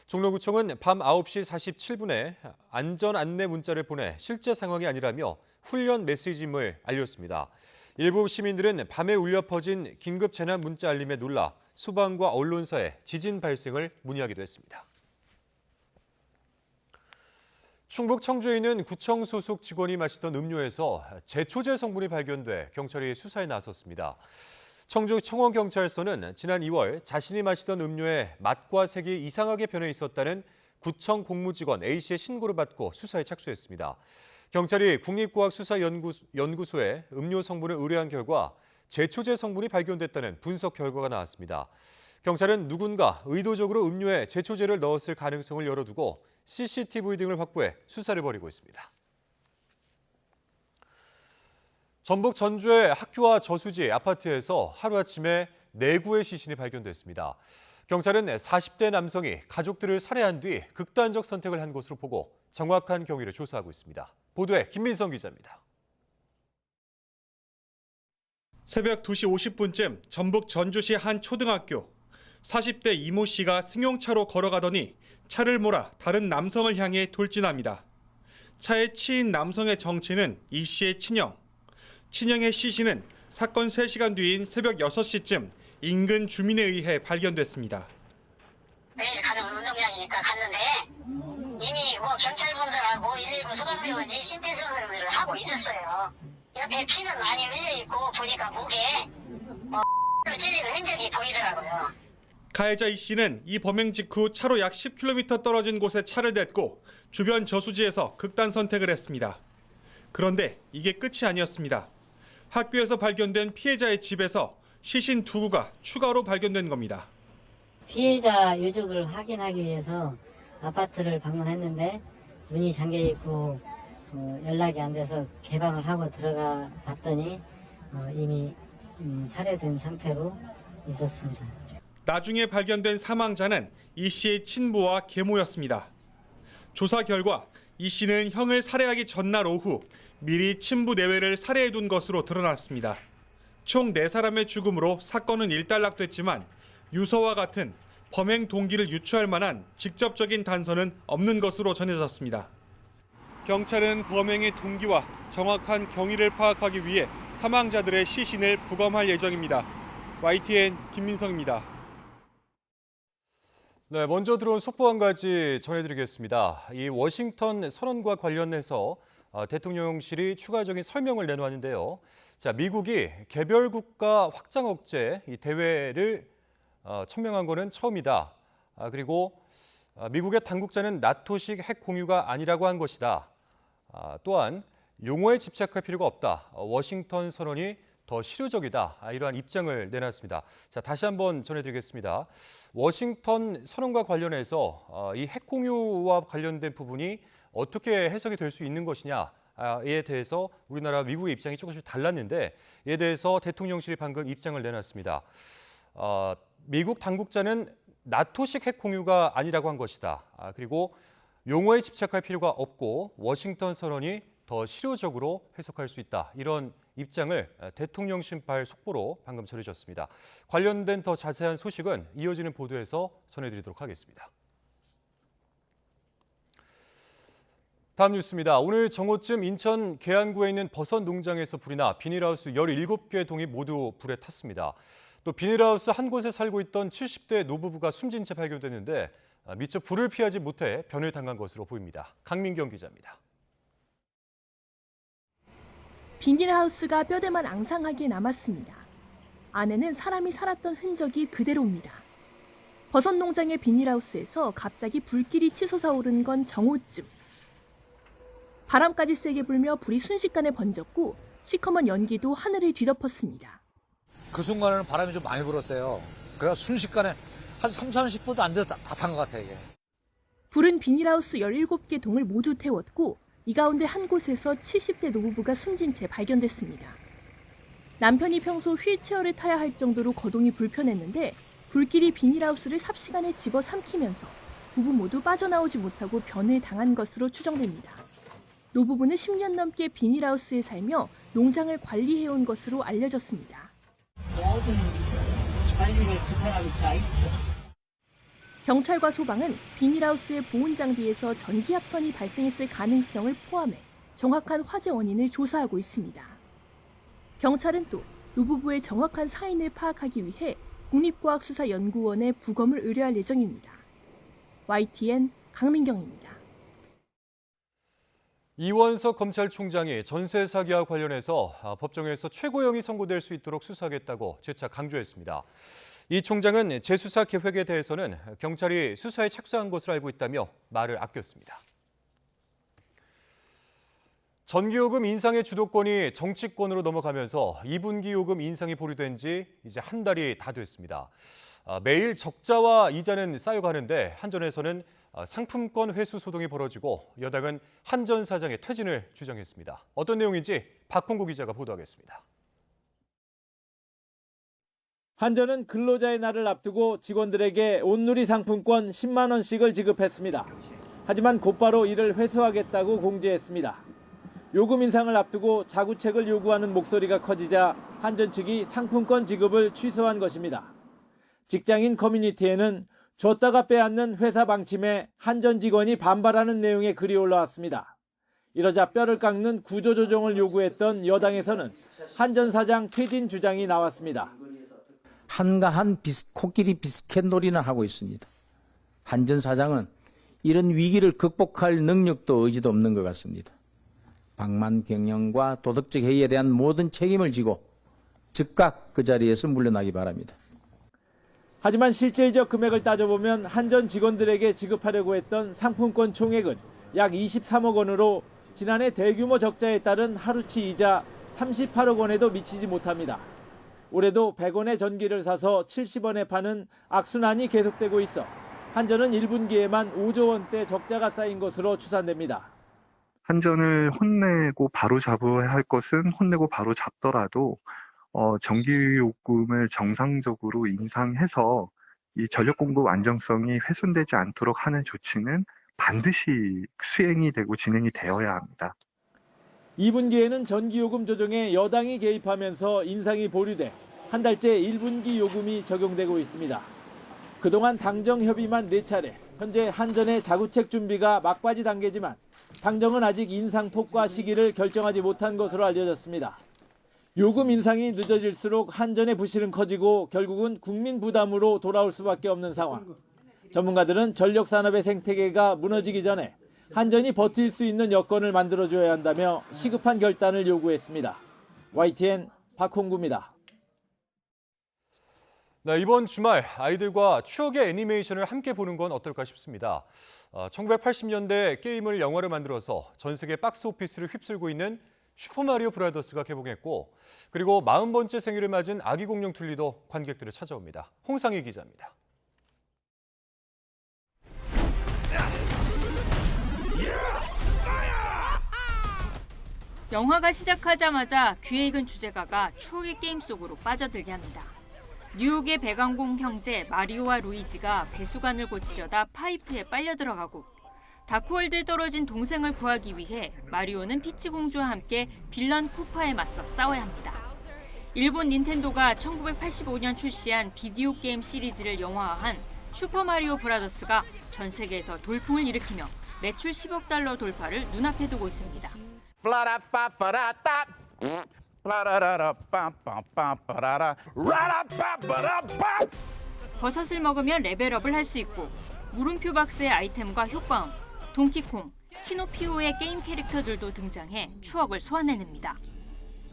Speaker 2: 종로구청은 밤 9시 47분에 안전 안내 문자를 보내 실제 상황이 아니라며 훈련 메시지임을 알렸습니다. 일부 시민들은 밤에 울려 퍼진 긴급 재난 문자 알림에 놀라 소방과 언론사에 지진 발생을 문의하기도 했습니다. 충북 청주에 있는 구청 소속 직원이 마시던 음료에서 제초제 성분이 발견돼 경찰이 수사에 나섰습니다. 청주 청원경찰서는 지난 2월 자신이 마시던 음료의 맛과 색이 이상하게 변해 있었다는 구청 공무직원 A씨의 신고를 받고 수사에 착수했습니다. 경찰이 국립과학수사연구소에 음료 성분을 의뢰한 결과 제초제 성분이 발견됐다는 분석 결과가 나왔습니다. 경찰은 누군가 의도적으로 음료에 제초제를 넣었을 가능성을 열어두고 CCTV 등을 확보해 수사를 벌이고 있습니다. 전북 전주의 학교와 저수지, 아파트에서 하루아침에 4구의 시신이 발견됐습니다. 경찰은 40대 남성이 가족들을 살해한 뒤 극단적 선택을 한 것으로 보고 정확한 경위를 조사하고 있습니다. 보도에 김민성 기자입니다.
Speaker 4: 새벽 2시 50분쯤 전북 전주시 한 초등학교. 40대 이모 씨가 승용차로 걸어가더니 차를 몰아 다른 남성을 향해 돌진합니다. 차에 치인 남성의 정체는 이 씨의 친형. 친형의 시신은 사건 3시간 뒤인 새벽 6시쯤 인근 주민에 의해 발견됐습니다.
Speaker 5: 매일 가는 운동장이니까 갔는데 이미 경찰분들하고 119 소방대원이 심폐소생술을 하고 있었어요. 옆에 피는 많이 흘려있고 보니까 목에 찔리는 흔적이 보이더라고요.
Speaker 4: 가해자 이 씨는 이 범행 직후 차로 약 10km 떨어진 곳에 차를 댔고 주변 저수지에서 극단 선택을 했습니다. 그런데 이게 끝이 아니었습니다. 학교에서 발견된 피해자의 집에서 시신 2구가 추가로 발견된 겁니다.
Speaker 8: 피해자 유족을 확인하기 위해서 아파트를 방문했는데 문이 잠겨 있고 연락이 안 돼서 개방을 하고 들어가 봤더니 이미 살해된 상태로 있었습니다.
Speaker 4: 나중에 발견된 사망자는 이 씨의 친부와 계모였습니다. 조사 결과 이 씨는 형을 살해하기 전날 오후 미리 친부 내외를 살해해둔 것으로 드러났습니다. 총 4사람의 죽음으로 사건은 일단락됐지만 유서와 같은 범행 동기를 유추할 만한 직접적인 단서는 없는 것으로 전해졌습니다. 경찰은 범행의 동기와 정확한 경위를 파악하기 위해 사망자들의 시신을 부검할 예정입니다. YTN 김민성입니다.
Speaker 2: 네, 먼저 들어온 속보 한 가지 전해드리겠습니다. 이 워싱턴 선언과 관련해서 대통령실이 추가적인 설명을 내놓았는데요. 자, 미국이 개별 국가 확장 억제 이 대회를 천명한 거는 처음이다. 그리고 미국의 당국자는 나토식 핵 공유가 아니라고 한 것이다. 또한 용어에 집착할 필요가 없다. 워싱턴 선언이 더 실효적이다. 이러한 입장을 내놨습니다. 자, 다시 한번 전해드리겠습니다. 워싱턴 선언과 관련해서 이 핵 공유와 관련된 부분이 어떻게 해석이 될 수 있는 것이냐에 대해서 우리나라 미국의 입장이 조금씩 달랐는데 이에 대해서 대통령실이 방금 입장을 내놨습니다. 미국 당국자는 나토식 핵 공유가 아니라고 한 것이다. 그리고 용어에 집착할 필요가 없고 워싱턴 선언이 더 실효적으로 해석할 수 있다. 이런 입장을 대통령실발 속보로 방금 전해졌습니다. 관련된 더 자세한 소식은 이어지는 보도에서 전해드리도록 하겠습니다. 다음 뉴스입니다. 오늘 정오쯤 인천 계안구에 있는 버섯 농장에서 불이 나 비닐하우스 17개 동이 모두 불에 탔습니다. 또 비닐하우스 한 곳에 살고 있던 70대 노부부가 숨진 채 발견됐는데 미처 불을 피하지 못해 변을 당한 것으로 보입니다. 강민경 기자입니다.
Speaker 7: 비닐하우스가 뼈대만 앙상하게 남았습니다. 안에는 사람이 살았던 흔적이 그대로입니다. 버섯 농장의 비닐하우스에서 갑자기 불길이 치솟아 오른 건 정오쯤. 바람까지 세게 불며 불이 순식간에 번졌고 시커먼 연기도 하늘을 뒤덮었습니다.
Speaker 9: 그 순간에는 바람이 좀 많이 불었어요. 그래서 순식간에 한 30-40분도 안 돼서 다 탄 것 같아요, 이게.
Speaker 7: 불은 비닐하우스 17개 동을 모두 태웠고 이 가운데 한 곳에서 70대 노부부가 숨진 채 발견됐습니다. 남편이 평소 휠체어를 타야 할 정도로 거동이 불편했는데 불길이 비닐하우스를 삽시간에 집어삼키면서 부부 모두 빠져나오지 못하고 변을 당한 것으로 추정됩니다. 노부부는 10년 넘게 비닐하우스에 살며 농장을 관리해온 것으로 알려졌습니다.
Speaker 8: 모든 관리를 불편하게 다 있고.
Speaker 7: 경찰과 소방은 비닐하우스의 보온 장비에서 전기합선이 발생했을 가능성을 포함해 정확한 화재 원인을 조사하고 있습니다. 경찰은 또 노부부의 정확한 사인을 파악하기 위해 국립과학수사연구원에 부검을 의뢰할 예정입니다. YTN 강민경입니다.
Speaker 2: 이원석 검찰총장이 전세 사기와 관련해서 법정에서 최고형이 선고될 수 있도록 수사하겠다고 재차 강조했습니다. 이 총장은 재수사 계획에 대해서는 경찰이 수사에 착수한 것으로 알고 있다며 말을 아꼈습니다. 전기요금 인상의 주도권이 정치권으로 넘어가면서 2분기 요금 인상이 보류된 지 이제 한 달이 다 됐습니다. 매일 적자와 이자는 쌓여가는데 한전에서는 상품권 회수 소동이 벌어지고 여당은 한전 사장의 퇴진을 주장했습니다. 어떤 내용인지 박홍구 기자가 보도하겠습니다.
Speaker 12: 한전은 근로자의 날을 앞두고 직원들에게 온누리 상품권 10만 원씩을 지급했습니다. 하지만 곧바로 이를 회수하겠다고 공지했습니다. 요금 인상을 앞두고 자구책을 요구하는 목소리가 커지자 한전 측이 상품권 지급을 취소한 것입니다. 직장인 커뮤니티에는 줬다가 빼앗는 회사 방침에 한전 직원이 반발하는 내용의 글이 올라왔습니다. 이러자 뼈를 깎는 구조조정을 요구했던 여당에서는 한전 사장 퇴진 주장이 나왔습니다.
Speaker 15: 한가한 코끼리 비스켓 놀이나 하고 있습니다. 한전 사장은 이런 위기를 극복할 능력도 의지도 없는 것 같습니다. 방만 경영과 도덕적 해이에 대한 모든 책임을 지고 즉각 그 자리에서 물러나기 바랍니다.
Speaker 12: 하지만 실질적 금액을 따져보면 한전 직원들에게 지급하려고 했던 상품권 총액은 약 23억 원으로 지난해 대규모 적자에 따른 하루치 이자 38억 원에도 미치지 못합니다. 올해도 100원의 전기를 사서 70원에 파는 악순환이 계속되고 있어 한전은 1분기에만 5조 원대 적자가 쌓인 것으로 추산됩니다.
Speaker 18: 한전을 혼내고 바로 잡아야 할 것은 혼내고 바로 잡더라도 전기요금을 정상적으로 인상해서 이 전력 공급 안정성이 훼손되지 않도록 하는 조치는 반드시 수행이 되고 진행이 되어야 합니다.
Speaker 12: 2분기에는 전기요금 조정에 여당이 개입하면서 인상이 보류돼 한 달째 1분기 요금이 적용되고 있습니다. 그동안 당정 협의만 4차례, 현재 한전의 자구책 준비가 막바지 단계지만 당정은 아직 인상폭과 시기를 결정하지 못한 것으로 알려졌습니다. 요금 인상이 늦어질수록 한전의 부실은 커지고 결국은 국민 부담으로 돌아올 수밖에 없는 상황. 전문가들은 전력산업의 생태계가 무너지기 전에 한전이 버틸 수 있는 여건을 만들어줘야 한다며 시급한 결단을 요구했습니다. YTN 박홍구입니다.
Speaker 2: 네, 이번 주말 아이들과 추억의 애니메이션을 함께 보는 건 어떨까 싶습니다. 1980년대 게임을 영화로 만들어서 전 세계 박스 오피스를 휩쓸고 있는 슈퍼마리오 브라더스가 개봉했고 그리고 40번째 생일을 맞은 아기 공룡 툴리도 관객들을 찾아옵니다. 홍상희 기자입니다.
Speaker 21: 영화가 시작하자마자 귀에 익은 주제가가 추억의 게임 속으로 빠져들게 합니다. 뉴욕의 배관공 형제 마리오와 루이지가 배수관을 고치려다 파이프에 빨려 들어가고 다크월드에 떨어진 동생을 구하기 위해 마리오는 피치 공주와 함께 빌런 쿠파에 맞서 싸워야 합니다. 일본 닌텐도가 1985년 출시한 비디오 게임 시리즈를 영화화한 슈퍼마리오 브라더스가 전 세계에서 돌풍을 일으키며 매출 10억 달러 돌파를 눈앞에 두고 있습니다. 버섯을 먹으면 레벨업을 할 수 있고 물음표 박스의 아이템과 효과음, 동키콩, 키노피오의 게임 캐릭터들도 등장해 추억을 소환해냅니다.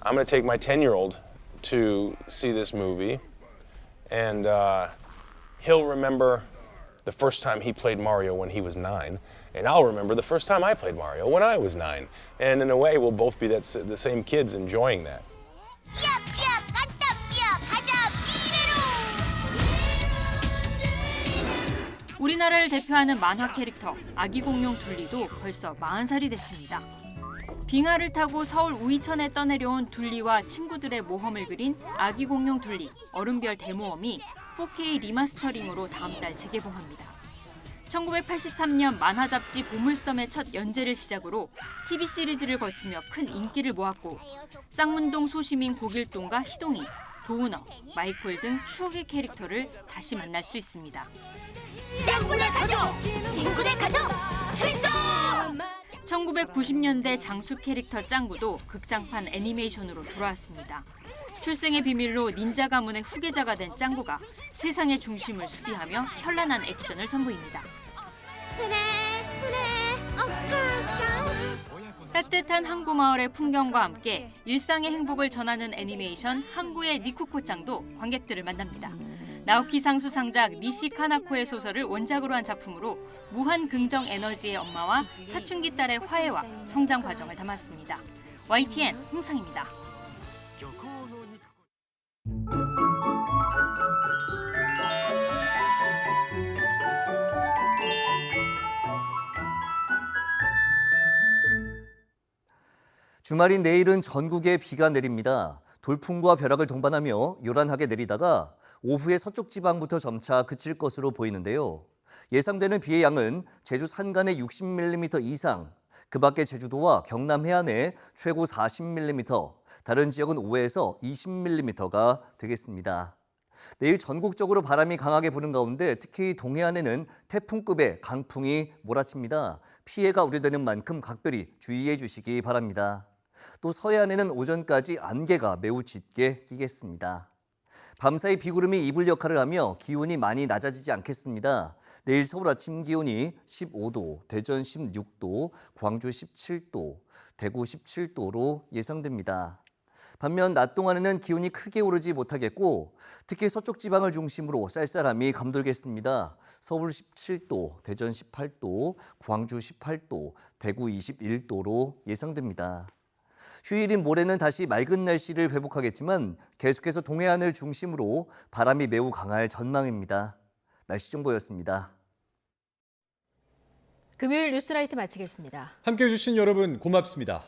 Speaker 1: I'm going to take my 10-year-old to see this movie, and he'll remember the first time he played Mario when he was 9, and I'll remember the first time I played Mario when I was 9. And in a way, we'll both be the same kids enjoying that.
Speaker 21: 우리나라를 대표하는 만화 캐릭터 아기 공룡 둘리도 벌써 40살이 됐습니다. 빙하를 타고 서울 우이천에 떠내려온 둘리와 친구들의 모험을 그린 아기 공룡 둘리 얼음별 대모험이 4K 리마스터링으로 다음 달 재개봉합니다. 1983년 만화 잡지 보물섬의 첫 연재를 시작으로 TV 시리즈를 거치며 큰 인기를 모았고 쌍문동 소시민 고길동과 희동이, 도은어, 마이콜 등 추억의 캐릭터를 다시 만날 수 있습니다.
Speaker 3: 짱구네 가족! 친구네 가족! 출동!
Speaker 21: 1990년대 장수 캐릭터 짱구도 극장판 애니메이션으로 돌아왔습니다. 출생의 비밀로 닌자 가문의 후계자가 된 짱구가 세상의 중심을 수비하며 현란한 액션을 선보입니다. 따뜻한 항구 마을의 풍경과 함께 일상의 행복을 전하는 애니메이션 항구의 니쿠코짱도 관객들을 만납니다. 나오키상 수상작 니시 카나코의 소설을 원작으로 한 작품으로 무한 긍정 에너지의 엄마와 사춘기 딸의 화해와 성장 과정을 담았습니다. YTN 홍상입니다.
Speaker 10: 주말인 내일은 전국에 비가 내립니다. 돌풍과 벼락을 동반하며 요란하게 내리다가 오후에 서쪽 지방부터 점차 그칠 것으로 보이는데요. 예상되는 비의 양은 제주 산간에 60mm 이상, 그 밖에 제주도와 경남 해안에 최고 40mm, 다른 지역은 5에서 20mm가 되겠습니다. 내일 전국적으로 바람이 강하게 부는 가운데 특히 동해안에는 태풍급의 강풍이 몰아칩니다. 피해가 우려되는 만큼 각별히 주의해 주시기 바랍니다. 또 서해안에는 오전까지 안개가 매우 짙게 끼겠습니다. 밤사이 비구름이 이불 역할을 하며 기온이 많이 낮아지지 않겠습니다. 내일 서울 아침 기온이 15도, 대전 16도, 광주 17도, 대구 17도로 예상됩니다. 반면 낮 동안에는 기온이 크게 오르지 못하겠고 특히 서쪽 지방을 중심으로 쌀쌀함이 감돌겠습니다. 서울 17도, 대전 18도, 광주 18도, 대구 21도로 예상됩니다. 휴일인 모레는 다시 맑은 날씨를 회복하겠지만 계속해서 동해안을 중심으로 바람이 매우 강할 전망입니다. 날씨 정보였습니다.
Speaker 13: 금요일 뉴스라이트 마치겠습니다.
Speaker 2: 함께해 주신 여러분 고맙습니다.